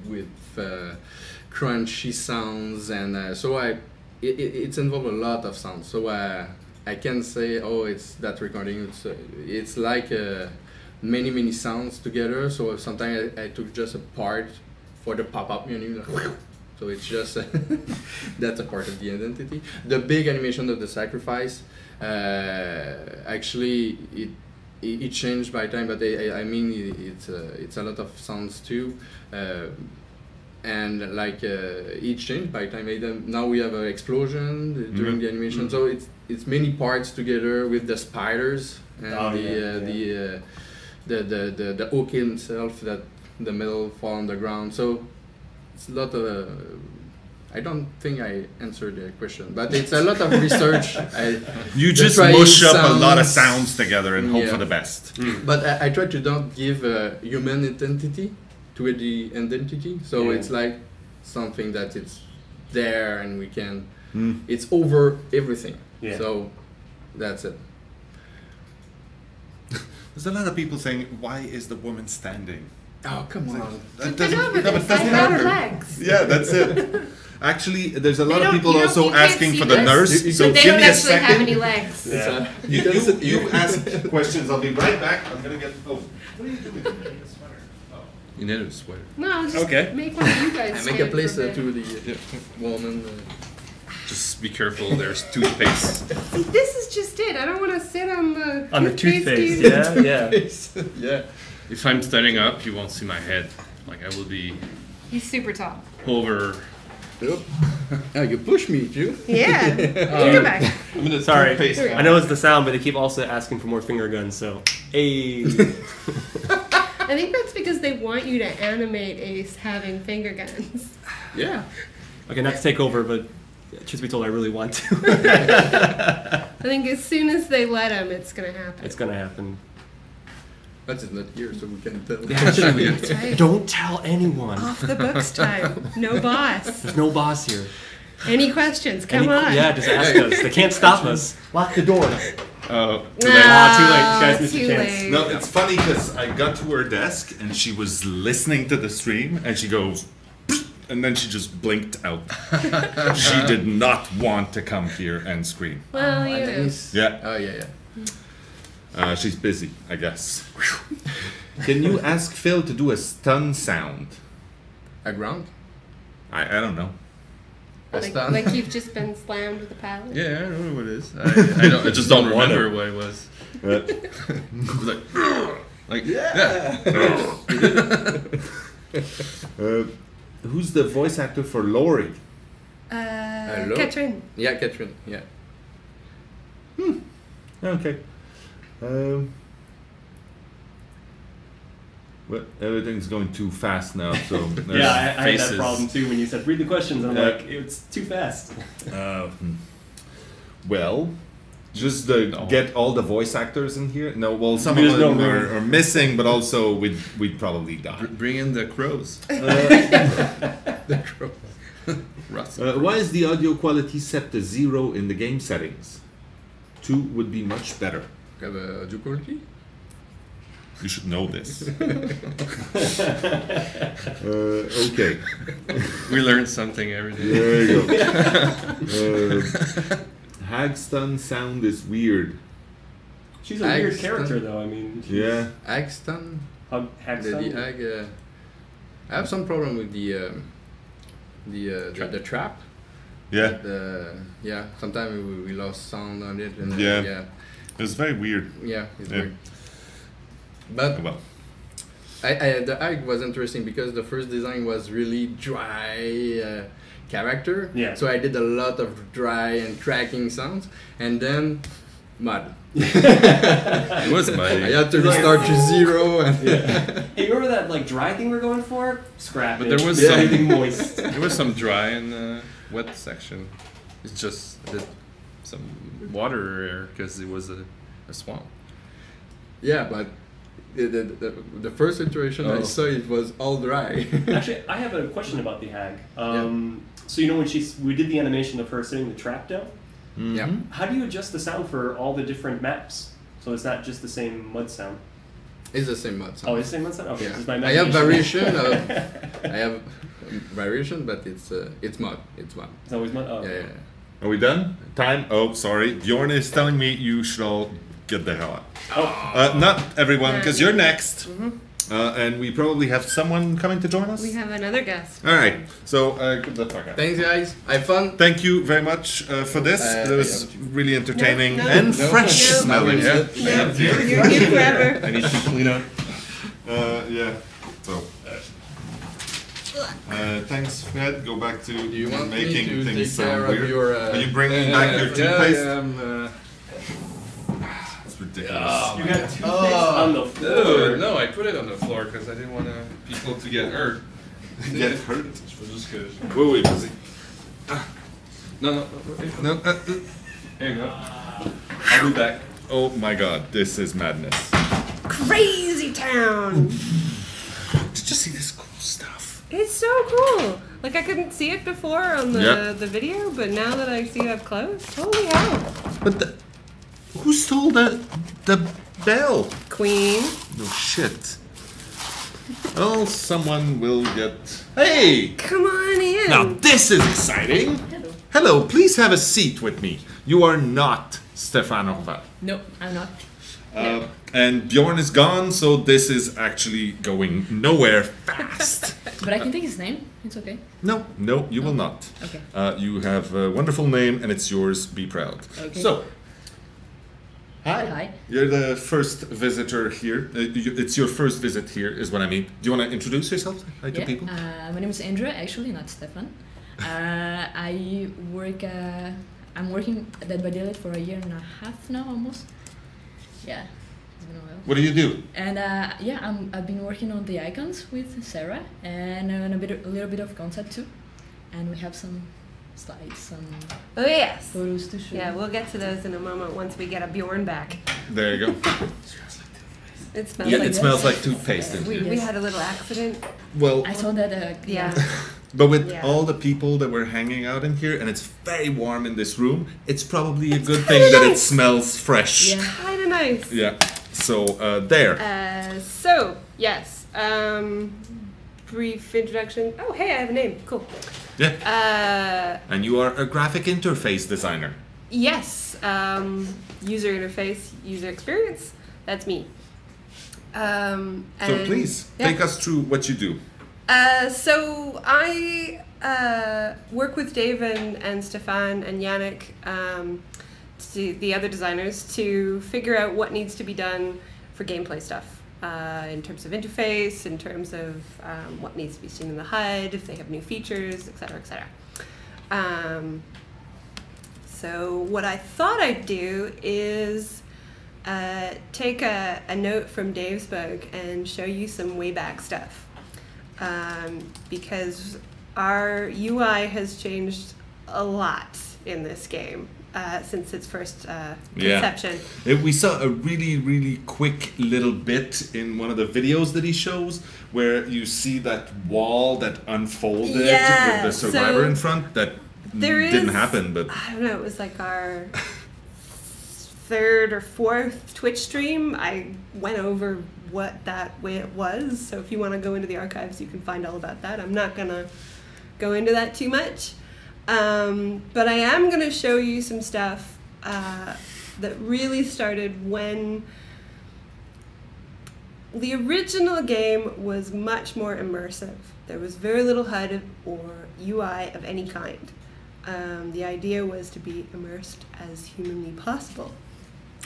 with crunchy sounds, and so it's involved a lot of sounds. So, I can say, oh, it's that recording. It's like many sounds together. So sometimes I took just a part for the pop-up menu. So it's just that's a part of the identity. The big animation of the sacrifice, actually it changed by time, but I mean it's a lot of sounds too. And like each changed by time. Now we have an explosion during the animation, so it's many parts together with the spiders and the oak himself that the metal fall on the ground. So it's a lot of. I don't think I answered the question, but it's a lot of research. You just mush up a lot of sounds together and hope for the best. But I try to not give a human identity to the identity, so it's like something that it's there and we can it's over everything. So that's it. There's a lot of people saying, why is the woman standing? Oh, come on. That doesn't matter. Legs. Yeah, that's it. Actually, there's a lot of people also asking for the this. nurse. But So they give don't me a actually have any second. legs. Yeah. You ask questions. I'll be right back. I'm gonna get. Oh, what are you doing? You need a sweater. No, just Okay. make one of you guys. I make a stand place for a to bit. the woman. Just be careful. There's toothpaste. See, this is just it. I don't want to sit on the toothpaste. tube. Yeah. Yeah. If I'm standing up, you won't see my head. Like I will be He's super tall. over. Yep. Oh, you push me, too. Yeah. Go back. Sorry, Toothpaste. I know it's the sound, but they keep also asking for more finger guns. So, hey. I think that's because they want you to animate Ace having finger guns. Yeah. Okay, not to take over, but truth be told, I really want to. I think as soon as they let him, it's gonna happen. It's gonna happen. But it's not here, so we can tell. That's right. Don't tell anyone. Off the books time. No boss. There's no boss here. Any questions? Come on. Yeah, just ask us. They can't stop us. Lock the door. Oh, Too late. Too late. You guys missed too your chance. late. no, it's funny because I got to her desk and she was listening to the stream and she goes, and then she just blinked out. She did not want to come here and scream. Well, you know. Nice. Yeah. Oh, yeah. She's busy, I guess. Can you ask Phil to do a stun sound? A ground? I don't know. A Like, stun? like you've just been slammed with a pallet. Yeah, I know what it is. I don't. I just don't want remember what it was. Like yeah. Who's the voice actor for Lori? Hello? Catherine. Yeah, Catherine. Yeah. Okay. Well, everything's going too fast now, so there's Yeah, I had that faces. problem too when you said read the questions. I'm Yeah. like, it's too fast. Well, just get all the voice actors in here. No, well, some There's of no them room. are missing, but also we'd probably die. Bring in the crows. The crow. Russ. Why is the audio quality set to 0 in the game settings? 2 would be much better. Have a audio quality? You should know this. Okay. We learned something every day. There you go. Hagstun sound is weird. She's a weird Axton. character, though. I mean, Yeah. Axton? The Hagstun. ag, I have some problem with the trap. Yeah. Yeah, sometimes we lost sound on it. And Yeah. It was very weird. Yeah, it's Yeah. weird. But Well. the ag was interesting because the first design was really dry character. Yeah. So I did a lot of dry and cracking sounds, and then mud. It was I muddy. had to restart to 0. And Hey, remember that like dry thing we're going for? Scrap But it. there was It's some- anything moist. There was some dry in the wet section. It's just some water because it was a swamp. Yeah, but the first iteration I saw it was all dry. Actually, I have a question about the hag. So you know when we did the animation of her sitting the trap down? Yeah. How do you adjust the sound for all the different maps? So it's not just the same mud sound. It's the same mud sound. Oh, it's the same mud sound. Okay, Yeah. this is my I have imagination. variation, but it's mud. It's mud. It's always mud. Oh, Yeah. Are we done? Time? Oh, sorry. Bjorn is telling me you should all get the hell out. Oh. Not everyone, because you're next. And we probably have someone coming to join us. We have another guest. All right. So, get the fuck out. Thanks, guys. Have fun. Thank you very much for this. It was really entertaining No, and no, fresh no. smelling. No, Yeah. You're here forever. I need to clean up. Yeah. So. Thanks, Fred. Go back to Do you want making me to things take care sound of weird. your? Are you bringing back your toothpaste? Yeah, It's ridiculous. You got toothpaste on the floor. Dude, no, I put it on the floor because I didn't want people to get hurt. Get hurt. Just good. Wait, busy. No. No. There you go. I'll be back. Oh my God, this is madness. Crazy town. Did you see this cool stuff? It's so cool. Like I couldn't see it before on the video, but now that I see it up close, holy hell! But who stole the bell? Queen. No shit. Oh, someone will get. Hey! Come on in. Now this is exciting. Hello, please have a seat with me. You are not Stefanova. No, I'm not. And Bjorn is gone, so this is actually going nowhere fast. But I can take his name. It's okay. No, you will not. Okay. You have a wonderful name and it's yours. Be proud. Okay. So, hi. Hi. You're the first visitor here. It's your first visit here, is what I mean. Do you want to introduce yourself to people? My name is Andrea, actually, not Stefan. I work. I'm working at Dead by Daylight for a year and a half now, almost. Yeah, it's been a while. What do you do? And I've been working on the icons with Sarah and a little bit of concept too. And we have some slides, some Oh yes. photos to show. Yeah, we'll get to those in a moment once we get a Bjorn back. There you go. It smells Yeah, like it smells like toothpaste in here. we had a little accident. Well, I saw that. Yeah. but with Yeah. all the people that were hanging out in here, and it's very warm in this room, it's probably a good thing that it nice. smells fresh. Yeah. Kind of nice. Yeah. So there. So yes. Brief introduction. Oh hey, I have a name. Cool. Yeah. And you are a graphic interface designer. Yes. User interface, user experience. That's me. So And- please yeah. take us through what you do. So I work with Dave and Stefan and Yannick, the other designers, to figure out what needs to be done for gameplay stuff. In terms of interface, in terms of what needs to be seen in the HUD, if they have new features, etc., etc. So what I thought I'd do is take a note from Dave's book and show you some way back stuff. Because our UI has changed a lot in this game since its first conception. We saw a really, really quick little bit in one of the videos that he shows where you see that wall that unfolded Yeah, with the survivor so in front. That there didn't is- happen, but I don't know, it was like our third or fourth Twitch stream. I went over what that way it was, so if you want to go into the archives you can find all about that. I'm not gonna go into that too much, but I am gonna show you some stuff that really started when the original game was much more immersive. There was very little HUD or UI of any kind. The idea was to be immersed as humanly possible.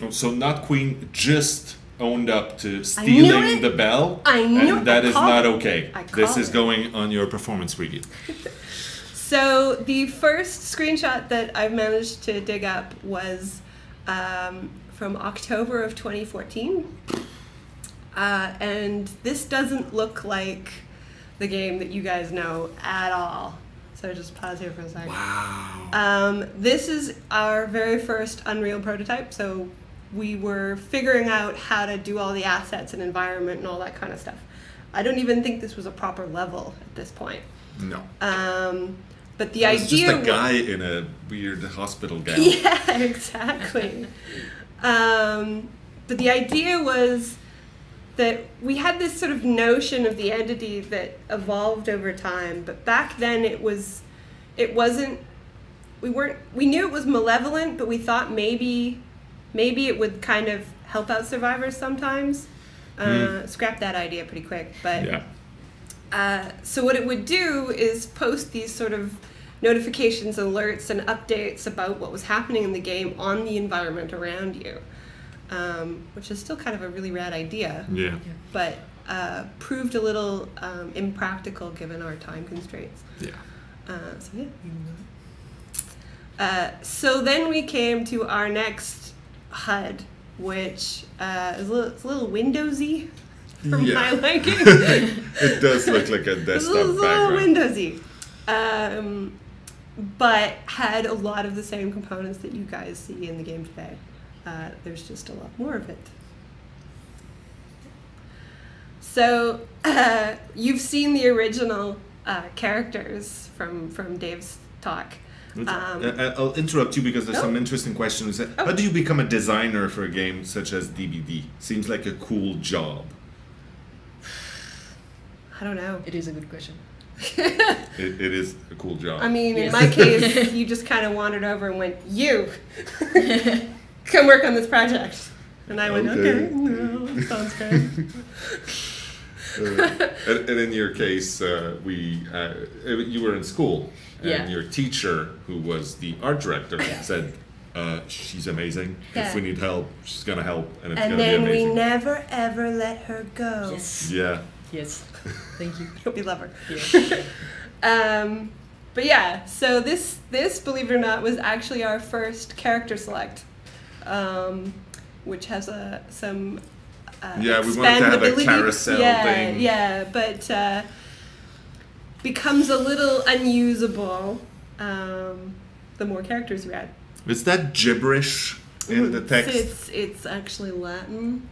so not Queen just owned up to knew stealing it. the bell. I knew and it. that I is called not it. okay. I This called is it. going on your performance review. So the first screenshot that I've managed to dig up was from October of 2014. And this doesn't look like the game that you guys know at all. So just pause here for a second. Wow. This is our very first Unreal prototype, so we were figuring out how to do all the assets and environment and all that kind of stuff. I don't even think this was a proper level at this point. No. But the It was idea just a guy in a weird hospital gown. Yeah, exactly. But the idea was that we had this sort of notion of the entity that evolved over time, but back then we knew it was malevolent, but we thought maybe it would kind of help out survivors sometimes. Scrap that idea pretty quick, but Yeah. so what it would do is post these sort of notifications, alerts, and updates about what was happening in the game on the environment around you, which is still kind of a really rad idea, Yeah. but proved a little impractical given our time constraints. Yeah. So then we came to our next HUD, which is a little Windowsy for my liking. It does look like a desktop It's a little background. Windowsy, but had a lot of the same components that you guys see in the game today. There's just a lot more of it. So you've seen the original characters from Dave's talk. I'll interrupt you because there's some interesting questions. How do you become a designer for a game such as DBD? Seems like a cool job. I don't know. It is a good question. It is a cool job. I mean, in my case, you just kind of wandered over and went, "You, come work on this project," and I went, "Okay, no, sounds good." And in your case, you were in school, and your teacher, who was the art director, said, "She's amazing. If we need help, she's gonna help, and it's gonna be amazing." And then we never ever let her go. Yes. Yeah. Yes. Thank you. Hope you love her. Yeah. But yeah, so this, believe it or not, was actually our first character select, which has some we wanted to have a expandability. carousel thing. Yeah, but becomes a little unusable the more characters you add. Is that gibberish in the text? It's actually Latin.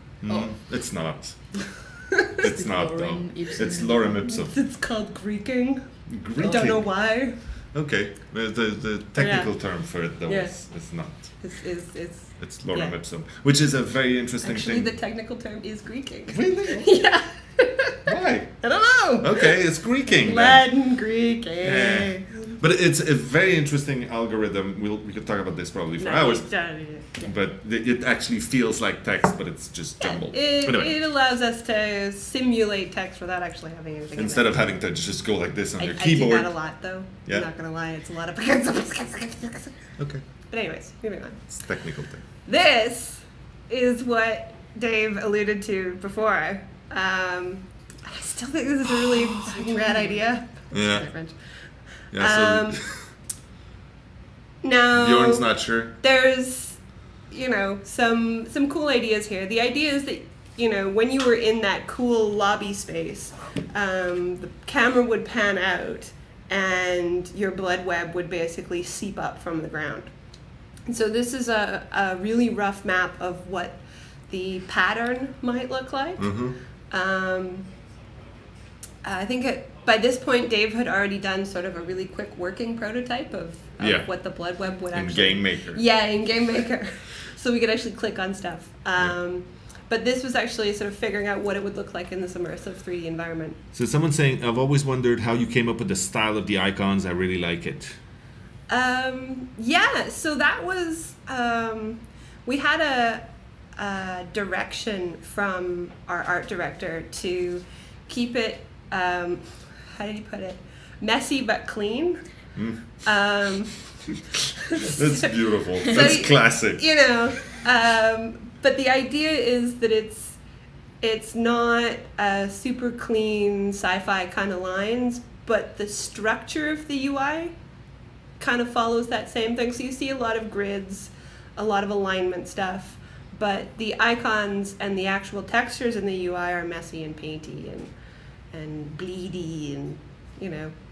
It's not. It's not though. It's lorem ipsum. It's called Greeking. Greeking. I don't know why. Okay, the technical term for it though is not. It's lorem ipsum, which is a very interesting actually, thing. the technical term is Greeking. Really? Yeah. Why? I don't know. Okay, it's Greeking. Latin Greeking. Yeah. But it's a very interesting algorithm. We could talk about this probably for hours. But it actually feels like text, but it's just jumbled. It allows us to simulate text without actually having anything. Instead of having to just go like this on your I keyboard. do that a lot, though. Yeah. I'm not gonna lie, it's a lot of. Okay. But anyways, moving on. It's a technical thing. This is what Dave alluded to before. I still think this is a really fucking rad idea. Yeah. French. Yeah. So now Bjorn's not sure. There's, some cool ideas here. The idea is that, when you were in that cool lobby space, the camera would pan out and your blood web would basically seep up from the ground. And so this is a really rough map of what the pattern might look like. I think by this point, Dave had already done sort of a really quick working prototype of what the blood web would actually... In Game Maker. Yeah, in Game Maker. So we could actually click on stuff. But this was actually sort of figuring out what it would look like in this immersive 3D environment. So someone's saying, I've always wondered how you came up with the style of the icons. I really like it. Yeah, so that was... we had a direction from our art director to keep it... how did he put it? Messy but clean. That's beautiful. That's classic. But the idea is that it's not super clean sci-fi kind of lines, but the structure of the UI kind of follows that same thing. So you see a lot of grids, a lot of alignment stuff, but the icons and the actual textures in the UI are messy and painty and bleedy and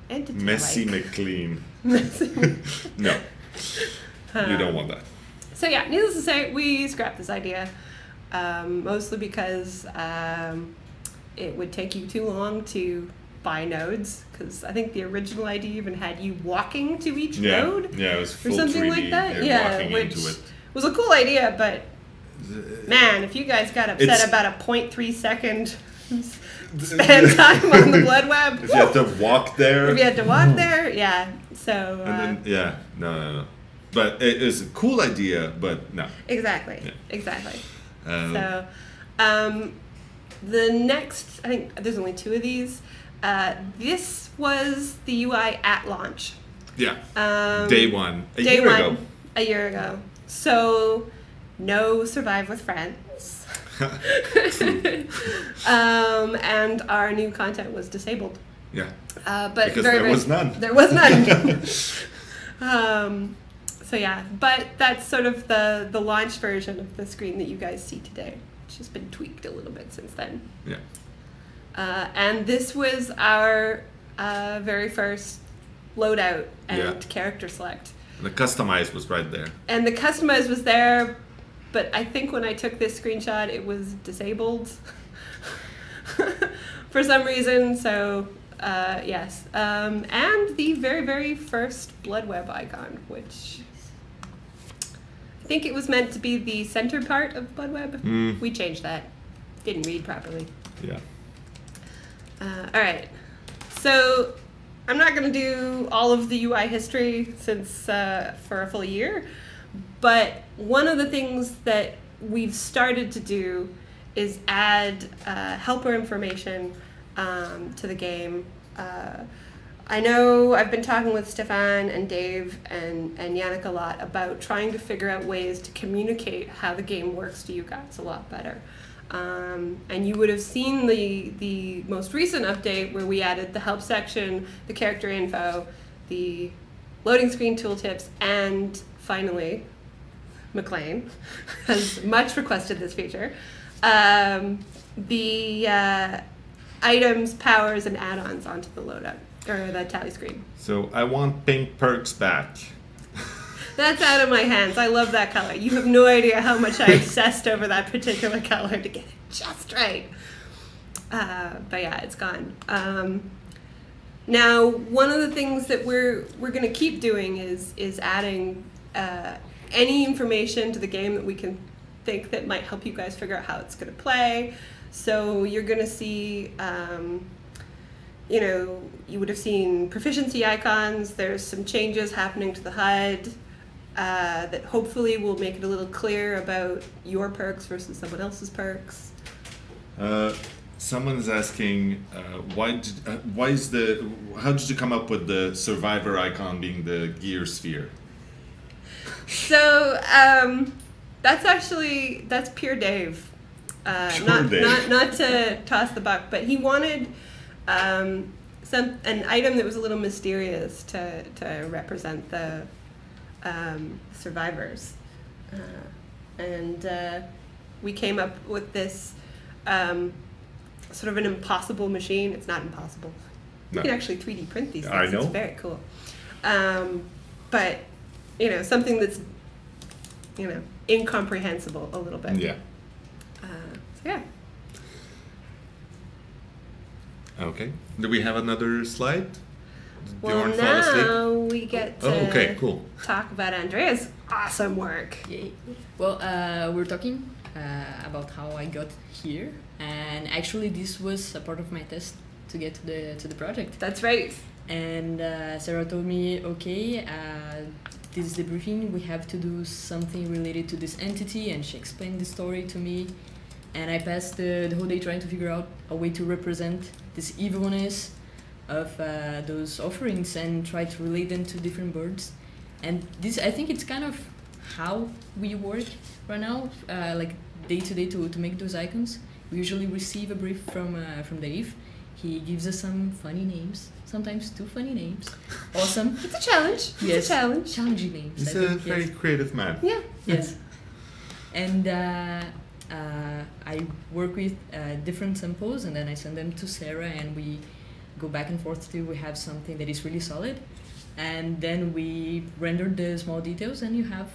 entity. Messy McLean. No, you don't want that. So yeah, needless to say, we scrapped this idea, mostly because it would take you too long to buy nodes, because I think the original idea even had you walking to each node. Yeah, it was full or something 3D, like that. walking Which into it. was a cool idea, but man, if you guys got upset It's- about a 0.3 second span time on the blood web, If you had to walk there. if you had to walk there, yeah. So And then, no. But it is a cool idea, but no. exactly, Yeah. exactly. Um, So, the next, I think there's only 2 of these. This was the UI at launch. Yeah. Um, Day one. A day year one, ago. A year ago. So, no Survive with Friends. And our new content was disabled. Yeah. But Because very, there was none. There was none. So yeah, but that's sort of the launch version of the screen that you guys see today, which has been tweaked a little bit since then. Yeah. And this was our very first loadout and Yeah. character select. The customize was right there. And the customize was there, but I think when I took this screenshot, it was disabled for some reason. So yes, and the very, very first blood web icon, which I think it was meant to be the center part of blood web. We changed that. Didn't read properly. Yeah. All right, so I'm not going to do all of the UI history since for a full year, but one of the things that we've started to do is add helper information to the game. I know I've been talking with Stefan and Dave and Yannick a lot about trying to figure out ways to communicate how the game works to you guys a lot better. And you would have seen the most recent update where we added the help section, the character info, the loading screen tooltips, and finally, McLean has much requested this feature. The items, powers, and add-ons onto the loadout, or the tally screen. So I want pink perks back. That's out of my hands. I love that color. You have no idea how much I obsessed over that particular color to get it just right. But yeah, it's gone. Now, one of the things that we're going to keep doing is adding any information to the game that we can think that might help you guys figure out how it's going to play. So you're going to see, you know, you would have seen proficiency icons. There's some changes happening to the HUD. That hopefully will make it a little clear about your perks versus someone else's perks. Someone's asking, how did you come up with the survivor icon being the gear sphere? So that's pure Dave. Not to toss the buck, but he wanted an item that was a little mysterious to represent the survivors, and we came up with this sort of an impossible machine. It's not impossible. No. You can actually 3D print these things. I know. It's very cool. But you know, something that's, you know, incomprehensible a little bit. Yeah. So yeah. Okay. Do we have another slide? Do you Well, want to fall asleep? now we get to okay, cool. talk about Andrea's awesome work. Yay. Well, we're talking about how I got here, and actually this was a part of my test to get to the project. That's right. And Sarah told me, okay, this is the briefing, we have to do something related to this entity, and she explained the story to me. And I passed the whole day trying to figure out a way to represent this evilness of those offerings and try to relate them to different birds. And this, I think it's kind of how we work right now, like day to day to make those icons. We usually receive a brief from Dave. He gives us some funny names, sometimes too funny names. Awesome. It's a challenge. Yes. It's a challenge. Challenging names. He's I a think, very yes. creative man. Yeah. Yes. And I work with different samples, and then I send them to Sarah, and we go back and forth till we have something that is really solid. And then we render the small details, and you have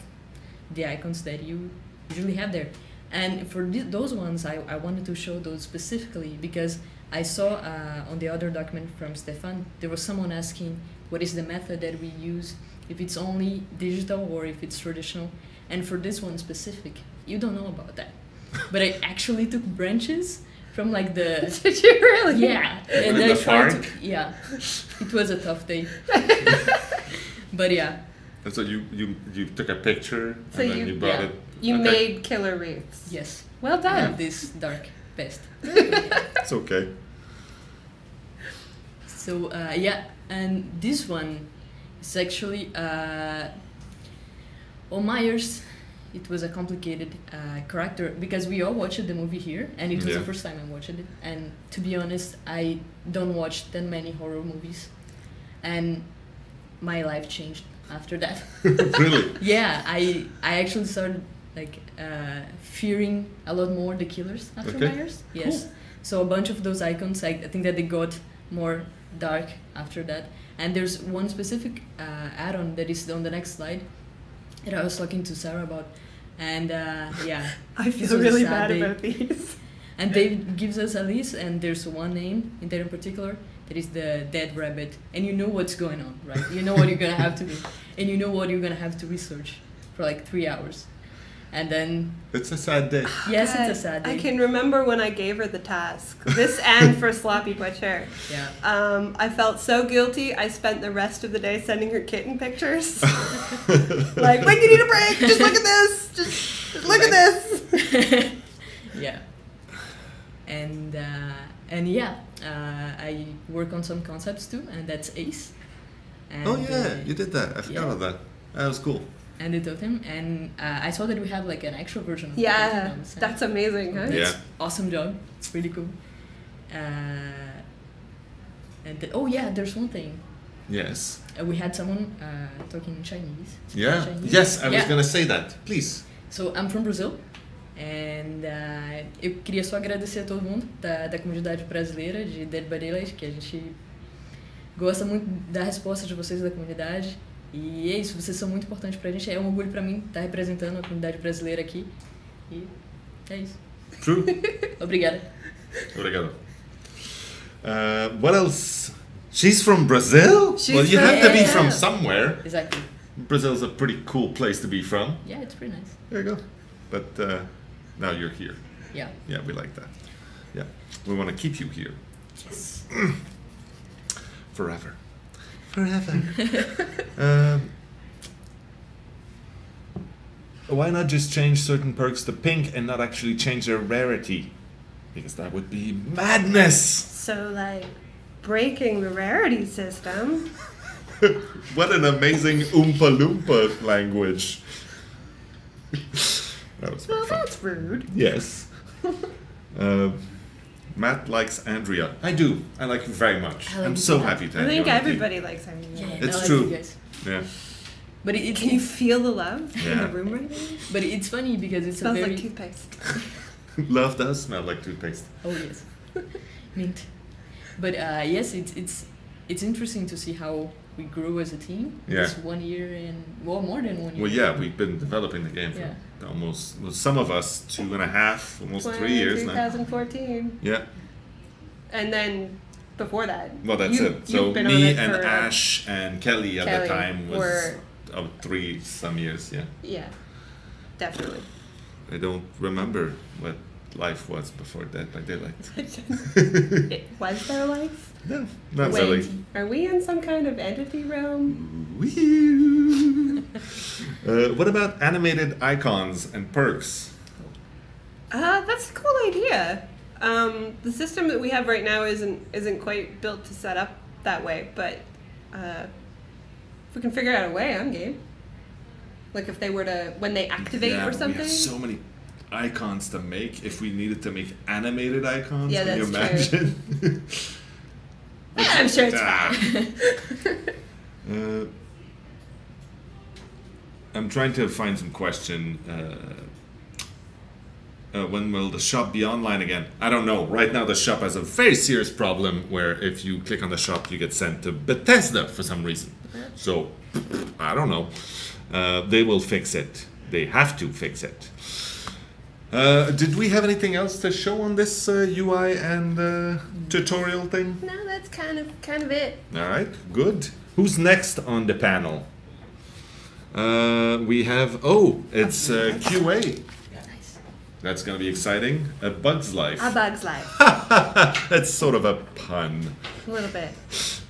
the icons that you usually have there. And for those ones, I wanted to show those specifically because I saw on the other document from Stefan, there was someone asking what is the method that we use, if it's only digital or if it's traditional. And for this one specific, you don't know about that. But I actually took branches from like the... Did you really? Yeah. And In I the tried park? yeah. It was a tough day. But yeah. And so you took a picture So and then you brought yeah. it. You Okay. made killer wreaths. Yes. Well done. This dark pest. It's okay. So yeah, and this one is actually Myers. It was a complicated character because we all watched the movie here, and it was Yeah. the first time I watched it. And to be honest, I don't watch that many horror movies, and my life changed after that. Really? Yeah, I actually started like fearing a lot more the killers after Okay. Myers. Yes. So a bunch of those icons, I think that they got more dark after that. And there's one specific add-on that is on the next slide that I was talking to Sarah about. And yeah, I this feel was a really sad bad day. about these. And Dave gives us a list, and there's one name in there in particular that is the dead rabbit. And you know what's going on, right? You know what you're gonna have to do, and you know what you're gonna have to research for like 3 hours. And then It's a sad day. yes, God, it's a sad day. I can remember when I gave her the task. This and for Sloppy Butcher. Yeah. I felt so guilty. I spent the rest of the day sending her kitten pictures. Like, when you need a break, just look at this. Just look at this. Yeah. And yeah, I work on some concepts too, and that's Ace. And, Oh yeah, you did that. I forgot yeah. about that. That was cool. And the totem, and I saw that we have like an actual version of the Yeah, totem. that's amazing, huh? Yeah. Awesome job. It's really cool. Oh yeah, there's one thing. Yes. We had someone talking Chinese. Yeah. Chinese. Yes, I was Yeah. gonna say that. Please. So I'm from Brazil. And eu queria só agradecer a todo mundo da comunidade brasileira de Dead by Daylight, que a gente gosta muito da resposta de vocês da comunidade. E é isso, vocês são muito importantes pra gente. É um orgulho pra mim estar representando a comunidade brasileira aqui. E é isso. True. Obrigada. Obrigado. What else? She's from Brazil? She's well, you from- have to be yeah. from somewhere. Exactly. Brazil's a pretty cool place to be from. Yeah, it's pretty nice. There you go. But now you're here. Yeah. Yeah, we like that. Yeah, we want to keep you here. Yes. Forever. Forever. Why not just change certain perks to pink and not actually change their rarity? Because that would be madness! So, like, breaking the rarity system. What an amazing Oompa Loompa language. That was Well, fun. that's rude. Yes. Matt likes Andrea. I do. I like you very much. I like I'm you so too. happy to I have think you on the team. everybody likes her. Yeah, It's I like true. you guys. Yeah. But Can you feel the love in Yeah. the room right now? but it's funny because it's Smells a very like toothpaste. Love does smell like toothpaste. Oh yes, mint. But yes, it's interesting to see how we grew as a team. Yeah. This 1 year and more than 1 year. Well, yeah, we've been developing the game for Yeah. almost, well, some of us 2.5, almost 3 years now. 2014. Yeah. And then before that. Well, that's you- it. So you've been on me it and for, Ash and Kelly at Kelly the time was were- 3 some years. Yeah. Yeah, definitely. I don't remember what life was before Dead by Daylight. Was there life? No, not Wait, really. Are we in some kind of entity realm? Wee-hoo. What about animated icons and perks? That's a cool idea. The system that we have right now isn't quite built to set up that way, but if we can figure out a way, I'm game. Like if they were to, when they activate Yeah, or something. we have so many icons to make. If we needed to make animated icons, Yeah, can you that's true. imagine? I'm sure it's Ah. fine. I'm trying to find some question. when will the shop be online again? I don't know. Right now the shop has a very serious problem where if you click on the shop, you get sent to Bethesda for some reason. So, I don't know. They will fix it. They have to fix it. Did we have anything else to show on this UI and tutorial thing? No, that's kind of it. All right, good. Who's next on the panel? We have, it's QA. That's going to be exciting. A Bug's Life. A Bug's Life. That's sort of a pun. A little bit.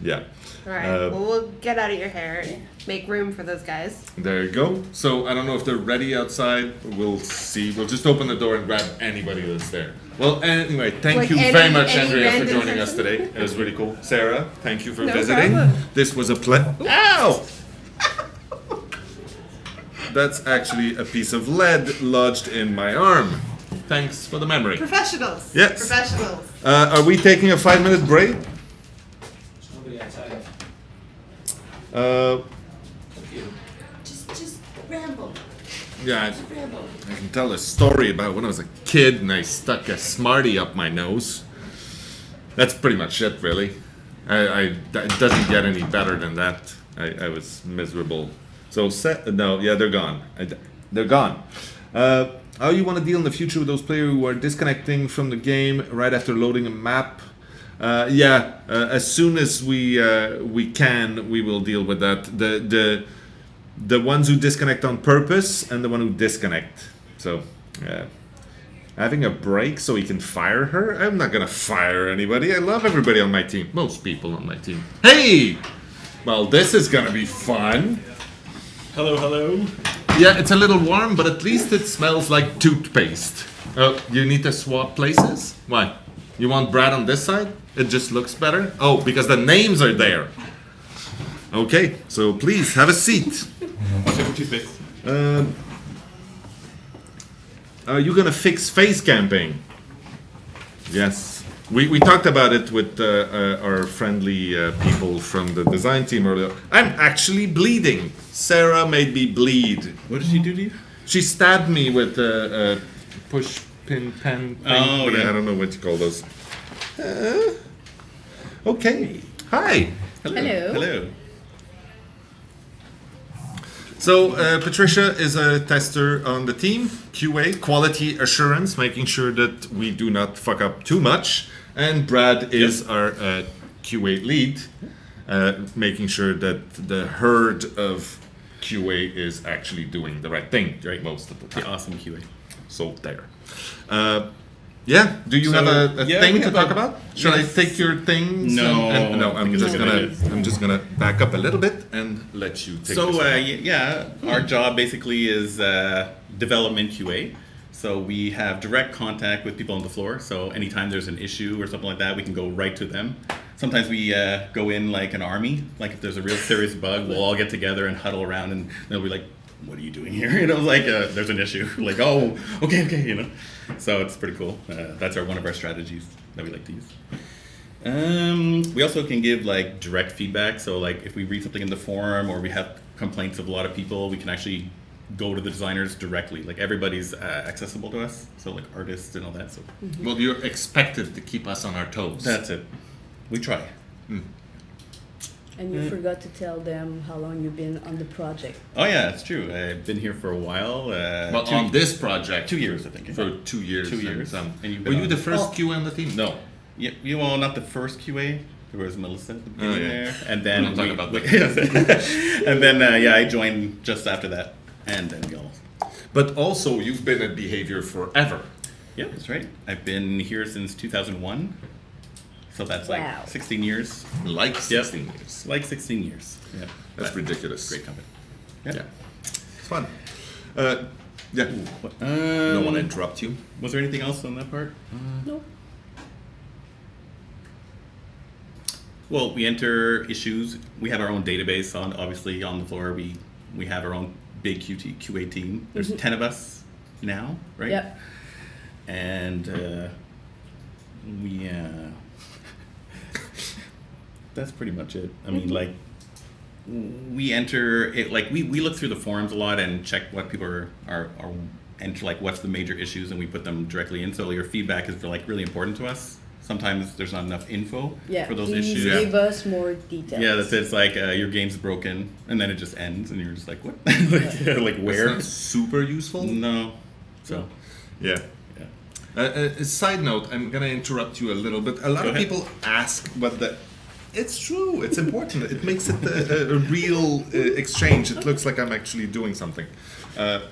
Yeah. All right. Well, we'll get out of your hair and make room for those guys. There you go. So I don't know if they're ready outside. We'll see. We'll just open the door and grab anybody that's there. Well, anyway, thank you very much, Andrea, for joining us today. It was really cool. Sarah, thank you for visiting. Problem. This was a Ow! That's actually a piece of lead lodged in my arm. Thanks for the memory. Professionals. Yes. Professionals. Are we taking a 5-minute break? Just ramble. Yeah, I can tell a story about when I was a kid and I stuck a Smartie up my nose. That's pretty much it, really. It doesn't get any better than that. I was miserable. So, they're gone. They're gone. How you want to deal in the future with those players who are disconnecting from the game right after loading a map? As soon as we can, we will deal with that. The ones who disconnect on purpose and the one who disconnect. So, having a break so he can fire her? I'm not gonna fire anybody. I love everybody on my team. Most people on my team. Hey! Well, this is gonna be fun. Hello, hello. Yeah, it's a little warm, but at least it smells like toothpaste. Oh, you need to swap places? Why? You want Brad on this side? It just looks better? Oh, because the names are there. Okay, so please, have a seat. Are you gonna fix face camping? Yes. We talked about it with our friendly people from the design team earlier. I'm actually bleeding. Sarah made me bleed. What did she do to you? She stabbed me with a push pin pen thing. Oh, yeah. I don't know what you call those. Okay. Hi. Hello. Hello. So Patricia is a tester on the team, QA, quality assurance, making sure that we do not fuck up too much. And Brad is our QA lead, making sure that the herd of QA is actually doing the right thing most of the time. The awesome QA. So there. Do you have a thing to talk about? Should I take your things? No. I'm just gonna back up a little bit and let you take this. Our job basically is development QA. So we have direct contact with people on the floor. So anytime there's an issue or something like that, we can go right to them. Sometimes we go in like an army. Like if there's a real serious bug, we'll all get together and huddle around, and they'll be like, "What are you doing here?" There's an issue. Like, oh, okay. So it's pretty cool. That's one of our strategies that we like to use. We also can give like direct feedback. So like if we read something in the forum or we have complaints of a lot of people, we can actually go to the designers directly. Like everybody's accessible to us. So like artists and all that. So well, you're expected to keep us on our toes. That's it. We try. And you forgot to tell them how long you've been on the project. Oh yeah, it's true. I've been here for a while. On this project, 2 years, I think. For 2 years. 2 years. And were you the first QA on the team? No. Well, not the first QA. There was Melissa at the beginning there, and then we'll talk about that. and then I joined just after that, and then we all. But also, you've been at Behavior forever. Yeah, that's right. I've been here since 2001. So that's like 16 years. Like 16 years. Like 16 years. Yeah. That's ridiculous. Great company. Yeah. It's fun. Don't want to interrupt you. Was there anything else on that part? No. Well, we enter issues. We have our own database obviously on the floor. We have our own big QA team. There's 10 of us now, right? Yep. And we that's pretty much it. I mean, like, we enter it, like we look through the forums a lot and check what people are enter like what's the major issues, and we put them directly in. So your feedback is like really important to us. Sometimes there's not enough info for those please issues. give us more details. Yeah, that's it. It's like your game's broken, and then it just ends, and you're just like, what? Like where? It's not super useful. No. So, yeah. A side note, I'm gonna interrupt you a little bit. A lot of people ask what the. It's true. It's important. It makes it a real exchange. It looks like I'm actually doing something. A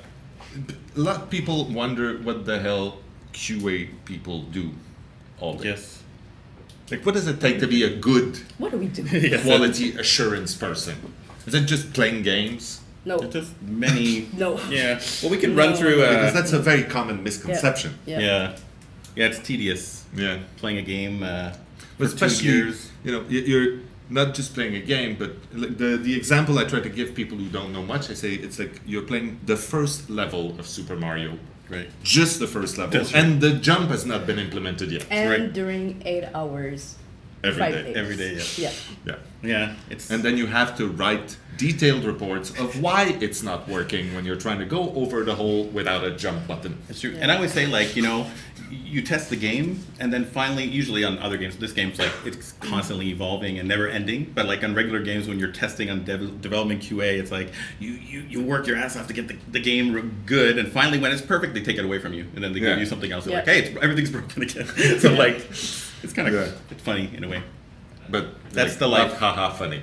lot of people wonder what the hell QA people do all day. Yes. Like, what does it take to be a good What do we do? quality assurance person? Is it just playing games? No. Just many. No. Yeah. Well, we can run through. Because that's a very common misconception. Yeah. Yeah, it's tedious. Yeah. Playing a game for especially, 2 years. you know, you're not just playing a game, but like the example I try to give people who don't know much, I say it's like you're playing the first level of Super Mario. Right. Just the first level. That's right. And the jump has not been implemented yet. And during 8 hours. Every 5 day. days. Every day, Yeah. Yeah. Yeah. It's And then you have to write detailed reports of why it's not working when you're trying to go over the hole without a jump button. It's true. And I always say, like, you know, you test the game, and then finally, usually on other games, this game's like, it's constantly evolving and never ending. But like on regular games, when you're testing on development QA, it's like you work your ass off to get the game good, and finally when it's perfect, they take it away from you, and then they give you something else. They're like, hey, everything's broken again. So like, it's kind of it's funny in a way. But that's like, the life. Haha, funny.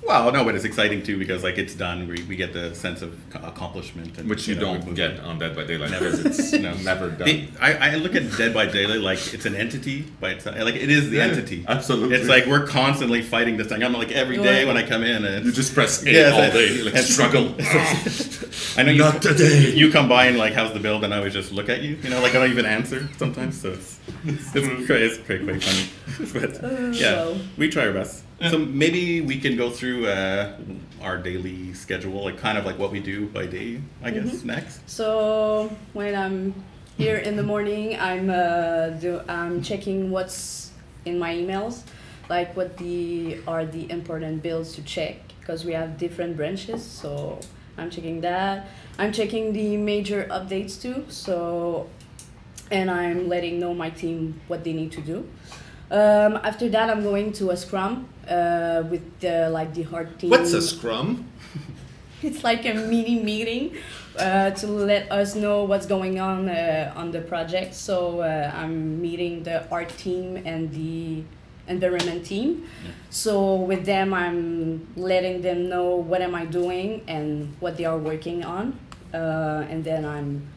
Well, no, but it's exciting too because like it's done. We get the sense of accomplishment, and, Which you don't get on Dead by Daylight. Never. It's never done. I look at Dead by Daylight like it's an entity by itself. Like it is the entity. Absolutely. It's like we're constantly fighting this thing. I'm like every day when I come in, and you just press A all day, like struggle. I know you. Not today. You come by and like, how's the build? And I always just look at you. You know, like I don't even answer sometimes. So it's quite funny. But yeah, we try our best. So maybe we can go through our daily schedule, like kind of like what we do by day, I guess, next. So when I'm here in the morning, I'm checking what's in my emails, like what are the important builds to check, because we have different branches. So I'm checking that. I'm checking the major updates too. So, and I'm letting know my team what they need to do. After that, I'm going to a scrum with the hard team. What's a scrum? It's like a mini meeting to let us know what's going on the project. So I'm meeting the art team and the environment team. Yeah. So with them, I'm letting them know what am I doing and what they are working on. And then I'm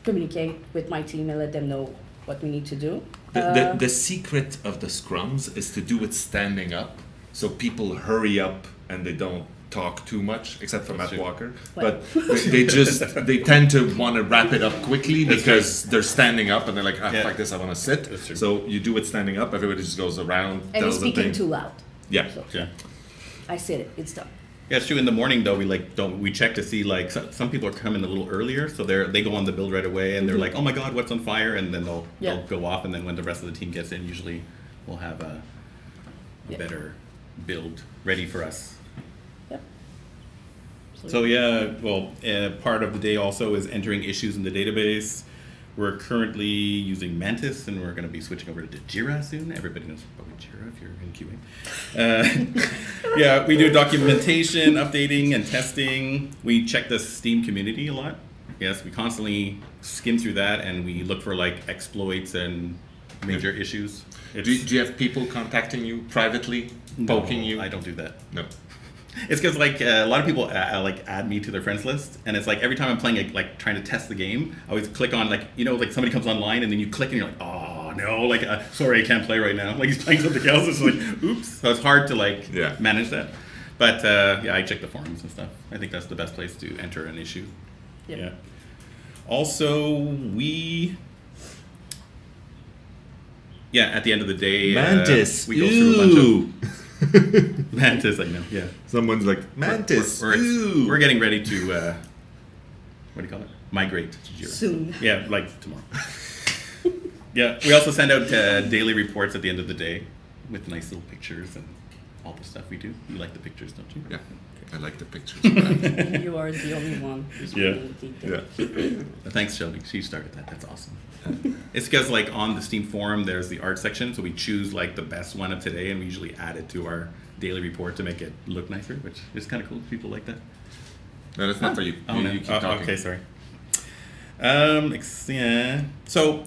communicate with my team and let them know what we need to do. The secret of the scrums is to do it standing up, so people hurry up and they don't talk too much, except for Matt Walker. But they tend to want to wrap it up quickly because they're standing up and they're like, fuck this, I want to sit. So you do it standing up, everybody just goes around. And you're speaking too loud. Yeah. So I said it, it's done. Yeah, it's true. In the morning, though, we check to see like some people are coming a little earlier, so they go on the build right away, and they're like, oh my god, what's on fire, and then they'll go off, and then when the rest of the team gets in, usually we'll have a better build ready for us. Yeah. So yeah, well, part of the day also is entering issues in the database. We're currently using Mantis, and we're going to be switching over to Jira soon. Everybody knows probably Jira if you're in QA. Yeah, we do documentation, updating, and testing. We check the Steam community a lot. Yes, we constantly skim through that, and we look for like exploits and major issues. Do you have people contacting you privately, poking you? I don't do that. No. It's because like a lot of people like add me to their friends list, and it's like every time I'm playing like trying to test the game, I always click on like like somebody comes online and then you click and you're like, oh no, like sorry, I can't play right now. Like he's playing something else. It's like oops. So it's hard to like manage that. But yeah, I check the forums and stuff. I think that's the best place to enter an issue. Yep. Yeah. Also, at the end of the day, Mantis. We go through a bunch of. Mantis, I know. Yeah. Someone's like Mantis. We're getting ready to what do you call it? Migrate to Jira. Soon. Yeah, like tomorrow. Yeah. We also send out daily reports at the end of the day with nice little pictures and all the stuff we do. You like the pictures, don't you? Yeah, I like the pictures. You are the only one who's Yeah. really detailed. Thanks, Shelby. She started that. That's awesome. It's because like on the Steam forum, there's the art section, so we choose like the best one of today, and we usually add it to our daily report to make it look nicer, which is kind of cool. People like that. No, that's not for you. Oh, You no. keep talking. Okay, sorry. Yeah. So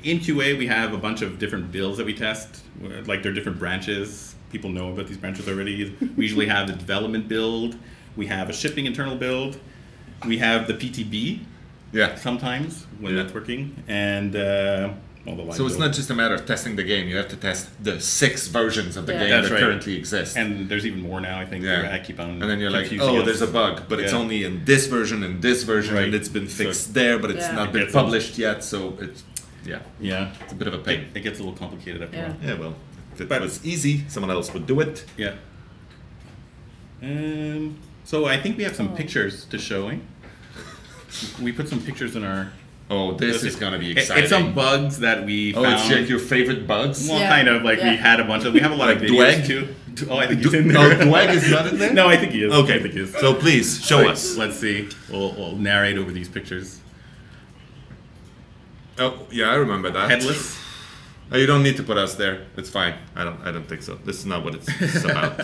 in QA, we have a bunch of different builds that we test. Like they're different branches. People know about these branches already. We usually have the development build. We have a shipping internal build. We have the PTB. Yeah. Sometimes when that's working, and all the live So it's build. not just a matter of testing the game. You have to test the 6 versions of the game That's that right. currently exist. And there's even more now, I think. Yeah. I keep on. And then you're like, confusing oh, us. there's a bug, but it's Yeah. only in this version and this version, Right. and it's been fixed So- there, but it's Yeah. not It been gets published yet. So it's Yeah. it's a bit of a pain. It gets a little complicated after a Yeah. while. Yeah, well, if it But- was easy, someone else would do it. Yeah. So I think we have some pictures to show. We put some pictures in our. Oh, this is gonna be exciting. It's some bugs that we Oh, found. it's like your favorite bugs? Well, Yeah. kind of like we Yeah. had a bunch of. We have a lot Like of videos Dweg? too. Oh, I think he's in there. Oh, Dweg is not in there? No, I think he is. Okay, I think he is. so please, show Right, us. Let's see. We'll narrate over these pictures. Oh, yeah, I remember that. Headless. Oh, you don't need to put us there. It's fine. I don't think so. This is not what it's about.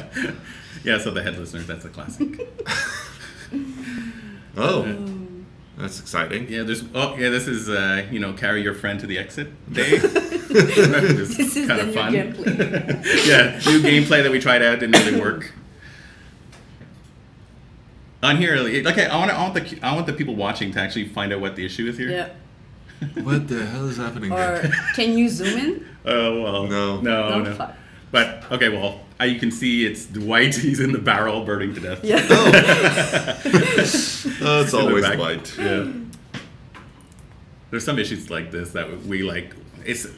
Yeah, so the headless nerd, that's a classic. Oh, that's exciting. Yeah, this is carry your friend to the exit day. This is kind the of new fun. gameplay. Yeah, new gameplay that we tried out didn't really work. On here, okay, I want the people watching to actually find out what the issue is here. Yeah. What the hell is happening Or there? can you zoom in? Oh well, No. no. Fuck. But okay, well, you can see it's Dwight. He's in the barrel, burning to death. Yeah. Oh, it's In the always back. white. Yeah. There's some issues like this that we like.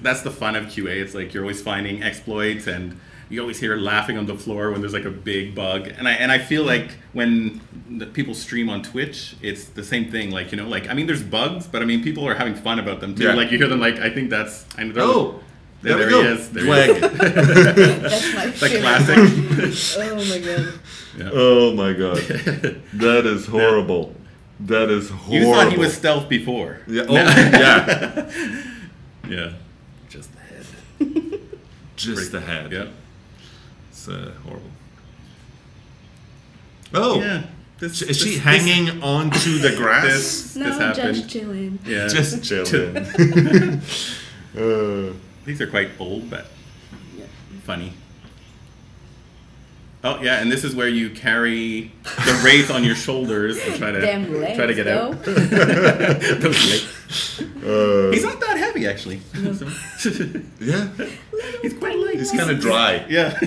That's the fun of QA. It's like you're always finding exploits, and you always hear laughing on the floor when there's like a big bug. And I feel like when the people stream on Twitch, it's the same thing. Like I mean, there's bugs, but I mean, people are having fun about them too. Yeah. Like you hear them. Like I think that's. Oh, there we he go. is. There he Dweg. is. That's my The favorite classic. one. Oh my god. Yeah. Oh my god, that is horrible. That is horrible. You thought he was stealth before. Yeah. Oh, yeah. Yeah. Just the head. Just the head. Yeah. It's horrible. Oh. Yeah. Is she hanging onto the grass? This No, happened. just chilling. Yeah. Just chilling. These are quite old, but funny. Oh yeah, and this is where you carry the wraith on your shoulders and try to Damn legs, try to get though. out. Those legs. He's not that heavy actually. Yeah. He's quite light. He's kind of dry. Yeah.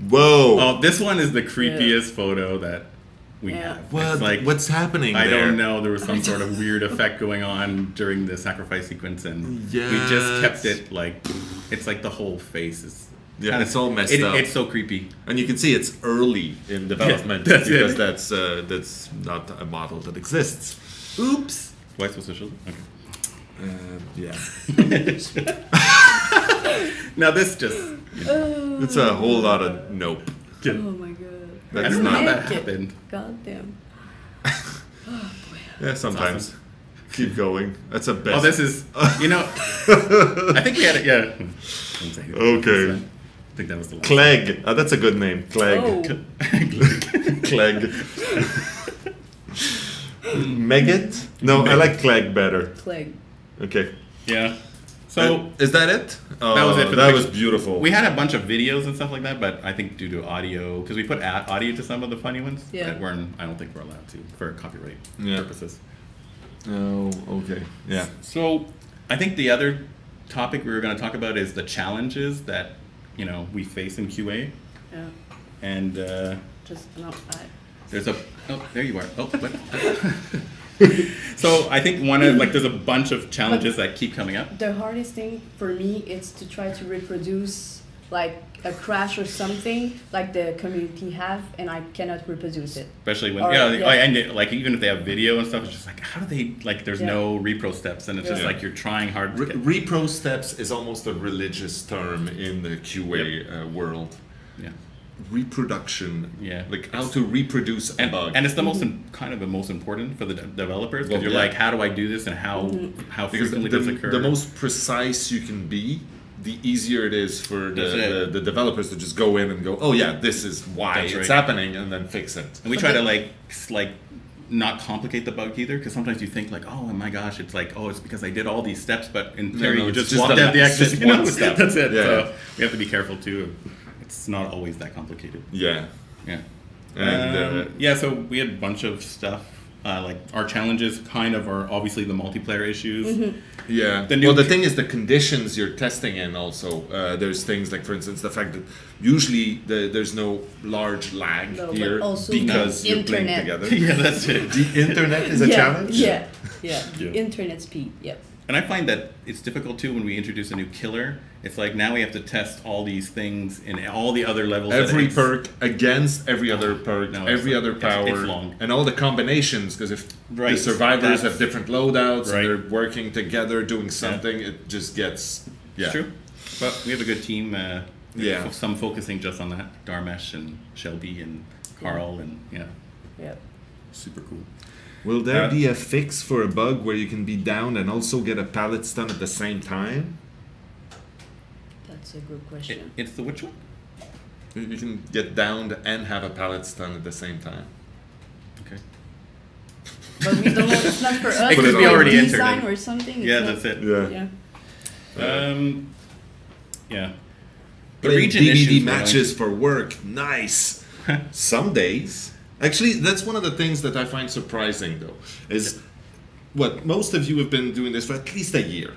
Whoa. Oh, this one is the creepiest photo that we Yeah. have. What? It's like What's happening I there? don't know. There was some sort of weird effect going on during the sacrifice sequence, and we just kept it like it's like the whole face is. Yeah, kinda- it's all messed up. It's so creepy. And you can see it's early in development that's because it. that's not a model that exists. Oops. Why supposed to show? Okay. Yeah. Now this just. It's a whole lot of nope. Oh my god. That's I don't know how not. that happened. God damn. Yeah, sometimes. Keep going. That's a best. Oh, this is. I think we had it. Yeah. Okay. I think that was the last. Clegg. Oh, that's a good name. Clegg. Oh. Clegg. Megget? No, I like Clegg better. Plague. Okay. Yeah. So is that it? Oh, that was it. For that the was picture. beautiful. We had a bunch of videos and stuff like that, but I think due to audio, because we put audio to some of the funny ones, Yeah. that I don't think we're allowed to for copyright purposes. Oh, okay. Yeah. So I think the other topic we were going to talk about is the challenges that we face in QA. Yeah. And Just no. there's there you are. Oh, what? So I think there's a bunch of challenges that keep coming up. The hardest thing for me is to try to reproduce like a crash or something like the community have, and I cannot reproduce it. Especially when, Or- and like even if they have video and stuff, it's just like, how do they, like there's no repro steps, and it's just Yeah. like you're trying hard to get. Repro steps is almost a religious term in the QA world. Yeah. Reproduction. Yeah. Like how to reproduce a bug. And it's the most kind of the most important for the developers, because Well, you're yeah. like, how do I do this, and how Because frequently does it occur? the most precise you can be, the easier it is for That's it. the developers to just go in and go, oh yeah, this is why That's it's right. happening, and then fix it. And we try to like not complicate the bug either, because sometimes you think like, oh my gosh, it's like, oh, it's because I did all these steps, but in No, theory no, you it's just just walked the- out the it's exit. just you know? one step. That's it. Yeah. So we have to be careful too. It's not always that complicated. Yeah. Yeah. And Yeah, so we had a bunch of stuff. Like our challenges kind of are obviously the multiplayer issues. Yeah. The thing is the conditions you're testing in also. There's things like, for instance, the fact that usually there's no large lag No, but here also because the you're playing internet. together. Yeah, that's it. The internet is a Yeah, challenge? Yeah, Yeah. internet speed, yeah. And I find that it's difficult too when we introduce a new killer. It's like now we have to test all these things in all the other levels. that Every it's- perk against every other perk, No, every it's- other power, it's long. and all the combinations. Because if Right, the survivors that's- have different loadouts Right. and they're working together doing something, it just gets It's true. But we have a good team. Yeah. Some focusing just on that. Darmesh and Shelby and Carl and Yeah. super cool. Will there be a fix for a bug where you can be down and also get a pallet stun at the same time? That's a good question. It's the which one? You can get downed and have a pallet stun at the same time. Okay. But we don't know, it's not for us. It could it's be for already entered design in. or something. It's Yeah, not- that's it. Yeah. Yeah. The Playing region DVD issues were matches for work, nice. Some days, actually, that's one of the things that I find surprising, though, is what most of you have been doing this for at least a year.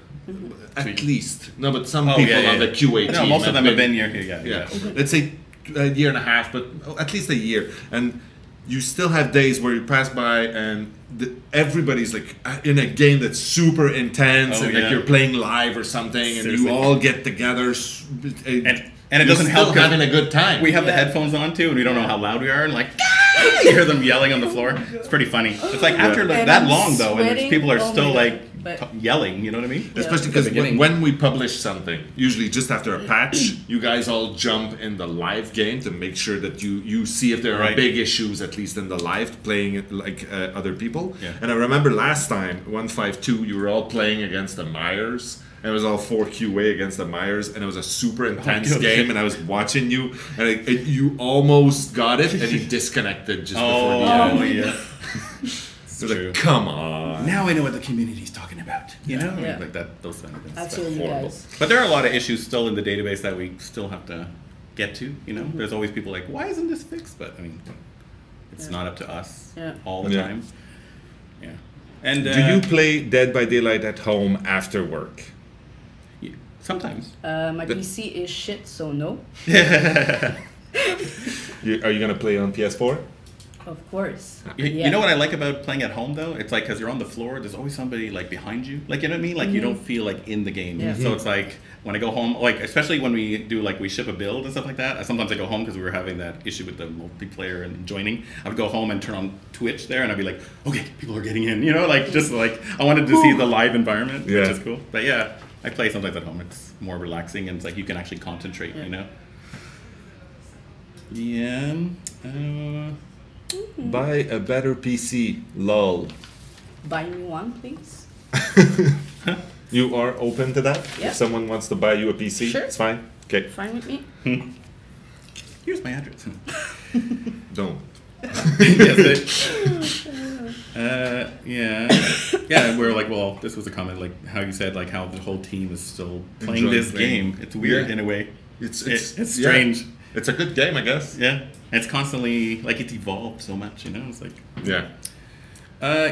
At least. No, but some people on the QA team. No, most of them have been here. Yeah. Yeah. Let's say a year and a half, but at least a year. And you still have days where you pass by and everybody's like in a game that's super intense and like you're playing live or something, and Seriously. you all get together. And it doesn't help 'cause having a good time. We have the headphones on too, and we don't know how loud we are, and like you hear them yelling on the floor. It's pretty funny. It's like after like, And that I'm long though, and sweating. people are Oh my still God. like But- yelling. You know what I mean? Especially because when we publish something, usually just after a patch, you guys all jump in the live game to make sure that you see if there are Right. big issues, at least in the live, playing it like other people. Yeah. And I remember last time, 152, you were all playing against the Myers. And it was all 4 QA against the Myers, and it was a super intense God. game. And I was watching you, and you almost got it, and you disconnected just before the end. Oh yeah. It was like, come on. Now I know what the community's talking about. You know, Yeah. like that. Those kind of things. Absolutely, horrible. guys. But there are a lot of issues still in the database that we still have to get to. You know, there's always people like, why isn't this fixed? But I mean, it's not up to us all the Yeah. time. Yeah. And Do you play Dead by Daylight at home after work? Sometimes. My PC is shit, so no. Are you gonna play on PS4? Of course. You know what I like about playing at home though? It's like because you're on the floor, there's always somebody like behind you. Like you know what I mean? Like you don't feel like in the game. Yeah. So it's like when I go home, like especially when we do like we ship a build and stuff like that. Sometimes I go home because we were having that issue with the multiplayer and joining. I would go home and turn on Twitch there, and I'd be like, okay, people are getting in. You know, like just like I wanted to see the live environment, which is cool. But yeah, I play sometimes at home. It's more relaxing and it's like you can actually concentrate. You know. Yeah. Buy a better PC, lol. Buy me one, please. You are open to that? Yeah. If someone wants to buy you a PC, Sure. it's fine? Okay. Fine with me. Here's my address. Don't. Yeah, we're like, well, this was a comment, like how you said, like how the whole team is still playing Enjoying this playing. game. It's weird Yeah. in a way. It's strange. yeah. It's a good game, I guess. Yeah, and it's constantly like it's evolved so much. You know, it's like Yeah.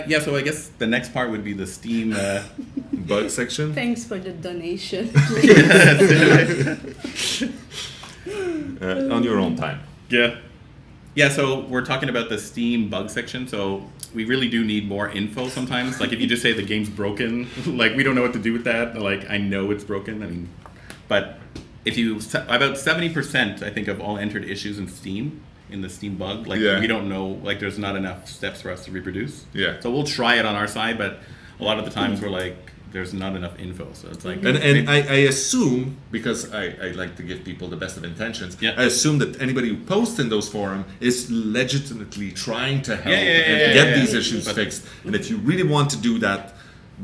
yeah. So I guess the next part would be the Steam bug section. Thanks for the donation. On your own time. Yeah. Yeah, so we're talking about the Steam bug section, so we really do need more info sometimes. Like if you just say the game's broken, like we don't know what to do with that. Like I know it's broken, I mean, but if you about 70%, I think, of all entered issues in Steam, in the Steam bug, like we don't know, like there's not enough steps for us to reproduce. Yeah. So we'll try it on our side, but a lot of the times we're like, there's not enough info. So it's like, and I assume, because I like to give people the best of intentions, I assume that anybody who posts in those forums is legitimately trying to help and get these issues fixed. And if you really want to do that,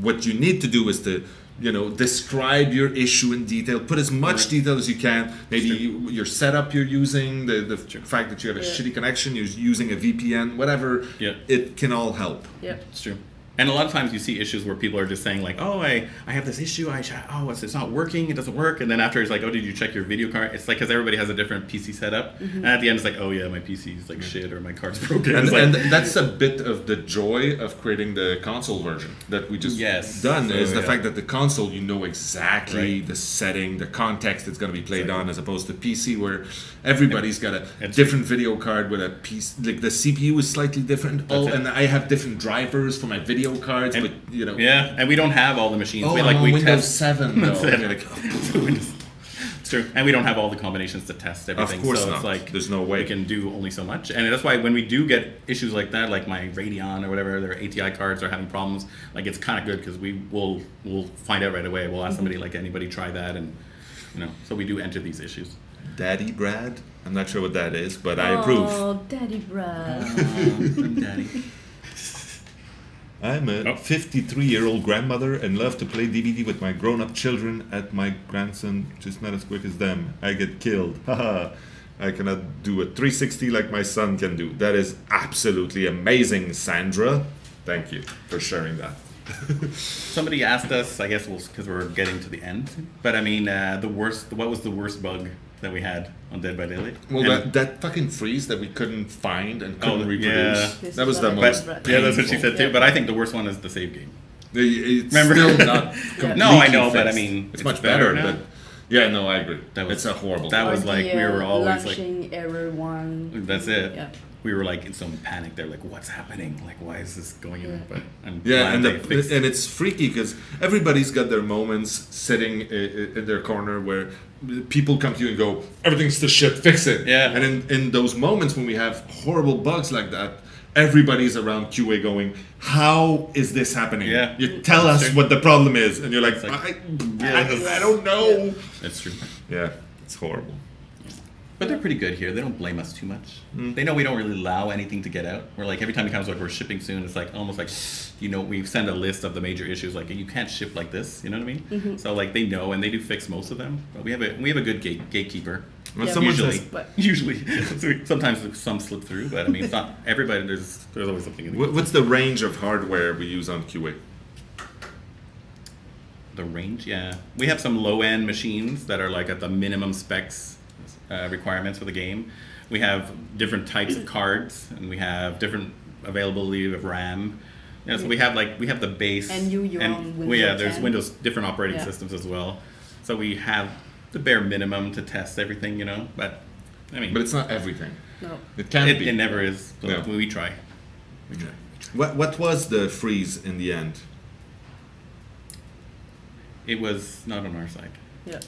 what you need to do is to, you know, describe your issue in detail, put as much detail as you can, maybe your setup you're using, the fact that you have a shitty connection, you're using a VPN, whatever, it can all help. Yeah, it's true. And a lot of times you see issues where people are just saying like, oh, I have this issue, it's not working, it doesn't work, and then after it's like, oh, did you check your video card? It's like, because everybody has a different PC setup, and at the end it's like, oh yeah, my PC is like shit, or my card's broken. And that's a bit of the joy of creating the console version that we just done, is the fact that the console, you know exactly the setting, the context it's going to be played on, as opposed to PC where everybody's got a different video card with a piece, like the CPU is slightly different, and I have different drivers for my video cards, but you know, and we don't have all the machines. Oh, we I'm on we Windows test 7 though. It's true, and we don't have all the combinations to test everything. Of course so not. It's like there's no way we can do only so much, and that's why when we do get issues like that, like my Radeon or whatever, their ATI cards are having problems. Like it's kind of good because we'll find out right away. We'll ask somebody like anybody try that, and you know, so we do enter these issues. Daddy Brad, I'm not sure what that is, but I approve. Oh, Daddy Brad. Daddy. I'm a 53-year-old grandmother and love to play DVD with my grown-up children. At my grandson, just not as quick as them. I get killed. Haha. I cannot do a 360 like my son can do. That is absolutely amazing, Sandra. Thank you for sharing that. Somebody asked us, I guess, because we're getting to the end. But I mean, what was the worst bug that we had on Dead by Daylight? Well, that fucking freeze that we couldn't find and couldn't reproduce. Yeah. That was the most painful. Yeah, that's what she said too. But I think the worst one is the save game. It's Remember? still not completely No, I know, fixed. but I mean, it's much better. But yeah, no, I agree. It's a horrible. That was like we were always launching error one. That's it. Yeah. We were like in some panic. They're like, "What's happening? Like, why is this going in?" But I'm and glad and it's freaky because everybody's got their moments sitting in their corner where people come to you and go, "Everything's to shit, fix it." Yeah. And in those moments when we have horrible bugs like that, everybody's around QA going, "How is this happening? Yeah. You tell us what the problem is," and you're like, I don't know. That's true. Yeah, it's horrible. But they're pretty good here. They don't blame us too much. They know we don't really allow anything to get out. We're like, every time it comes like we're shipping soon, it's like almost like, you know, we send a list of the major issues, like you can't ship like this, you know what I mean? Mm-hmm. So like they know, and they do fix most of them. But we have a good gatekeeper. When someone Usually, sometimes some slip through, but I mean, it's not everybody. There's always something. In the What's the range of hardware we use on QA? The range, yeah. We have some low-end machines that are like at the minimum specs. Requirements for the game. We have different types of cards, and we have different availability of RAM. Yeah, so we have the base, and own Windows there's 10. Windows different operating systems as well. So we have the bare minimum to test everything, you know. But I mean, but it's not everything. No, it can't be. It never is. So no. we try. What was the freeze in the end? It was not on our side. Yeah.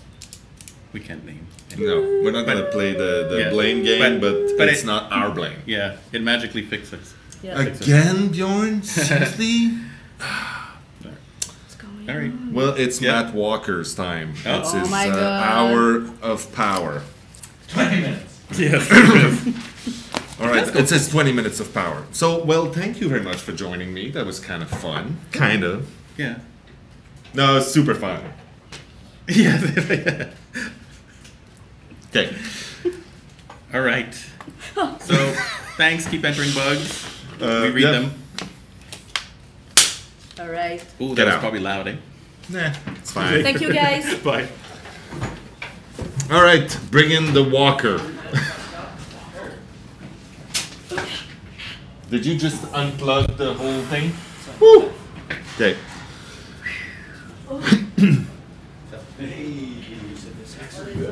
We can't name. No, we're not going to play the blame game, but it's not our blame. Yeah, it magically fixes. Yeah. Again, Bjorn? Seriously? What's going All right. on? Well, it's Matt Walker's time. Oh. It's Oh his my God. hour of power. 20 minutes. Yes. All right, it's his 20 minutes of power. So, well, thank you very much for joining me. That was kind of fun. Kind of. Yeah. No, it's super fun. Yeah. Okay. All right. So, thanks. Keep entering bugs. We read them. All right. Ooh, Get that was out. probably loud, eh? Nah, it's fine. Thank you, guys. Bye. All right, bring in the walker. Did you just unplug the whole thing? Woo! Okay.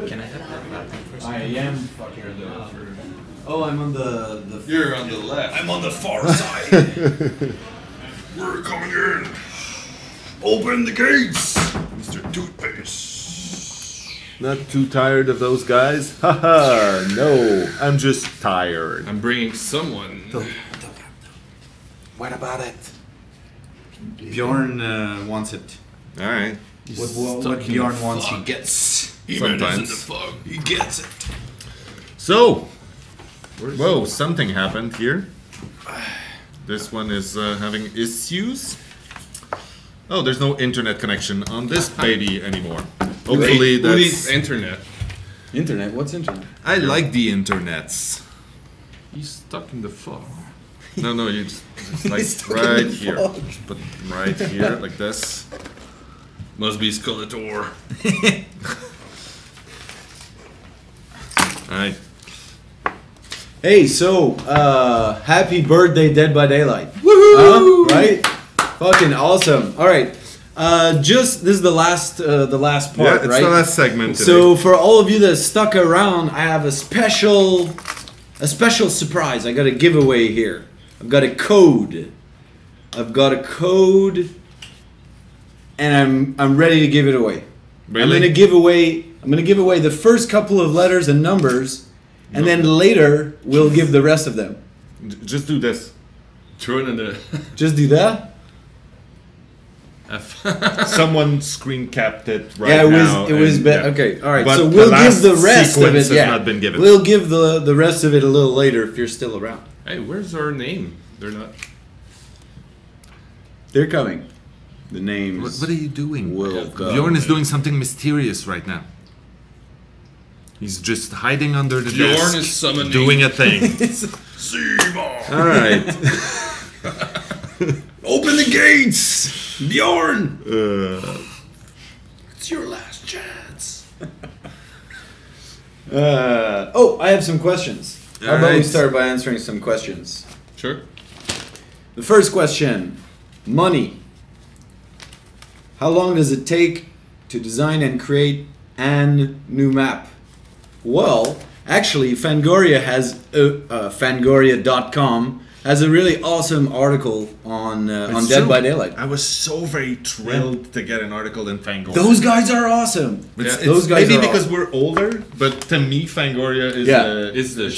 Can I have that laptop first? I am fucking Oh, I'm on the. You're on the left. I'm on the far side. We're coming in. Open the gates, Mr. Toothpaste. Not too tired of those guys? Haha, no, I'm just tired. I'm bringing someone. What about it? Bjorn wants it. All right. What Bjorn wants, he gets. Sometimes. He gets it. So, whoa, something happened here. This one is having issues. Oh, there's no internet connection on this baby anymore. Hopefully Who needs that's... internet? Internet? What's internet? I like the internets. He's stuck in the fog. No, you just like right here. Just put right here, like this. Must be Skeletor. Alright. Hey, so, happy birthday, Dead by Daylight. Woohoo! Right? Fucking awesome. All right. This is the last part, Yeah, it's right? the last segment today. So for all of you that stuck around, I have a special surprise. I got a giveaway here. I've got a code. And I'm ready to give it away. Really? I'm gonna give away the first couple of letters and numbers, and then later we'll give the rest of them. Just do this. Throw it in the. Just do that. Someone screen capped it right yeah, it now. was and, okay. All right, But so the we'll last give the rest of sequence it. has Yeah, not been given. we'll give the rest of it a little later if you're still around. Hey, where's our name? They're not. They're coming. The names. What are you doing? Will come. Bjorn is doing something mysterious right now. He's just hiding under the Bjorn desk, is summoning. doing a thing. Seymour. All right. Open the gates, Bjorn. It's your last chance. I have some questions. How about we start by answering some questions? Sure. The first question: money. How long does it take to design and create an new map? Well, actually, Fangoria has Fangoria.com has a really awesome article on Dead by Daylight. I was so very thrilled to get an article in Fangoria. Those guys are awesome. Those guys maybe because we're older, but to me, Fangoria is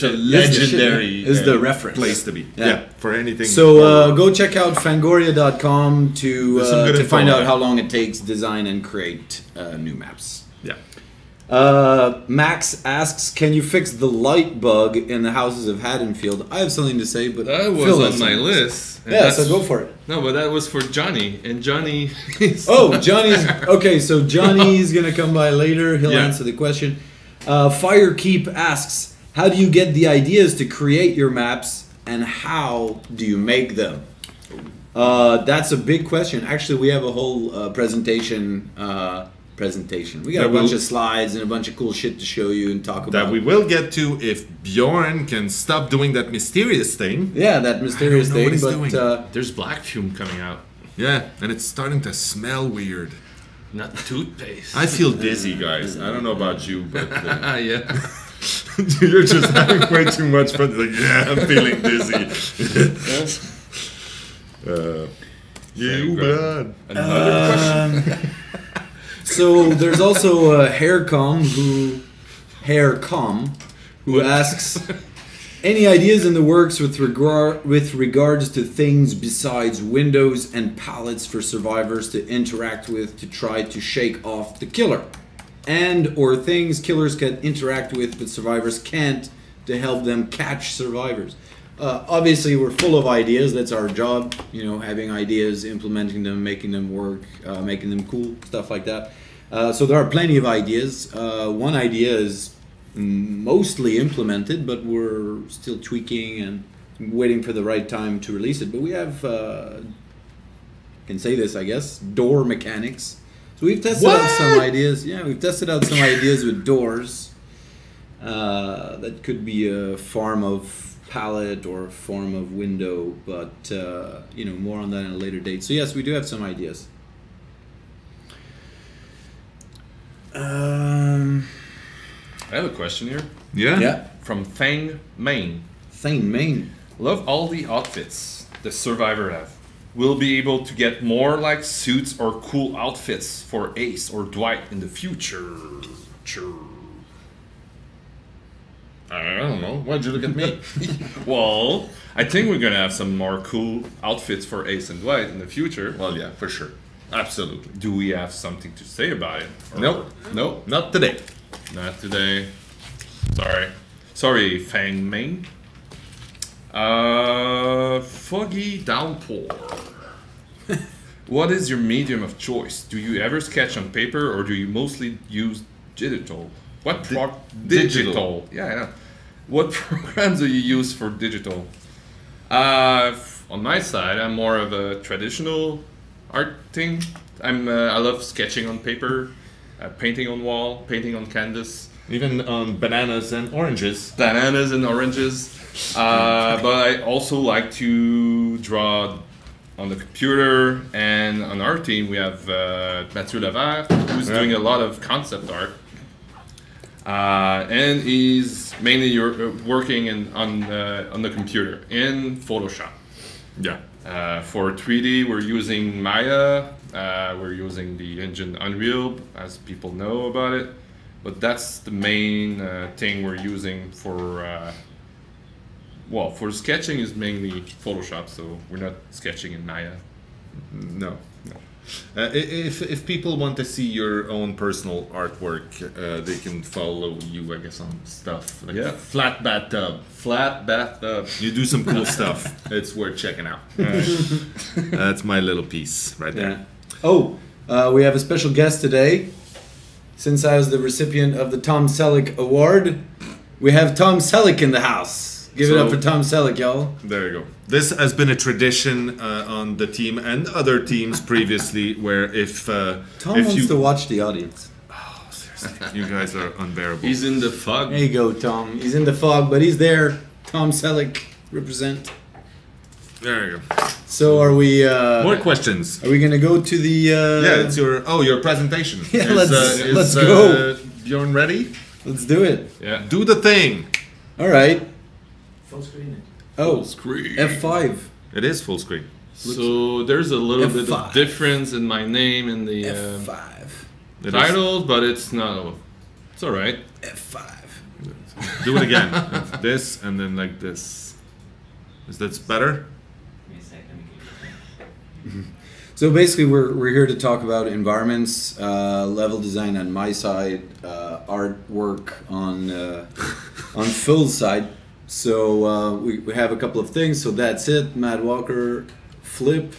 a legendary the reference place to be. Yeah, for anything. So go check out Fangoria.com to find out there. how long it takes to design and create new maps. Yeah. Max asks, can you fix the light bug in the houses of Haddonfield? I have something to say, but That was Phil on has my something to say. list. and Yeah, that's- so go for it. No, but that was for Johnny, and Johnny. Johnny's okay. So Johnny's gonna come by later. He'll Yeah. answer the question. Firekeep asks, how do you get the ideas to create your maps, and how do you make them? That's a big question. Actually, we have a whole presentation. We got a bunch of slides and a bunch of cool shit to show you and talk about. That we will get to if Bjorn can stop doing that mysterious thing. Yeah, that mysterious I don't know thing. what he's But doing. There's black fume coming out. Yeah, and it's starting to smell weird. Not toothpaste. I feel dizzy, guys. I don't know about you, but Yeah. you're just having way too much fun. Like, yeah, I'm feeling dizzy. You bad. Another question. So there's also Haircom who asks, any ideas in the works with regards to things besides windows and pallets for survivors to interact with to try to shake off the killer, and or things killers can interact with but survivors can't to help them catch survivors? Obviously, we're full of ideas. That's our job, having ideas, implementing them, making them work, making them cool, stuff like that. So there are plenty of ideas. One idea is mostly implemented, but we're still tweaking and waiting for the right time to release it. But we have, can say this, I guess, door mechanics. So we've tested out some ideas. Yeah, we've tested out some ideas with doors. That could be a form of palette or a form of window, but more on that at a later date. So yes, we do have some ideas. I have a question here. Yeah. From Thang Main. Thang Main. Love all the outfits the survivor have. We'll be able to get more like suits or cool outfits for Ace or Dwight in the future. I don't know. Why'd you look at me? Well, I think we're gonna have some more cool outfits for Ace and Dwight in the future. Well, yeah, for sure. Absolutely. Do we have something to say about it? Nope. Nope. Not today. Not today. Sorry, Fang Ming. Foggy downpour. What is your medium of choice? Do you ever sketch on paper or do you mostly use digital? Digital. Yeah, I know. What programs do you use for digital? On my side, I'm more of a traditional art thing. I love sketching on paper, painting on wall, painting on canvas. Even on bananas and oranges. Bananas and oranges. But I also like to draw on the computer, and on our team we have Mathieu Levert, who's doing a lot of concept art. And he's mainly working on the computer in Photoshop. Yeah. For 3D, we're using Maya. We're using the engine Unreal, as people know about it. But that's the main thing we're using for. For sketching is mainly Photoshop, so we're not sketching in Maya. No. If people want to see your own personal artwork, they can follow you, I guess, on stuff like Flat Bathtub. Flat Bathtub. You do some cool stuff. It's worth checking out. That's my little piece right there. Oh, we have a special guest today. Since I was the recipient of the Tom Selleck Award, we have Tom Selleck in the house. Give it up for Tom Selleck, y'all. There you go. This has been a tradition on the team and other teams previously, where if Tom wants to watch the audience. Oh, seriously, you guys are unbearable. He's in the fog. There you go, Tom. He's in the fog, but he's there. Tom Selleck, represent. There you go. So are we... more questions. Are we going to go to the... Yeah, it's your presentation. Yeah, let's go. Bjorn ready? Let's do it. Yeah. Do the thing. All right. Full screen. Oh, full screen. F5. It is full screen. So there's a little F5. bit of difference in my name in the F5. titles, but it's not... It's alright. F5. Do it again. It's this and then like this. Is that better? So basically, we're here to talk about environments, level design on my side, artwork on Phil's side. So we have a couple of things. So that's it. Mad Walker, Flip.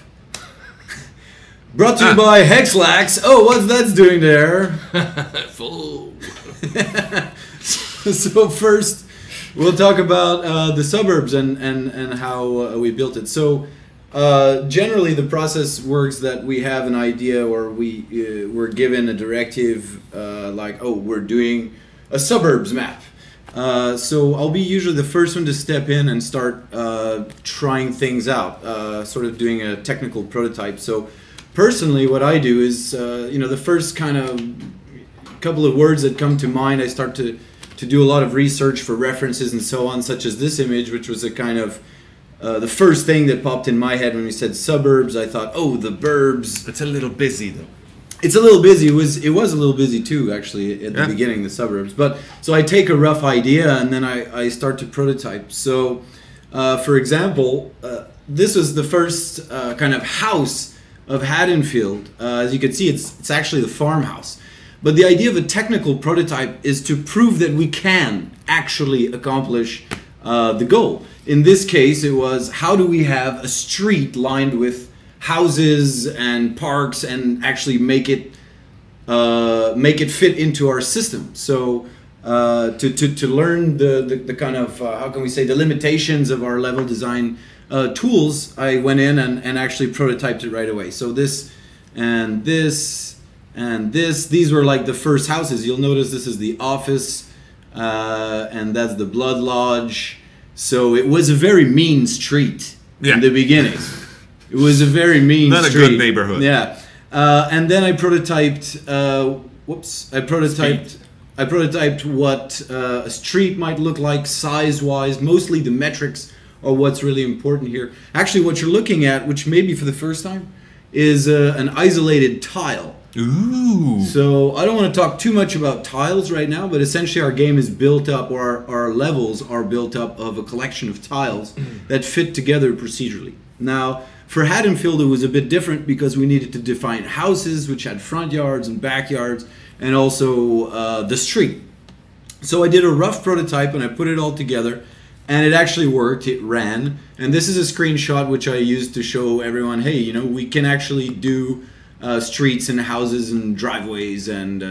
Brought to you by Hexlax. Oh, what's that's doing there? Full. So first, we'll talk about the suburbs and how we built it. So. Generally, the process works that we have an idea or we're given a directive like, oh, we're doing a suburbs map. So I'll be usually the first one to step in and start trying things out, sort of doing a technical prototype. So personally, what I do is, the first kind of couple of words that come to mind, I start to do a lot of research for references and so on, such as this image, which was a kind of the first thing that popped in my head when we said suburbs. I thought, oh, the burbs. It's a little busy though. It's a little busy. It was a little busy too, actually, at the beginning, the suburbs. But so I take a rough idea and then I start to prototype. So, for example, this was the first kind of house of Haddonfield. As you can see, it's actually the farmhouse. But the idea of a technical prototype is to prove that we can actually accomplish the goal. In this case, it was how do we have a street lined with houses and parks and actually make it fit into our system. So to learn the kind of how can we say the limitations of our level design tools, I went in and actually prototyped it right away. So this and this and this, these were like the first houses. You'll notice this is the office and that's the Blood Lodge. So it was a very mean street in the beginning. It was a very mean street. Not a good neighborhood. Yeah. And then I prototyped, I prototyped what a street might look like size-wise. Mostly the metrics are what's really important here. Actually, what you're looking at, which maybe for the first time, is an isolated tile. Ooh. So I don't want to talk too much about tiles right now, but essentially our game is built up, or our levels are built up of a collection of tiles that fit together procedurally. Now, for Haddonfield, it was a bit different because we needed to define houses, which had front yards and backyards, and also the street. So I did a rough prototype and I put it all together, and it actually worked. It ran, and this is a screenshot which I used to show everyone, hey, you know, we can actually do streets and houses and driveways and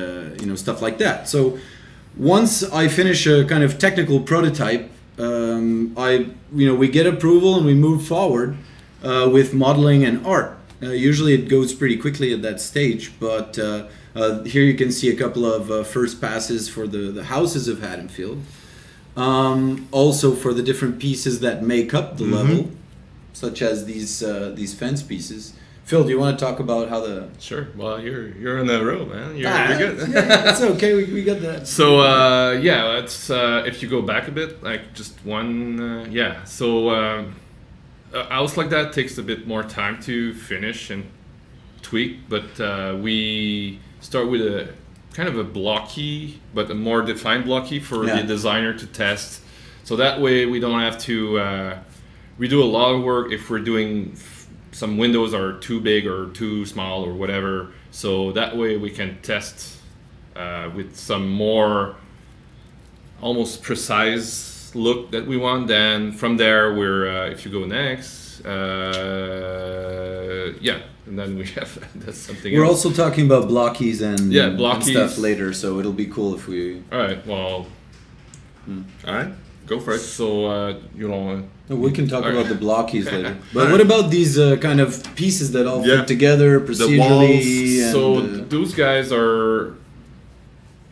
you know, stuff like that. So once I finish a kind of technical prototype, we get approval and we move forward with modeling and art. Usually it goes pretty quickly at that stage, but here you can see a couple of first passes for the houses of Haddonfield. Also for the different pieces that make up the level, such as these fence pieces. Phil, do you want to talk about how the... Sure. Well, you're in the row, man. You're good. Yeah, that's okay. We got that. So yeah, let's if you go back a bit, like just one. Yeah. So a house like that takes a bit more time to finish and tweak, but we start with a kind of a blocky, but a more defined blocky for the designer to test. So that way we don't have to. We do a lot of work if we're doing. Some windows are too big or too small or whatever, so that way we can test with some more almost precise look that we want. Then from there we're if you go next, yeah, and then we have that's something we're else. also talking about blockies and blockies and stuff later, so it'll be cool if we... All right, well, all right, go for it. So you know, we can talk about the blockies later. But what about these kind of pieces that all fit together procedurally? So those guys are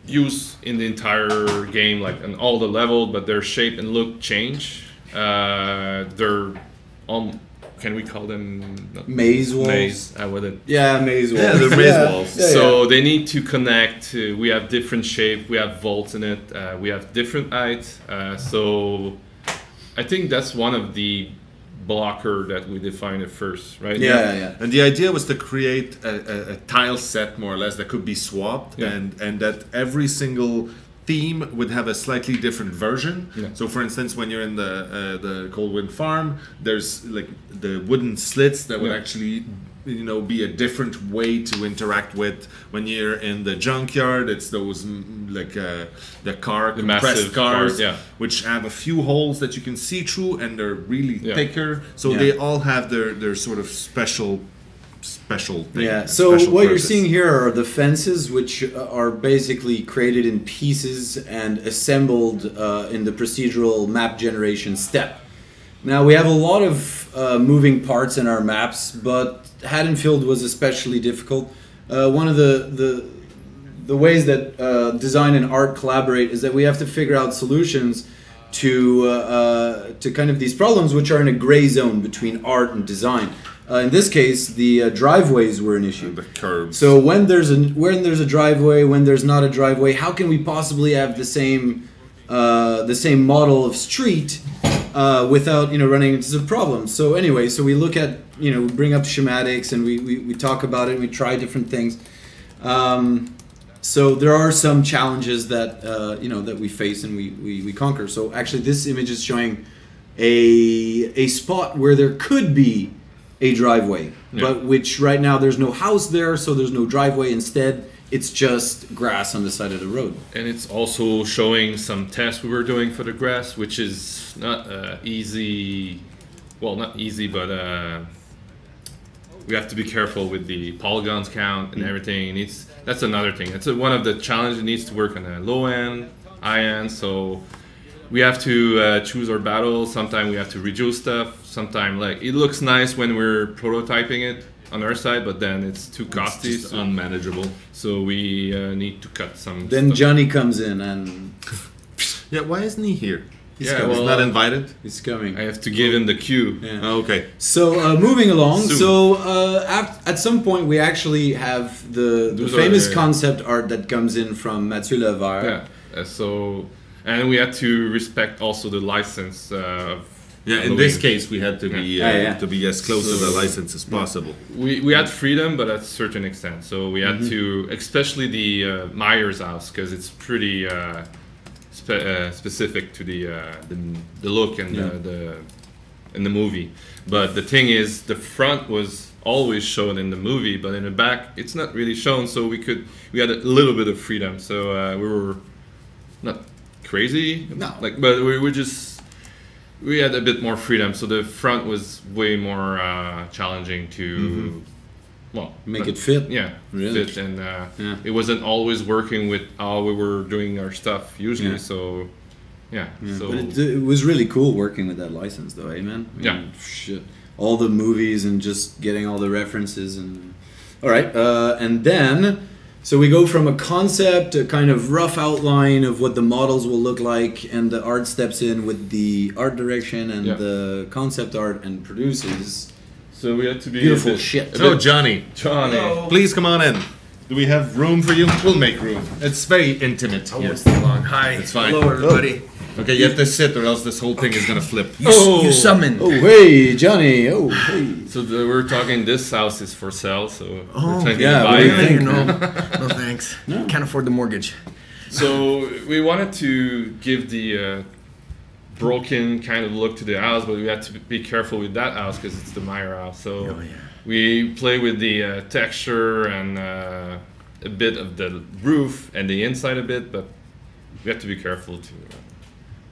used in the entire game, like on all the levels, but their shape and look change. They're can we call them maze walls? Maze, maze walls. Yeah, they're maze walls. So they need to connect. We have different shape. We have vaults in it. We have different heights. So I think that's one of the blocker that we defined at first, right? Yeah. And the idea was to create a tile set, more or less, that could be swapped, and that every single theme would have a slightly different version. So for instance, when you're in the Cold Wind Farm, there's like the wooden slits that would actually, you know, be a different way to interact with. When you're in the junkyard, it's those like the compressed cars, which have a few holes that you can see through, and they're really thicker. So they all have their sort of special thing. Yeah, so what you're seeing here are the fences, which are basically created in pieces and assembled in the procedural map generation step. Now we have a lot of moving parts in our maps, but Haddonfield was especially difficult. One of the ways that design and art collaborate is that we have to figure out solutions to kind of these problems, which are in a gray zone between art and design. In this case, the driveways were an issue. The curbs. So when there's a driveway, when there's not a driveway, how can we possibly have the same model of street without running into some problems? So anyway, so we look at we bring up schematics and we talk about it. And we try different things. So there are some challenges that that we face and we conquer. So actually, this image is showing a spot where there could be a driveway, but which right now there's no house there, so there's no driveway. Instead, it's just grass on the side of the road. And it's also showing some tests we were doing for the grass, which is not easy. Well, not easy, but we have to be careful with the polygons count and everything. That's another thing. It's one of the challenges. It needs to work on the low end, high end. So we have to choose our battles. Sometimes we have to reduce stuff. Sometimes it looks nice when we're prototyping it on our side, but then it's too costly. It's unmanageable. So we need to cut some Then stuff. Johnny comes in and... Yeah, why isn't he here? He's well, not invited? He's coming. I have to give him the cue. Yeah. Oh, okay. So moving along, Soon. so at some point we actually have the famous concept art that comes in from Mathieu Levert. Yeah, and we have to respect also the license of Yeah, in this case, we had to be to be as close to the license as possible. We had freedom, but at a certain extent. So we had to, especially the Myers house, because it's pretty specific to the look and the in the movie. But the thing is, the front was always shown in the movie, but in the back, it's not really shown. So we had a little bit of freedom. So we were not crazy, but we had a bit more freedom. So the front was way more challenging to make it fit. Yeah, really. fit, and it wasn't always working with how we were doing our stuff usually. Yeah. So so but it was really cool working with that license, though, eh, man? I mean, shit, all the movies and just getting all the references and all right, and then. So we go from a concept, a kind of rough outline of what the models will look like, and the art steps in with the art direction and the concept art and produces. So we had to be beautiful shit. Oh, Johnny. Hello. Please come on in. Do we have room for you? We'll make room. It's very intimate. I won't stay long. Hi. It's fine. Hello, everybody. Okay, you have to sit or else this whole thing is gonna flip. You summoned. Oh, hey, Johnny. Oh, hey. So we're talking. This house is for sale. So we're thinking yeah, buy it. no thanks. No. Can't afford the mortgage. So we wanted to give the broken kind of look to the house, but we had to be careful with that house because it's the Meyer house. So we play with the texture and a bit of the roof and the inside a bit, but we have to be careful too.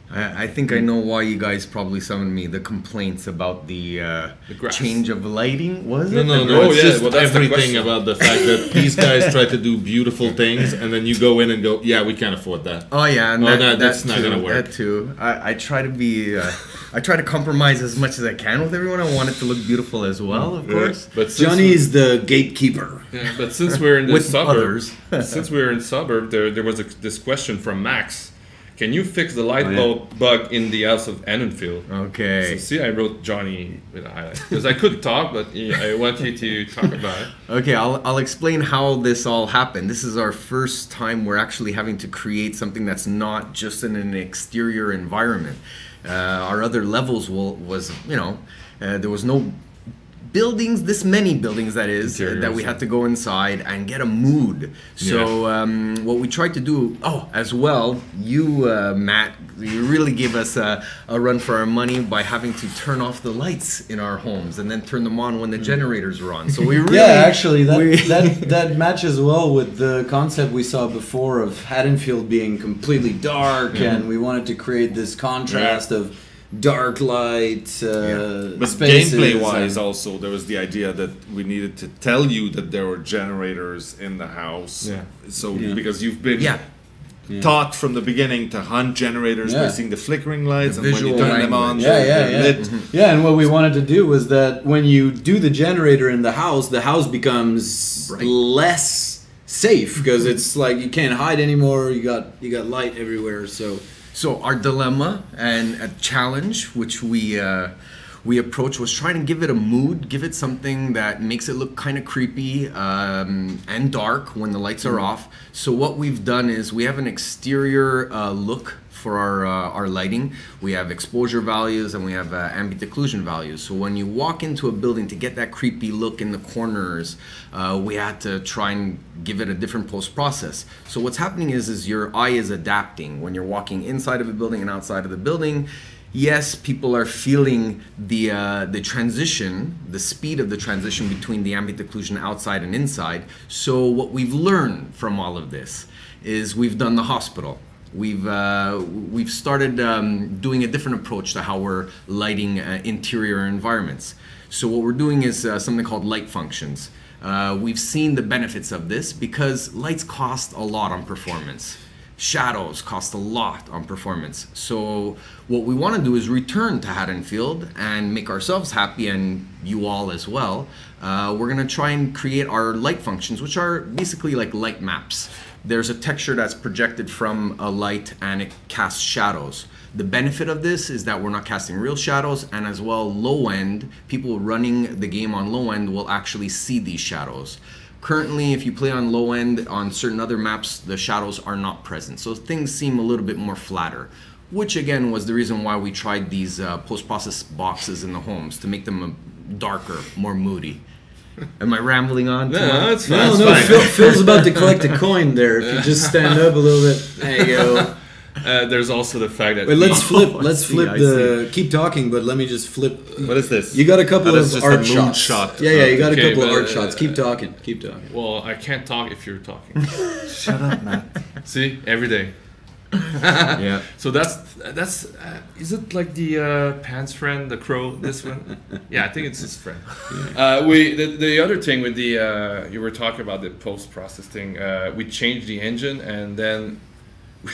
I think I know why you guys probably summoned me. The complaints about the change of lighting, was it? No. It's just everything about the fact that these guys try to do beautiful things, and then you go in and go, yeah, we can't afford that. Oh yeah, and that's not gonna work. That too. I try to be. I try to compromise as much as I can with everyone. I want it to look beautiful as well, of course. But Johnny's the gatekeeper. Yeah, but since we're in the With suburbs, there was this question from Max. Can you fix the light bulb bug in the house of Annenfield? Okay. So see, I wrote Johnny with a highlight because I could talk, but I want you to talk about it. Okay, I'll explain how this all happened. This is our first time we're actually having to create something that's not just in an exterior environment. Our other levels was there was no buildings, this many buildings that is, that we had to go inside and get a mood. So what we tried to do, as well, you, Matt, you really gave us a run for our money by having to turn off the lights in our homes and then turn them on when the generators were on. So we really... Yeah, actually, that matches well with the concept we saw before of Haddonfield being completely dark, and we wanted to create this contrast of dark light but spaces. Gameplay wise also there was the idea that we needed to tell you that there were generators in the house, because you've been taught from the beginning to hunt generators by seeing the flickering lights, and when you turn them on they're lit. And what we wanted to do was that when you do the generator in the house becomes less safe because it's like you can't hide anymore, you got light everywhere. So our dilemma and a challenge, which we approached, was trying to give it a mood, give it something that makes it look kind of creepy and dark when the lights are off. So what we've done is we have an exterior look for our lighting. We have exposure values and we have ambient occlusion values. So when you walk into a building to get that creepy look in the corners, we had to try and give it a different post process. So what's happening is your eye is adapting when you're walking inside of a building and outside of the building. Yes, people are feeling the transition, the speed of the transition between the ambient occlusion outside and inside. So what we've learned from all of this is we've done the hospital. We've started doing a different approach to how we're lighting interior environments. So what we're doing is something called light functions. We've seen the benefits of this because lights cost a lot on performance. Shadows cost a lot on performance. So what we want to do is return to Haddonfield and make ourselves happy and you all as well. We're going to try and create our light functions, which are basically like light maps. There's a texture that's projected from a light and it casts shadows. The benefit of this is that we're not casting real shadows, and as well low end, people running the game on low end will actually see these shadows. Currently, if you play on low end on certain other maps, the shadows are not present. So things seem a little bit more flatter. which again was the reason why we tried these post-process boxes in the homes to make them darker, more moody. Am I rambling on? No, that's fine. No, Phil's about to collect a coin there. If you just stand up a little bit. There you go. There's also the fact that Wait, let's flip the. Keep talking, but let me just flip. What is this? You got a couple That is of just art a shots. moonshot. Yeah, you got a Okay, couple of but, art shots. Keep talking. Keep talking. Well, I can't talk if you're talking. Shut up, Matt. See, every day. Yeah. So that's is it like the Pan's friend, the crow? This one? Yeah, I think it's his friend. The other thing with the you were talking about the post processing. We changed the engine and then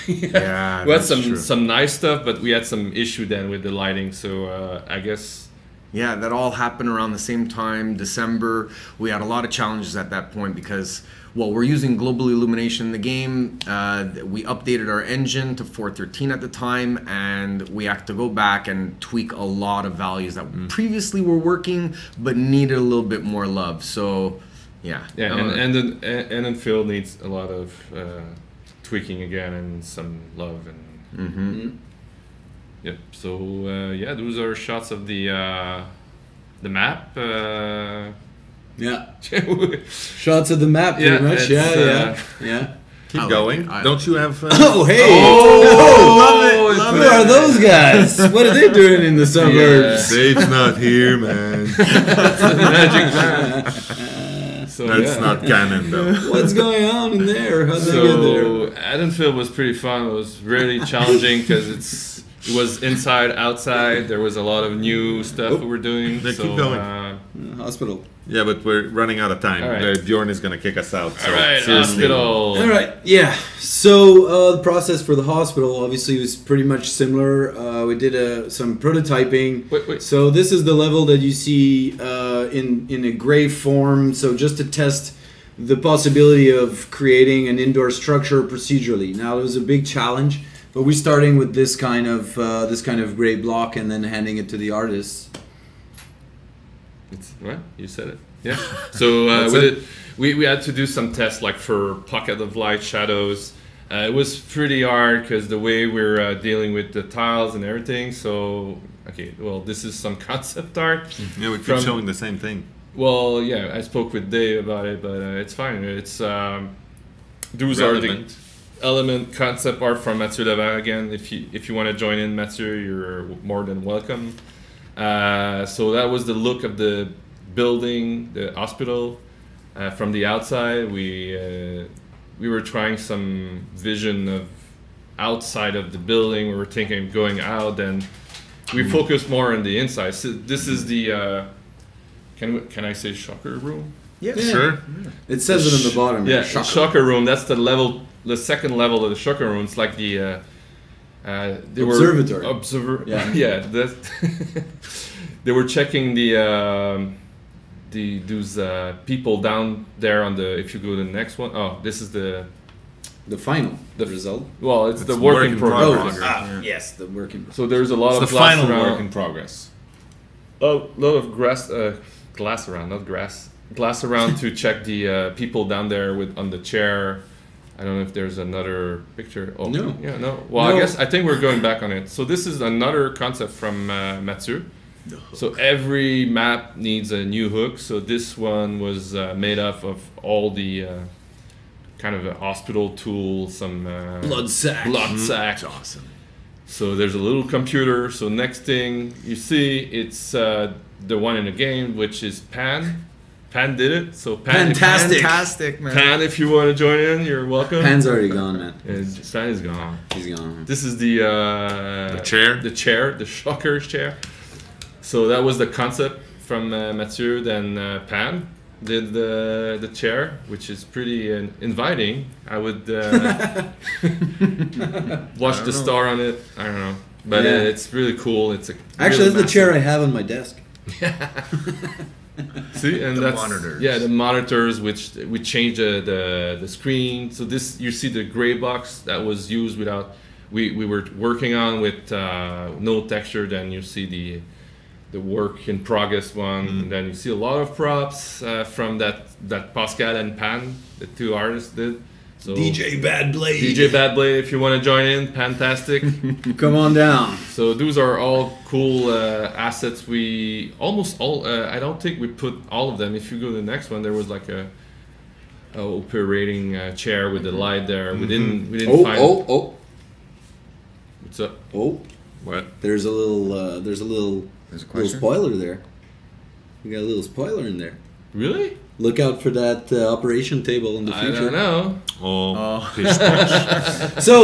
we had some nice stuff, but we had some issue then with the lighting. So I guess. Yeah, that all happened around the same time, December. We had a lot of challenges at that point because, well, we're using global illumination in the game. We updated our engine to 4.13 at the time, and we had to go back and tweak a lot of values that previously were working, but needed a little bit more love. So, yeah. Yeah, and then Phil needs a lot of tweaking again and some love and. Yep. So yeah, those are shots of the map. Yeah. Shots of the map, pretty much. Yeah. Keep going. Don't you have? Oh, hey! Love it. Who are those guys? What are they doing in the suburbs? Dave's not here, man. That's the magic man. So, that's not canon, though. What's going on in there? How'd they get So there? Edenfield was pretty fun. It was really challenging because it was inside, outside. There was a lot of new stuff we were doing. Keep So, going. Hospital. Yeah, but we're running out of time. All right. Bjorn is going to kick us out. So All right, seriously. hospital. All right, yeah. So the process for the hospital obviously was pretty much similar. We did some prototyping. Wait. So this is the level that you see in a gray form. So just to test the possibility of creating an indoor structure procedurally. Now it was a big challenge, but we're starting with this kind of gray block and then handing it to the artists. What? You said it. Yeah. So we had to do some tests like for pocket of light, shadows. It was pretty hard because the way we're dealing with the tiles and everything. So okay, well, this is some concept art. Yeah, we keep showing the same thing. Well, yeah, I spoke with Dave about it, but it's fine. It's those are the element concept art from Mathieu Levin. Again, if you want to join in, Mathieu, you're more than welcome. So that was the look of the building, the hospital. From the outside, we were trying some vision of outside of the building. We were thinking of going out, and we focused more on the inside. So this is the can I say shocker room? Yeah, sure. It says it on the bottom. Yeah, shocker room. That's the second level of the shocker room. It's like the observatory. Yeah. They were checking those people down there on the. If you go to the next one, this is the final result. Well, it's the work in progress. Yes, the work in progress. So there's a lot of the glass final around. work in progress. A lot of glass around, not grass. Glass around to check the people down there on the chair. I don't know if there's another picture. Oh, no. Yeah, no. Well, No. I think we're going back on it. So this is another concept from Mathieu. So every map needs a new hook. So this one was made up of all the kind of a hospital tool, some blood sack. That's awesome. So there's a little computer. So next thing you see, it's the one in the game, which is Pan. Pan did it. So Fantastic, man. Pan, if you want to join in, you're welcome. Pan's already gone, man. Pan is gone. He's gone. This is the chair. The chair, the shocker's chair. So that was the concept from Mathieu. Then Pan did the chair, which is pretty inviting. I would watch the star on it. I don't know, but it's really cool. It's Actually, really that's the chair I have on my desk. See, and The monitors. Yeah, the monitors, which we changed the screen. So this, you see the gray box that was used without. We were working on with no texture. Then you see the work in progress one. And then you see a lot of props from that Pascal and Pan, the two artists did. So DJ Bad Blade. DJ Bad Blade, if you want to join in, fantastic. Come on down. So those are all cool assets. We almost all. I don't think we put all of them. If you go to the next one, there was like a operating chair with the light there. We didn't find. Oh. What's up? Oh. What? There's a little spoiler there. We got a little spoiler in there. Really? Look out for that operation table in the future. I don't know. So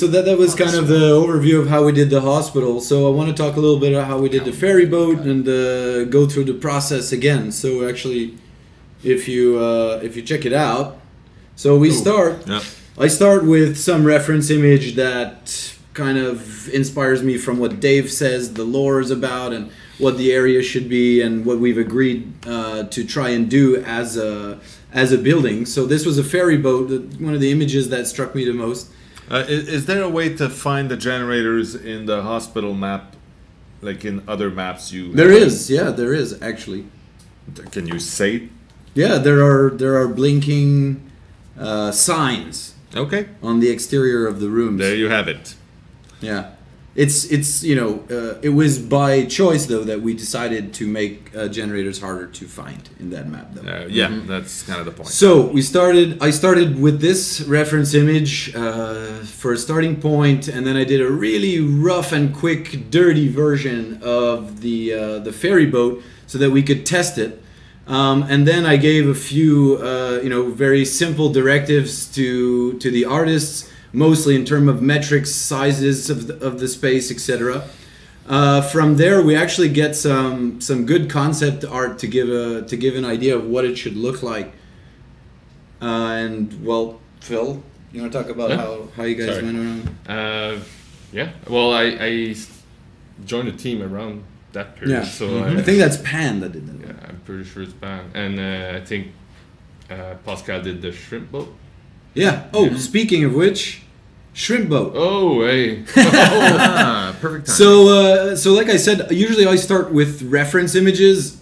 that was kind of the overview of how we did the hospital. So I want to talk a little bit about how we did the ferry boat and go through the process again. So actually, if you check it out, so we start. Yeah. I start with some reference image that kind of inspires me from what Dave says the lore is about and what the area should be and what we've agreed to try and do as a building. So this was a ferry boat, one of the images that struck me the most. Is there a way to find the generators in the hospital map, like in other maps you? There is actually. Can you say? Yeah, there are blinking signs. Okay. On the exterior of the rooms. There you have it. Yeah. It's it was by choice though that we decided to make generators harder to find in that map though. That's kind of the point. So I started with this reference image for a starting point, and then I did a really rough and quick, dirty version of the ferry boat so that we could test it. And then I gave a few very simple directives to the artists, mostly in terms of metrics, sizes of the space, etc. From there, we actually get some good concept art to give an idea of what it should look like. And well, Phil, you want to talk about how you guys went around? Yeah. Well, I joined the team around that period. Yeah. So I think that's Pan that did that. Yeah, I'm pretty sure it's Pan, and I think Pascal did the shrimp boat. Yeah. Oh, speaking of which, shrimp boat. Oh, hey. Perfect time. So like I said, usually I start with reference images,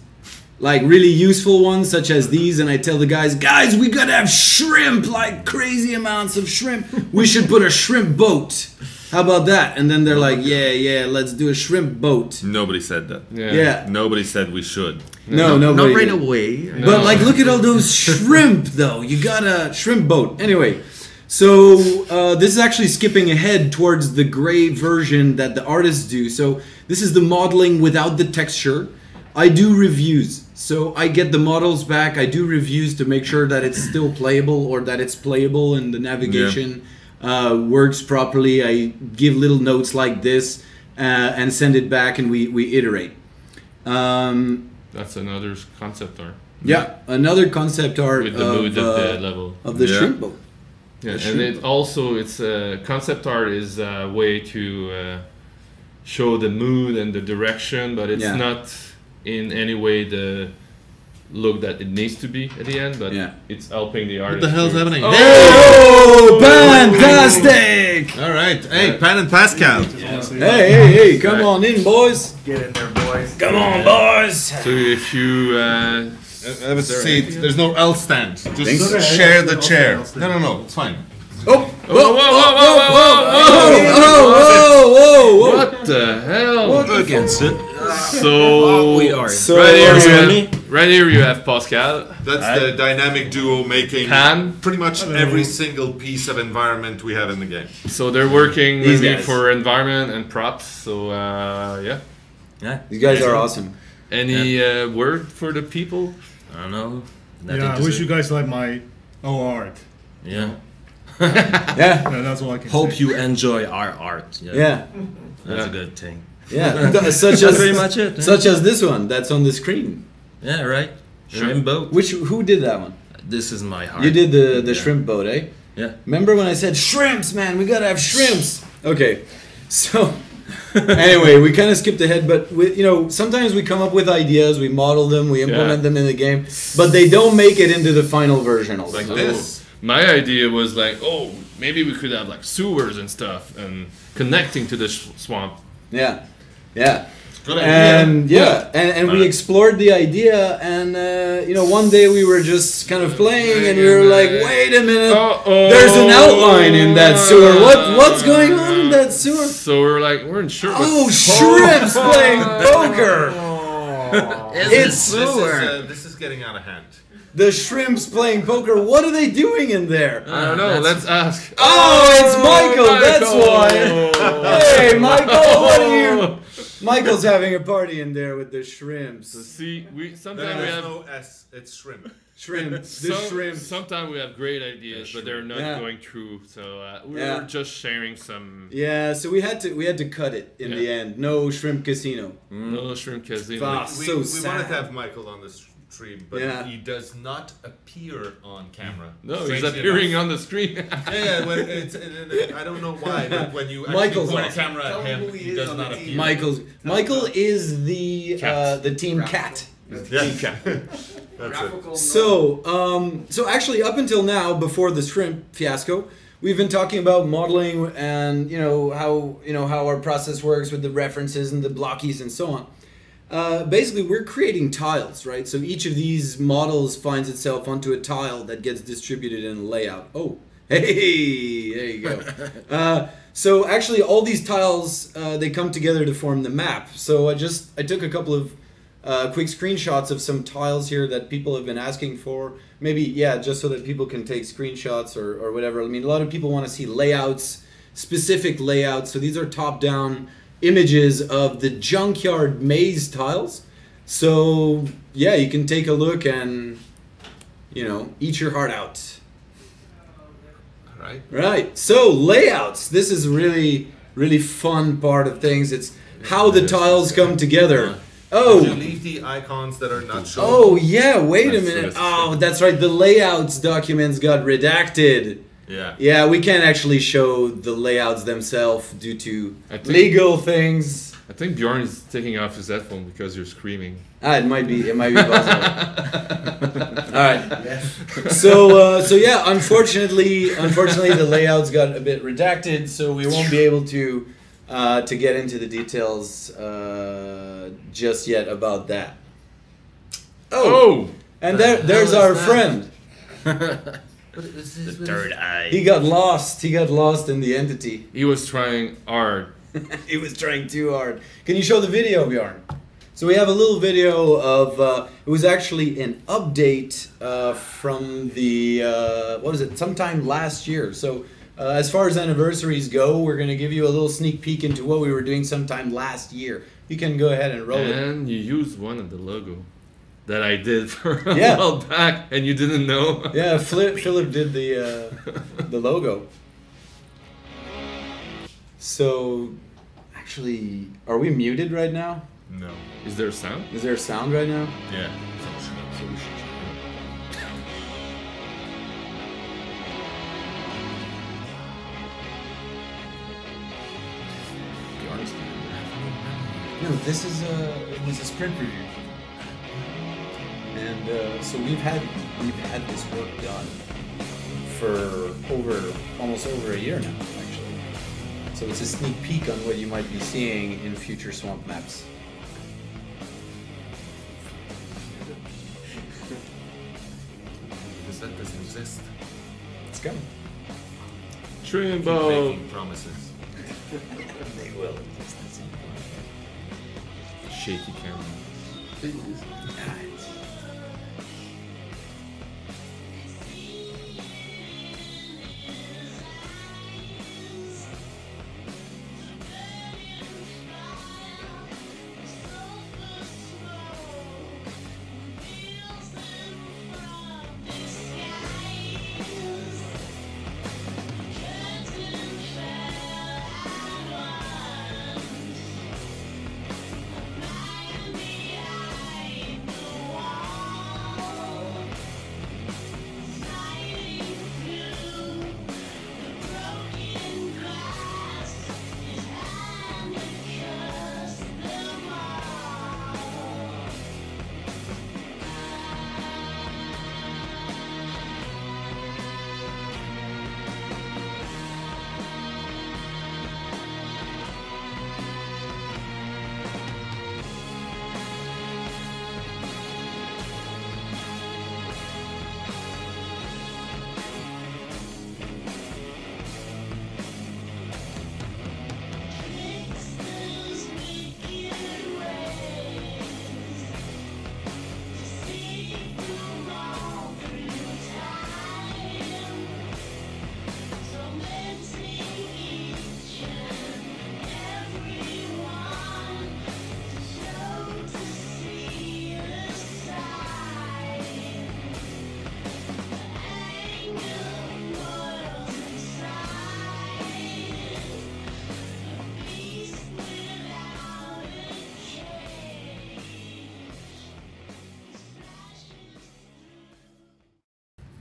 like really useful ones such as these, and I tell the guys, we gotta have shrimp, like crazy amounts of shrimp. We should put a shrimp boat. How about that? And then they're like, yeah, let's do a shrimp boat. Nobody said that. Yeah. Nobody said we should. No, not right away. But like, look at all those shrimp, though. You got a shrimp boat. Anyway, so this is actually skipping ahead towards the gray version that the artists do. So this is the modeling without the texture. I do reviews. So I get the models back. I do reviews to make sure that it's still playable or that it's playable and the navigation works properly. I give little notes like this and send it back, and we iterate. That's another concept art. Yeah, another concept art with the mood of the level of the shrimp boat. Yeah, and it's concept art is a way to show the mood and the direction, but it's not in any way the look that it needs to be at the end, but it's helping the artist. What the hell's happening? Oh, fantastic! All right, hey, Pan and Pascal. Hey, come on in, boys. Get in there, boys. Come on, boys. So if you have a seat, there's no L stand. Just share the chair. No, it's fine. Oh! Whoa! What the hell? Against it. So we are. Right here you have Pascal. That's the dynamic duo making pretty much every single piece of environment we have in the game. So they're working with me for environment and props. So yeah. These guys are awesome. Any word for the people? I don't know. I wish you guys like my art. Yeah. Yeah, that's all I can Hope say. you enjoy our art. Yeah. That's a good thing. Yeah, such That's as pretty much it. Such as this one that's on the screen. Yeah, right. Shrimp boat. Who did that one? This is my heart. You did the shrimp boat, eh? Yeah. Remember when I said shrimps, man? We gotta have shrimps. Okay, so anyway, we kind of skipped ahead, but sometimes we come up with ideas, we model them, we implement them in the game, but they don't make it into the final version. Like this. My idea was like, maybe we could have like sewers and stuff and connecting to the swamp. Yeah. Good idea. And and we explored the idea, and one day we were just kind of playing, and we were like, wait a minute, there's an outline in that sewer. What's going on in that sewer? So we we're not sure. Shrimps playing poker. This is getting out of hand. The shrimps playing poker. What are they doing in there? I don't know. Let's ask. It's Michael. That's why. Hey, Michael, what are you? Michael's having a party in there with the shrimps. See, sometimes we have no S. It's shrimp. Shrimp. Sometimes we have great ideas, but they're not going through. So we're just sharing some. Yeah, so we had to cut it in the end. No shrimp casino. No shrimp casino. We wanted to have Michael on the stream, but he does not appear on camera. No, he's appearing on the screen. I don't know why, but when you actually point a camera at him, he does not appear. Michael is the team cat. Team cat. That's it. So actually, up until now, before the shrimp fiasco, we've been talking about modeling and how our process works with the references and the blockies and so on. Basically, we're creating tiles, right? So each of these models finds itself onto a tile that gets distributed in a layout. Oh, hey, there you go. So actually, all these tiles, they come together to form the map. So I took a couple of quick screenshots of some tiles here that people have been asking for. Maybe, just so that people can take screenshots or whatever. I mean, a lot of people want to see layouts, specific layouts. So these are top-down images of the junkyard maze tiles. So you can take a look and eat your heart out. Right. So layouts. This is really fun part of things. It's how the tiles come together. Did you leave the icons that are not shown? Oh yeah, wait a minute. Oh, that's right. The layouts documents got redacted. Yeah, we can't actually show the layouts themselves due to legal things. I think Bjorn is taking off his headphone because you're screaming. It might be possible. All right. So unfortunately the layouts got a bit redacted, so we won't be able to get into the details just yet about that. And there's our friend. The third eye. He got lost in the entity. He was trying hard. He was trying too hard. Can you show the video, Bjorn? So we have a little video of, it was actually an update from the, sometime last year. So as far as anniversaries go, we're going to give you a little sneak peek into what we were doing sometime last year. You can go ahead and roll it. And you used one of the logo that I did for a while back, and you didn't know. Yeah, Philip did the logo. So, actually, are we muted right now? No. Is there sound? Is there sound right now? Yeah. No, this is a sprint review. And so we've had this work done for almost over a year now, actually. So it's a sneak peek on what you might be seeing in future swamp maps. Because that doesn't exist. It's coming. Trimbo. Keep making promises. They will. Shaky camera.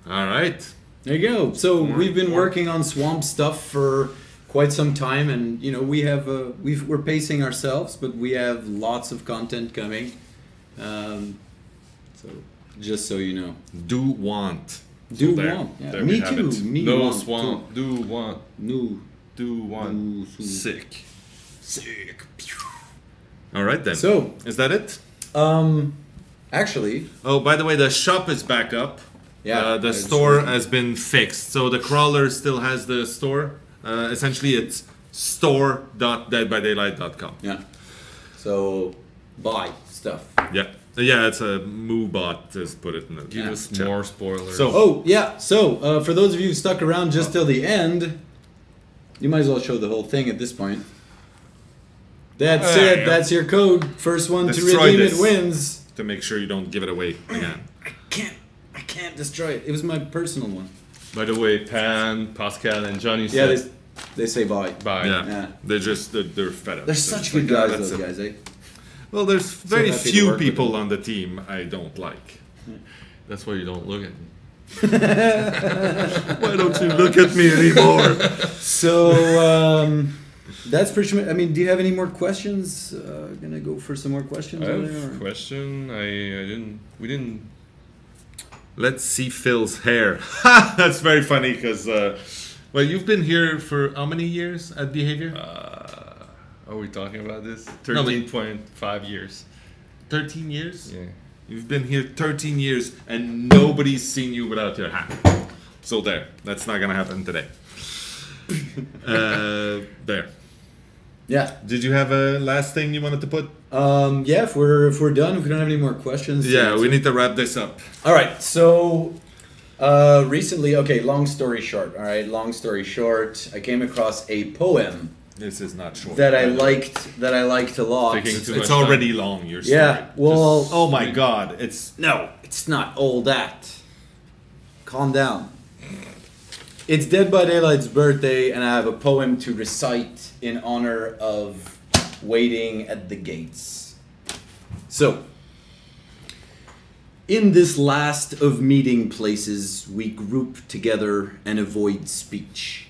All right. There you go. So we've been working on swamp stuff for quite some time, and you know we're pacing ourselves, but we have lots of content coming. So just so you know, do want. Do So want. Yeah. there Me we have too. it. Me no want swamp. Do want. No. Do want. Do- Sick. All right then. So is that it? Actually. Oh, by the way, the shop is back up. Yeah. The store has been fixed. So the crawler still has the store. Essentially, it's store.deadbydaylight.com. Yeah. So buy stuff. Yeah. Yeah, it's a MooBot. Just put it in the Give us chat. more spoilers. So for those of you who stuck around just till the end, you might as well show the whole thing at this point. That's it. That's your code. First one Destroy to redeem this it wins. To make sure you don't give it away again. I can't destroy it. It was my personal one. By the way, Pan, Pascal, and Johnny Yeah, said they say bye. bye. Yeah. They're fed up. They're such good guys, that's those it. guys, eh? Well, there's So very happy to few work with people them. on the team I don't like. That's why you don't look at me. Why don't you look at me anymore? So that's pretty much. I mean, do you have any more questions? Gonna go for some more questions. I over have there, a or? question. We didn't. Let's see Phil's hair. Ha! That's very funny because, well, you've been here for how many years at Behavior? Are we talking about this? No, but- 13.5 years. 13 years? Yeah. You've been here 13 years and nobody's seen you without your hat. So there. That's not going to happen today. There. Yeah. Did you have a last thing you wanted to put? Yeah. If we're done, if we don't have any more questions. Yeah, we need to wrap this up. All right. So recently, okay. Long story short. All right. Long story short, I came across a poem. This is not short. That I liked a lot. It's already long. Your story. Yeah. Well. Oh my God! It's It's not all that. Calm down. It's Dead by Daylight's birthday, and I have a poem to recite in honor of waiting at the gates. So, in this last of meeting places, we group together and avoid speech.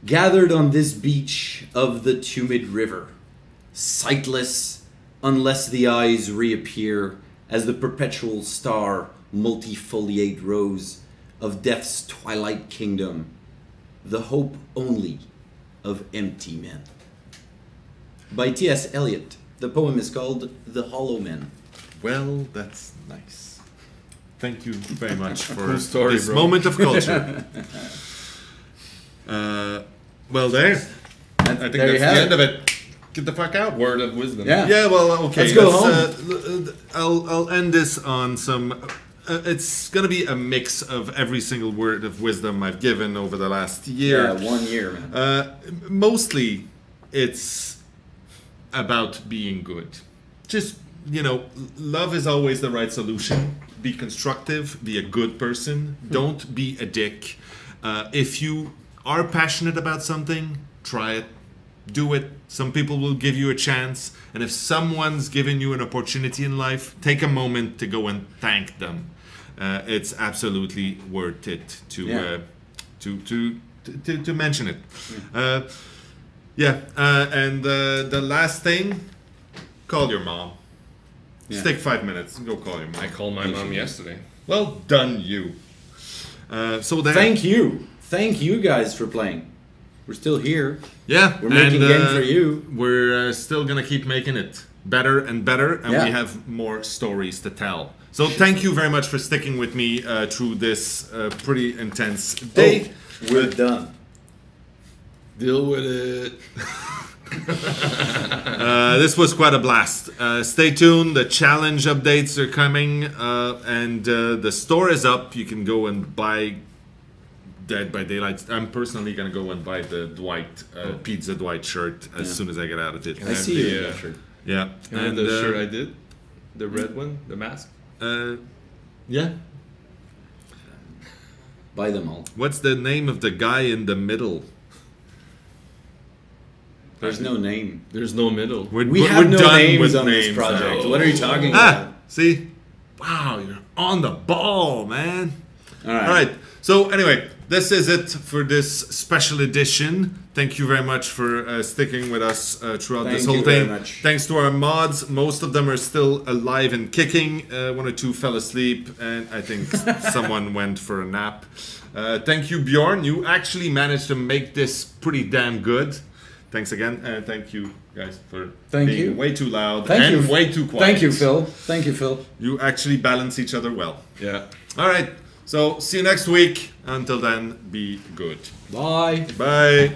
Gathered on this beach of the tumid river, sightless unless the eyes reappear as the perpetual star multifoliate rose of death's twilight kingdom, the hope only of empty men. By T.S. Eliot. The poem is called The Hollow Men. Well, that's nice. Thank you very much for Cool story, this bro. moment of culture. Well, there. I think there you that's the have end it. of it. Get the fuck out. Word of wisdom. Yeah. Yeah, well, okay. Let's go home. I'll end this on some. It's gonna be a mix of every single word of wisdom I've given over the last year. Yeah, 1 year, man. Mostly, it's about being good. Just love is always the right solution. Be constructive. Be a good person. Don't be a dick. If you are passionate about something, try it. Do it. Some people will give you a chance, and if someone's given you an opportunity in life, take a moment to go and thank them. It's absolutely worth it to mention it. And the last thing, call your mom. Just take 5 minutes and go call your mom. I called my mom yesterday. Well done, you. So there. Thank you guys for playing. We're still here. Yeah, We're making game for you. We're still gonna keep making it better and better, and Yeah. we have more stories to tell. So thank you very much for sticking with me through this pretty intense day. We're done. Deal with it. This was quite a blast. Stay tuned. The challenge updates are coming, and the store is up. You can go and buy Dead by Daylight. I'm personally gonna go and buy the Dwight Pizza Dwight shirt as soon as I get out of it. I see you in that shirt. Yeah, And the shirt I did, the red one, the mask. Yeah. Buy them all. What's the name of the guy in the middle? There's no name. There's no middle. We have no names on this project. What are you talking about? See? Wow, you're on the ball, man. All right. All right. So anyway, this is it for this special edition. Thank you very much for sticking with us throughout this whole thing. Very much. Thanks to our mods. Most of them are still alive and kicking. One or two fell asleep, and I think someone went for a nap. Thank you, Bjorn. You actually managed to make this pretty damn good. Thanks again, and thank you guys for being way too loud and way too quiet. Thank you, Phil. Thank you, Phil. You actually balance each other well. Yeah. All right. So see you next week. Until then, be good. Bye. Bye.